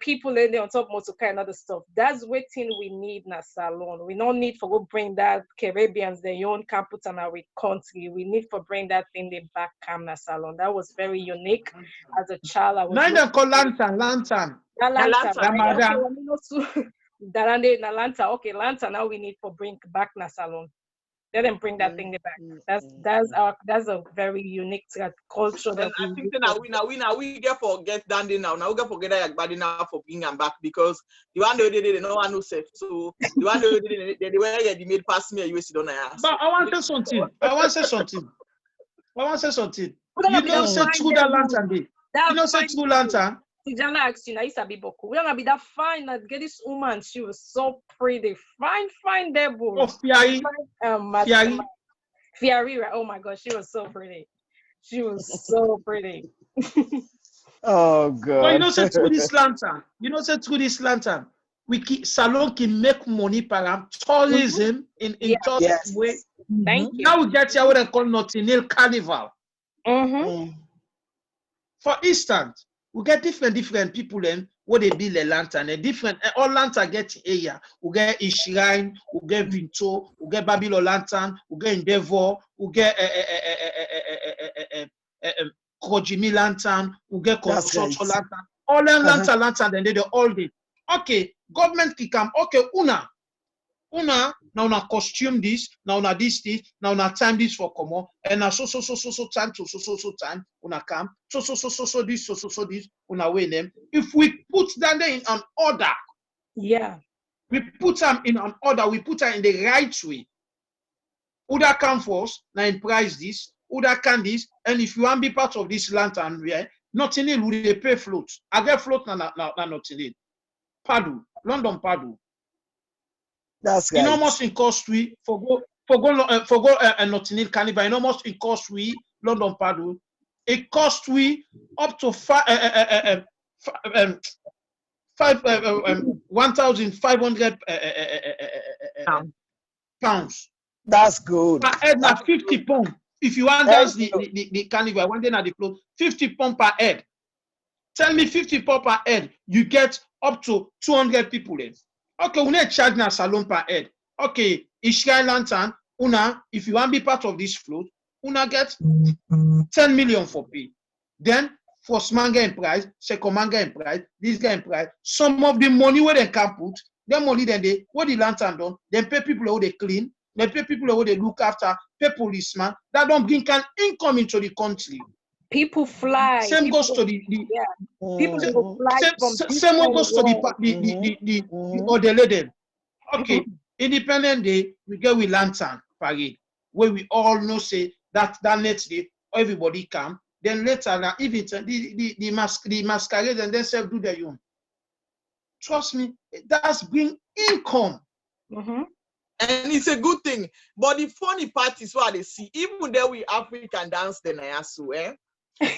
people in there on top of motor car and other stuff. That's what thing we need in a salon. We don't need for go bring that Caribbeans, their own campus in our country. We need for bring that thing they back come na salon. That was very unique. As a child, I was lantern. Okay, lantern. Now we need for bring back na salon. Let them bring that thing back. That's a very unique culture that I think now we get forget Dandy now. Now we get forget that body now for bringing them back because the one they did no one knows safe. So the one they did they were the made pass me you sit on. But I want to say something. I want to say something. We don't You be know, that say fine through that devil. lantern, be. That You know, say fine through devil. lantern. Tijana asked you, Naisa Biboko. We don't be that fine. That get this woman. She was so pretty. Fine devil. Oh, Fiari. Fiari. Fiari. Oh my God, she was so pretty. She was so pretty. Oh But you God. know, say through this lantern. You know, say through this lantern. We keep Salon can make money per tourism in Yeah. tourism Yes. way. Thank you. Now we get here what they call Notting Hill Carnival. For instance, we get different people then what they build a lantern. A different all lantern get area. We get Ishirine, we get Vinto, we get Babylon lantern, we get Endeavor, we get Kojimi lantern, we get construction lantern. All them lantern then they all day. Okay, government can come. Okay, una now una costume this, now una this, now una time this for common, and now so time to so time una come, so this, so this, una win them. If we put that in an order, yeah, we put them in an order, we put them in the right way. Uda come first, now in price this, Uda can this, and if you want to be part of this lantern, yeah, Notting Hill will they pay float. I get float na Notting Hill. Padu, London Padu. That's right. Enormous in cost we for go Notting Hill Carnival. Enormous in cost we London Padu. It cost we up to 1,500 pounds. That's good. Per head na 50 pounds. If you want dance the carnival, one day na the float, 50 pounds per head. Tell me 50 pounds per head, you get up to 200 people then. Okay, we need charge na salon per head. Okay, Ishkai Lantern, una, if you want to be part of this float, una get 10 million for pay. Then, first man get in price, second man get in price, this get in price. Some of the money where they can put, them money then they, what the lantern done, then pay people who they clean, then pay people who they look after, pay policeman, that don't bring an income into the country. People fly. Same people goes to the people go fly same goes to the other lady. Okay, Independent Day, we get with lantern parade, where we all know say that next day everybody come. Then later now, if it's the masquerade and then self do their own. Trust me, that's bring income. And it's a good thing. But the funny part is what they see, even there we African dance then I swear.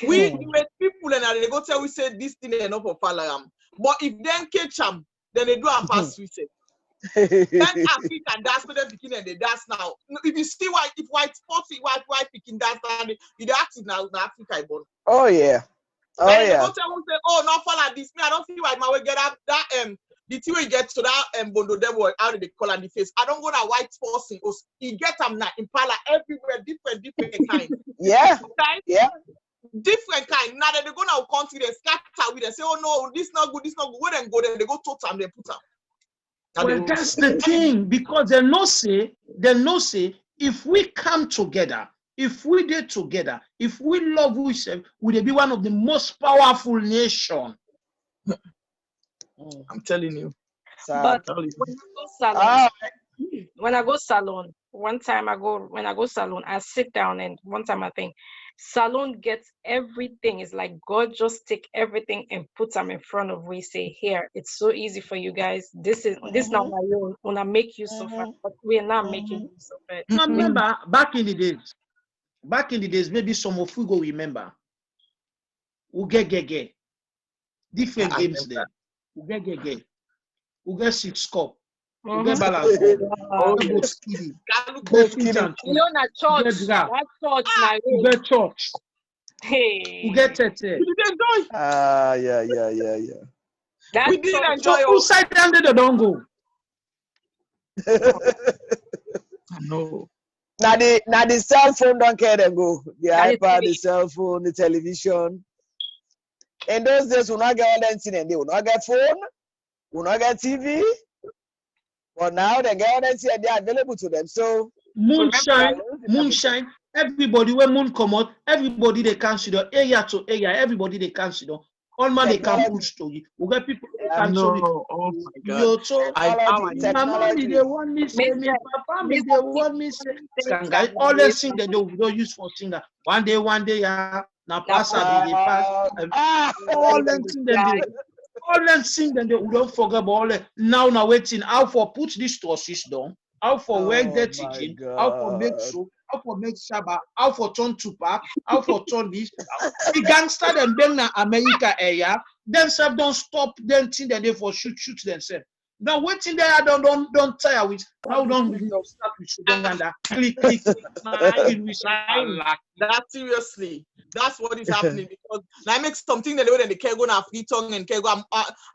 We met people and they go tell we say this thing enough for Falaram. But if then catch them, then they do a fast reset. Then African dance to them begin and they dance now. If you see white spots, white picking dance and you ask it now in Africa born. Oh yeah. Oh then yeah. They go tell we say, oh no follow this. Me, I don't see why my way get up that the thing we get to that Bondo Devil, how do they call on the face? I don't go that white sports in us. He get them now in Pala everywhere, different kind. Yeah. Right? Yeah. Different kind. Now that they go now country, they scatter with them, say, oh no, this not good, this not good. Where then go there, they go to them, they put them. Well, that's the thing, because they no say, if we come together, if we did together, if we love ourselves, would be one of the most powerful nations. I'm telling you. But when I go salon, one time when I go salon, I sit down and one time I think salon gets everything. It's like God just take everything and put them in front of we say, here, it's so easy for you guys. This not my own. When I make you suffer, but we are not making you suffer. Now remember, back in the days, maybe some of you go remember. Uge different games there. Uge six cup. Uge balance board. Uge skiddy. Uge church. That church na Uge church. Hey. Uge tete. Yeah. We didn't enjoy. Who side them they don't go? No. Now the cell phone don't care them go. The iPad, the cell phone, the television. In those days, we not get all that thing. They will not get phone, we not get TV. But now they get all that thing. They are available to them. So moonshine. Everybody when moon come out, everybody they consider area to area. Everybody they consider. All man they can push story. We get people I'm sorry. Oh my God. Yo, so Mama me they want me say me, Papa me they want me say. Skanga, all the thing they don't use for singer. One day, yeah. Now pass they pass. All them thing they do. All them thing then they don't forget about all that. Now waiting. How for put these sources down? How for work their teaching? How for make soup? How for make shaba? How for turn to pack? How for turn this? The gangster them bring na America area. Themselves don't stop them thing that they for shoot themselves. Now waiting there don't tire with how don't really start with Uganda. Click. That seriously, that's what is happening because I make something that they can go na free tongue and can go. And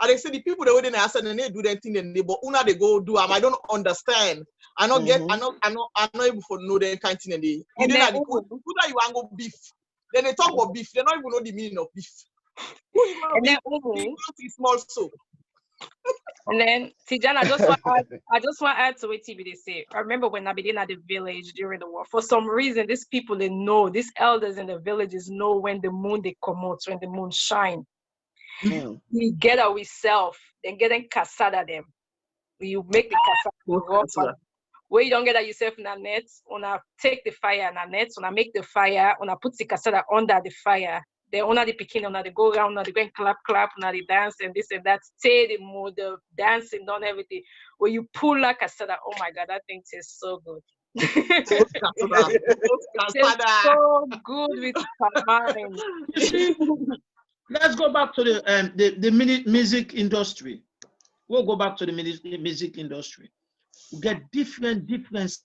they say the people they wouldn't answer and they do that thing and they but una they go do. I don't understand. I not get. I not able to know the kind of thing and they. You know the food that you want go beef. Then they talk about beef. They don't even know the meaning of beef. Who is going to beef? Small soap. And then Tijan, I just want to add to what TB they say. I remember when I began at the village during the war. For some reason, these people they know, these elders in the villages know when the moon they come out, when the moon shine. We get ourselves, then get them casada them. You make the casada. Where you don't get yourself in a net, wanna take the fire in a net, wanna make the fire, wanna put the casada under the fire. They honor the picking, honor they go around, honor they go and clap, honor they dance and this and that. Stay the mood, the dancing, done everything. When you pull like casada, oh my God, that thing tastes so good. It's so good with tamarind. You see, let's go back to the music industry. We'll go back to the music industry. We get different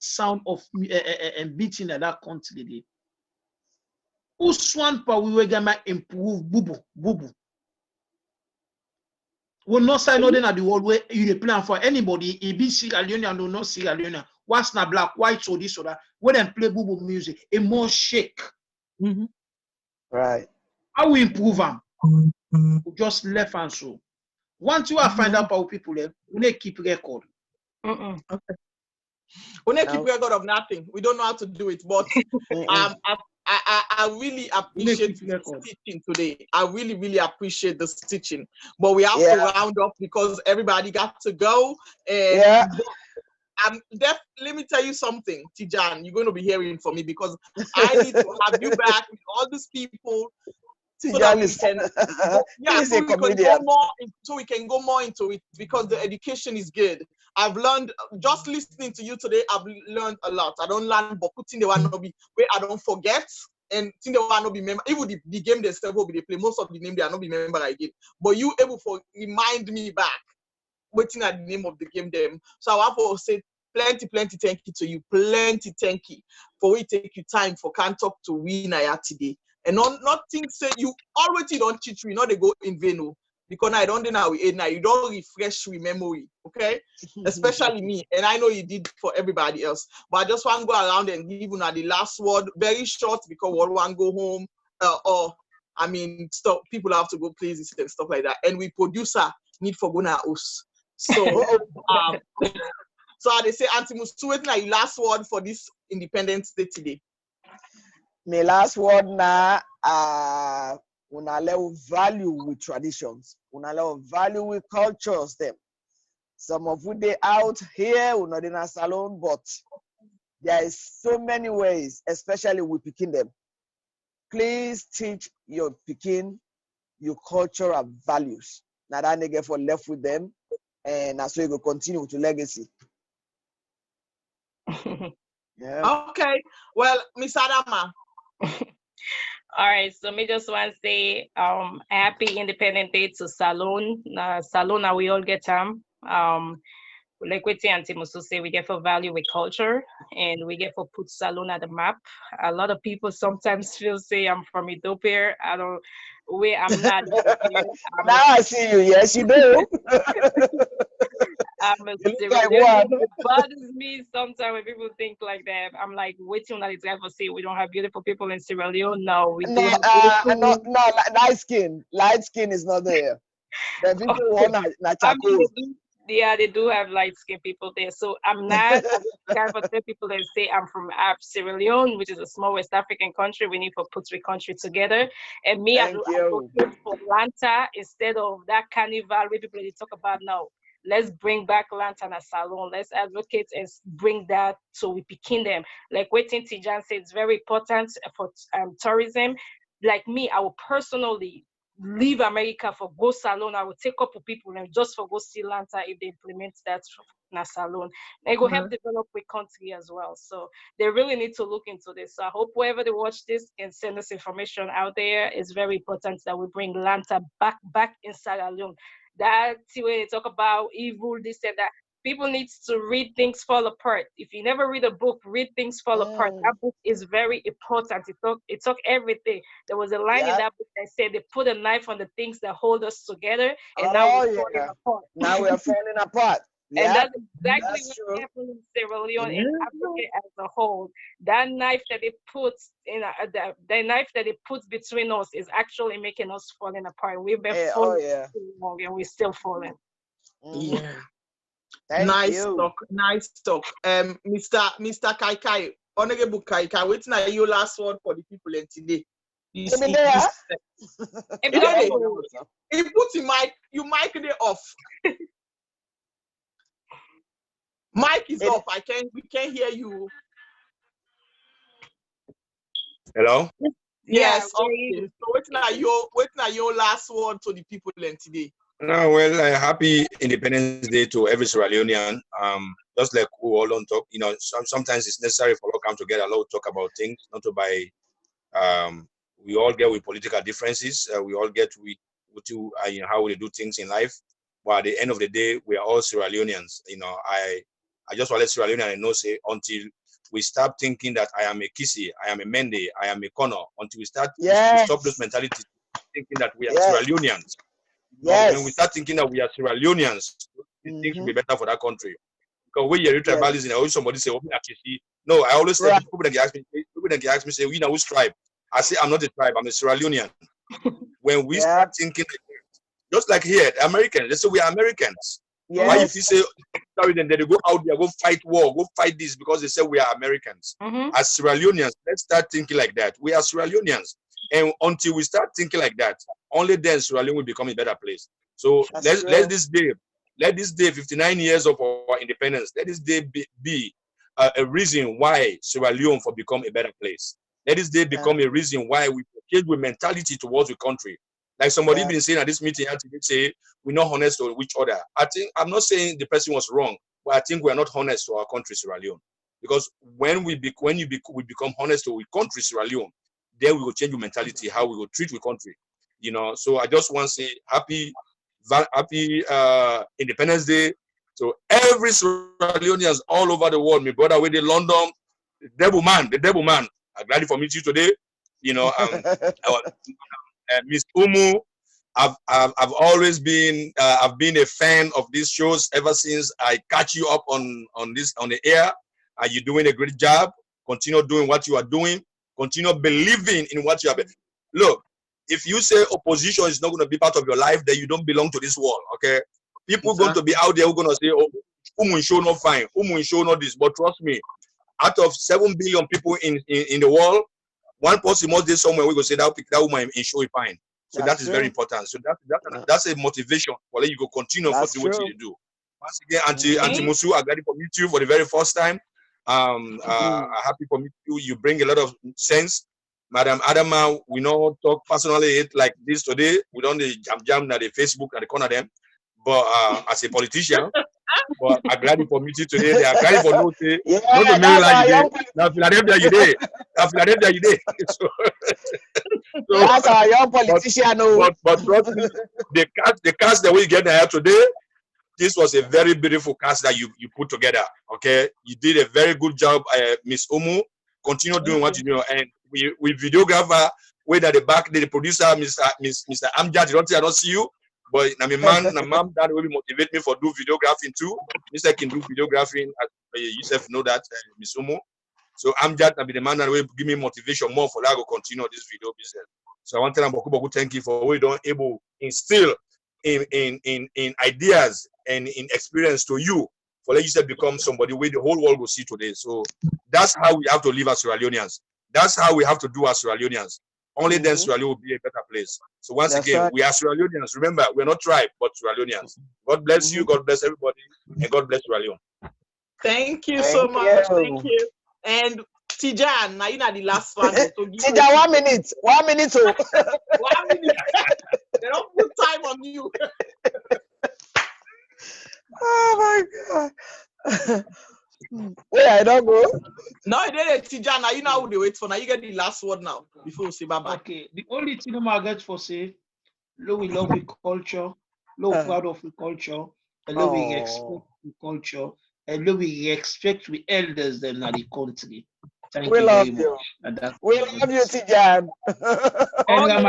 sound of beating at that country. Uswan pa we were gonna improve bubu. We'll not say nothing at the world where you plan for anybody. It be Sierra Leone or not Sierra Leone. What's not black, white, so this or that. When them play bubu music, a more shake. Right. How we improve them? We just left and so. Once you find out how people there, we keep record. Okay. We don't keep record of nothing. We don't know how to do it, but I really appreciate this teaching today. I really appreciate this teaching. But we have to round up because everybody got to go. And let me tell you something, Tijan. You're going to be hearing from me because I need to have you back with all these people. So that we can go more into it because the education is good. I've learned just listening to you today. I've learned a lot. I don't learn, but putting the one no be where I don't forget and thing the one no be member. Even the game themselves will be they play. Most of the name they are not be member again. But you able to remind me back, waiting at the name of the game them. So I want to say plenty thank you to you. Plenty thank you for we take you time for can talk to we Naya today. And not think say you already don't teach we not they go in vain because I don't know we now you don't refresh with memory, okay? Especially me, and I know you did for everybody else. But I just want to go around and give you the last word, very short because we want to go home or I mean stuff people have to go places and stuff like that. And we producer need for going to us. So so they say Auntie Musu, waiting your last word for this Independence Day today. My last word now, una level value with traditions, una level value with cultures them. Some of they out here, we're not in a salon, but there is so many ways, especially with picking them. Please teach your picking your cultural values. Now that they get for left with them, and that's why you go continue with your legacy. Okay. Well, Miss Adama. All right, so me just want to say happy Independent Day to Salon. Salon, we all get like what Auntie Musu say, we get for value with culture and we get for put Salon at the map. A lot of people sometimes feel say I'm from Ethiopia. I'm not. Now I see you. Yes, you do. It bothers me sometimes when people think like that. I'm like, waiting on that for say we don't have beautiful people in Sierra Leone. No, we do have beautiful. No, light skin is not there. The people want Yeah, they do have light skinned people there. So I'm not a kind of tell people that say I'm from Sierra Leone, which is a small West African country. We need to put three countries together. And me, I Thank do you. advocate for Lanta instead of that carnival where people they talk about now. Let's bring back Lanta and Salon. Let's advocate and bring that so we begin them. Like waiting Tijan said, it's very important for tourism. Like me, I will personally leave America for go salon. I will take up with people and just for go see Lanta if they implement that na salon. They go help develop the country as well. So they really need to look into this. So I hope whoever they watch this can send us information out there. It's very important that we bring Lanta back in Sierra Leone. That way they talk about evil, this and that. People need to read Things Fall Apart. If you never read a book, read Things Fall Apart. That book is very important. It talk everything. There was a line in Yeah. that book that said they put a knife on the things that hold us together, and now Oh we're falling yeah. apart. Now we are falling apart. And Yeah, that's exactly that's what true. happened in Sierra Leone and Africa as a whole. That knife that they put in the knife that they put between us is actually making us falling apart. We've been Oh falling yeah. too long, and we're still falling. Yeah. Thank Nice you. talk, nice talk. Mr. Kai Kai, Honorable Kai Kai, waiting at your last word for the people in today. You Let me speak. there. If You you know, don't he put your mic, you mic it off. Mic is off. We can't hear you. Hello. Yeah, Yes, okay. So waiting at your last word to the people in today. No, well, happy Independence Day to every Sierra Leonean. Just like we all don't talk, sometimes it's necessary for all come together, all talk about things, not to by. We all get with political differences. We all get with how we do things in life. But at the end of the day, we are all Sierra Leoneans. I just want to let Sierra Leonean know, say, until we start thinking that I am a Kisi, I am a Mende, I am a Kono, until we start to stop those mentalities, thinking that we are Sierra Leoneans. When we start thinking that we are Sierra Leoneans, things will be better for that country. Because we are tribalism, always somebody say, "Oh, Kisi." No, I always say, people that ask me, say, "We know who's tribe?" I say, "I'm not a tribe. I'm a Sierra Leonean." When we start thinking like that, just like here, Americans, they say we are Americans. Why if you say sorry, then they go out there, go fight war, go fight this because they say we are Americans. As Sierra Leoneans, let's start thinking like that. We are Sierra Leoneans. And until we start thinking like that, only then Sierra Leone will become a better place. So let this day, 59 years of our independence, let this day be a reason why Sierra Leone for become a better place. Let this day become a reason why we change with mentality towards the country. Like somebody been saying at this meeting, they say we're not honest to each other. I'm not saying the person was wrong, but I think we are not honest to our country, Sierra Leone. Because when we become honest to our country, Sierra Leone, then we will change the mentality, how we will treat the country. So I just want to say happy Independence Day to every Sierra Leoneans all over the world. My brother with the London, the devil man. I'm glad for meeting you today. Miss Umu, I've always been I've been a fan of these shows ever since I catch you up on the air. You're doing a great job. Continue doing what you are doing. Continue believing in what you are. Look, if you say opposition is not going to be part of your life, then you don't belong to this world. Okay, people going to be out there who going to say, "Oh, Umu show not fine. Umu show not this." But trust me, out of 7 billion people in the world, one person must be somewhere we go say that woman in show it fine. So that is very important. So that's a motivation for you go continue for do what you do. Once again, Auntie Musu, I'm glad to meet you for the very first time. Happy for meet you. You bring a lot of sense. Madam Adama, we not talk personally like this today. We don't jam at the Facebook at the corner of them. But as a politician, but I'm glad for meet you today. They are glad for no say, not to Maryland you did. Now Philadelphia you did. Now Philadelphia you did. So that's our young politician. But trust me, the cast that we get here today, this was a very beautiful cast that you put together. Okay, you did a very good job, Miss Umu. Continue doing what you do, and we videographer, way at the back, the producer, Mr. Amjad. I don't see you, but my mom, that will motivate me for do videographing too. Mr. can do videographing. Yourself know that, Miss Umu. So Amjad will be the man that will give me motivation more for that to continue this video business. So I want to tell Boku thank you for what you don't able instill in ideas and in experience to you, for let you say become somebody where the whole world will see today. So that's how we have to live as Sierra Leoneans. That's how we have to do as Sierra Leoneans. Only then Sierra Leone will be a better place. So once again, we are Sierra Leoneans. Remember, we're not tribe, but Sierra Leoneans. God bless you, God bless everybody, and God bless Sierra Leone. Thank you so much. Thank you. And Tijan, now you know the last one. Tijan, 1 minute. 1 minute. 1 minute. They don't put time on you. Oh my God. Wait, I don't go. No, it didn't. Tijan, now you know who they wait for. Now you get the last word now before we say bye bye. Okay, the only thing I get for say, Lord, we love the culture, Lord, proud of the culture, and Lord, we respect the culture, and Lord, we respect the elders them in the country. Thank you very much. We love you, Tijan. And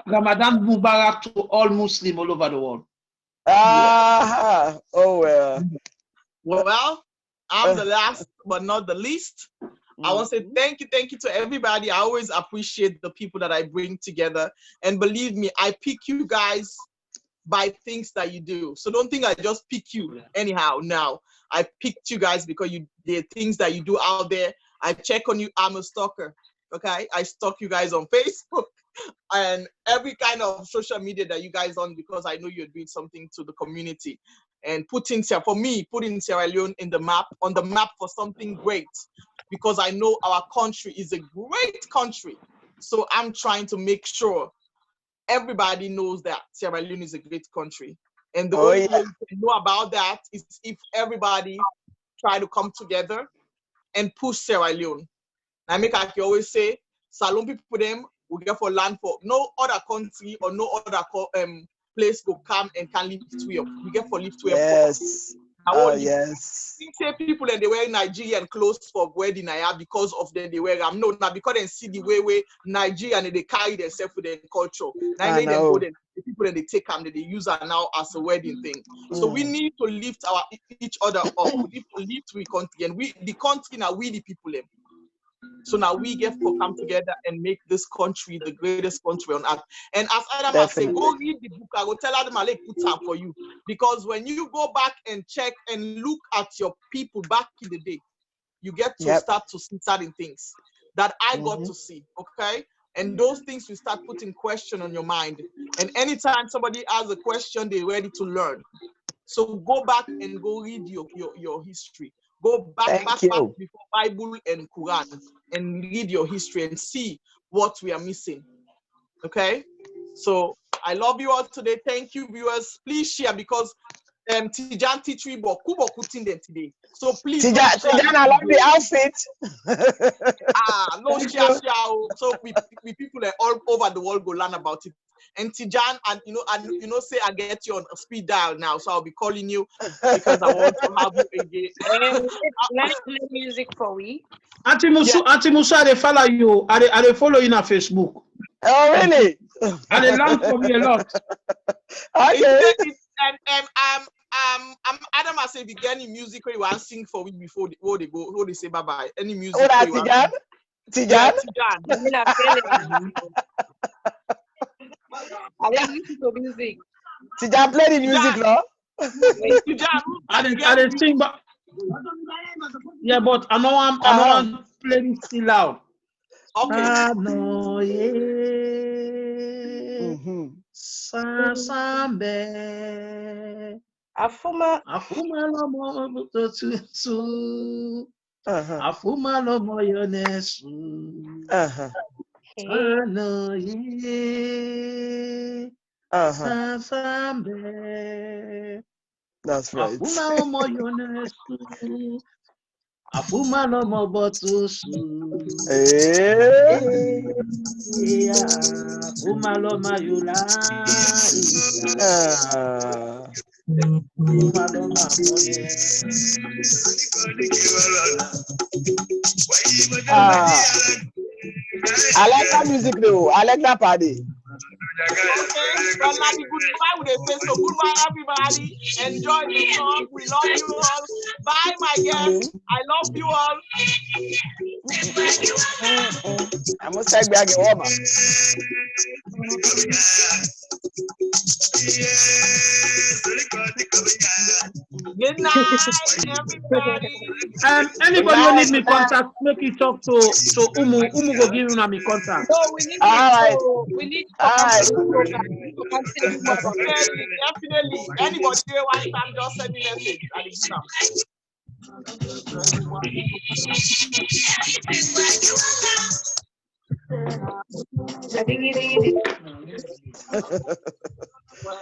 Ramadan Mubarak to all Muslims all over the world. Oh well. Well, I'm the last but not the least. I want to say thank you to everybody. I always appreciate the people that I bring together. And believe me, I pick you guys by things that you do. So don't think I just pick you anyhow. Now, I picked you guys because the things that you do out there. I check on you. I'm a stalker. Okay, I stalk you guys on Facebook and every kind of social media that you guys on because I know you're doing something to the community and putting Sierra Leone on the map for something great because I know our country is a great country. So I'm trying to make sure everybody knows that Sierra Leone is a great country. And the only way you can know about that is if everybody try to come together and push Sierra Leone. I make like you always say, Salon people them will get for land for no other country or no other place go come and can lift we up. We get for lift we up. Yes. Yes. Say people and they wear Nigerian clothes for wedding because of them they wear them. No, now because they see the way Nigerian and they carry themselves with their culture. Now they go then the people and they take them, they use her now as a wedding thing. So we need to lift each other up. We need to lift we country and the country now we the people them. So now we get to come together and make this country the greatest country on earth. And as Adam said, go read the book. I will tell Adam I'll put time for you. Because when you go back and check and look at your people back in the day, you get to start to see certain things that I got to see. Okay. And those things will start putting question on your mind. And anytime somebody asks a question, they're ready to learn. So go back and go read your history. Go back before Bible and Quran and read your history and see what we are missing. Okay? So I love you all today. Thank you, viewers. Please share because Tijan Titri Boku them today. So please Tijan, I love the outfit. No share. So we people all over the world go learn about it. And Tijan, and say I get you on a speed dial now, so I'll be calling you because I want to have you again. Let's play music for we. Auntie Musa, they follow you. Are they follow you on Facebook? Oh really? And they learn from me a lot. Okay. Adam I say if you get any music or you want to sing for we before they say bye bye. Any music? Oh, that Tijan? Tijan. I didn't listen to music. Tijan play the music, no? I didn't sing, but yeah, but I know I'm playing still loud. Okay. Sasambe. Afuma lomo tutu. Afuma lomo yonesu. Sasambe. That's right. Afuma lomo yonesu. Afuma lomo botusu. Afuma lomo yula. I like that music though. I like that party. Okay, well, now the goodbye would say so. Goodbye, everybody. Enjoy the song. We love you all. Bye, my guests. I love you all. I must take back a woman. Good night, everybody. Anybody who need me Good night. contact, make it talk to Umu. Umu go give him my contact. So we need All you. right. So we need you to All come to right. this program. We need to come to this program. Definitely, definitely. Anybody here one time just send me message. I will give them.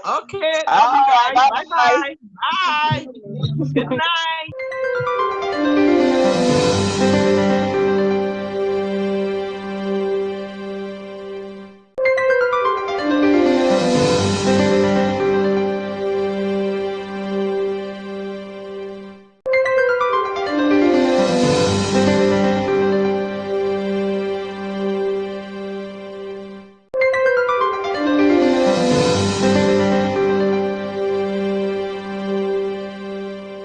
Okay, love you All right. guys. Bye Bye bye. bye. Bye. Good night.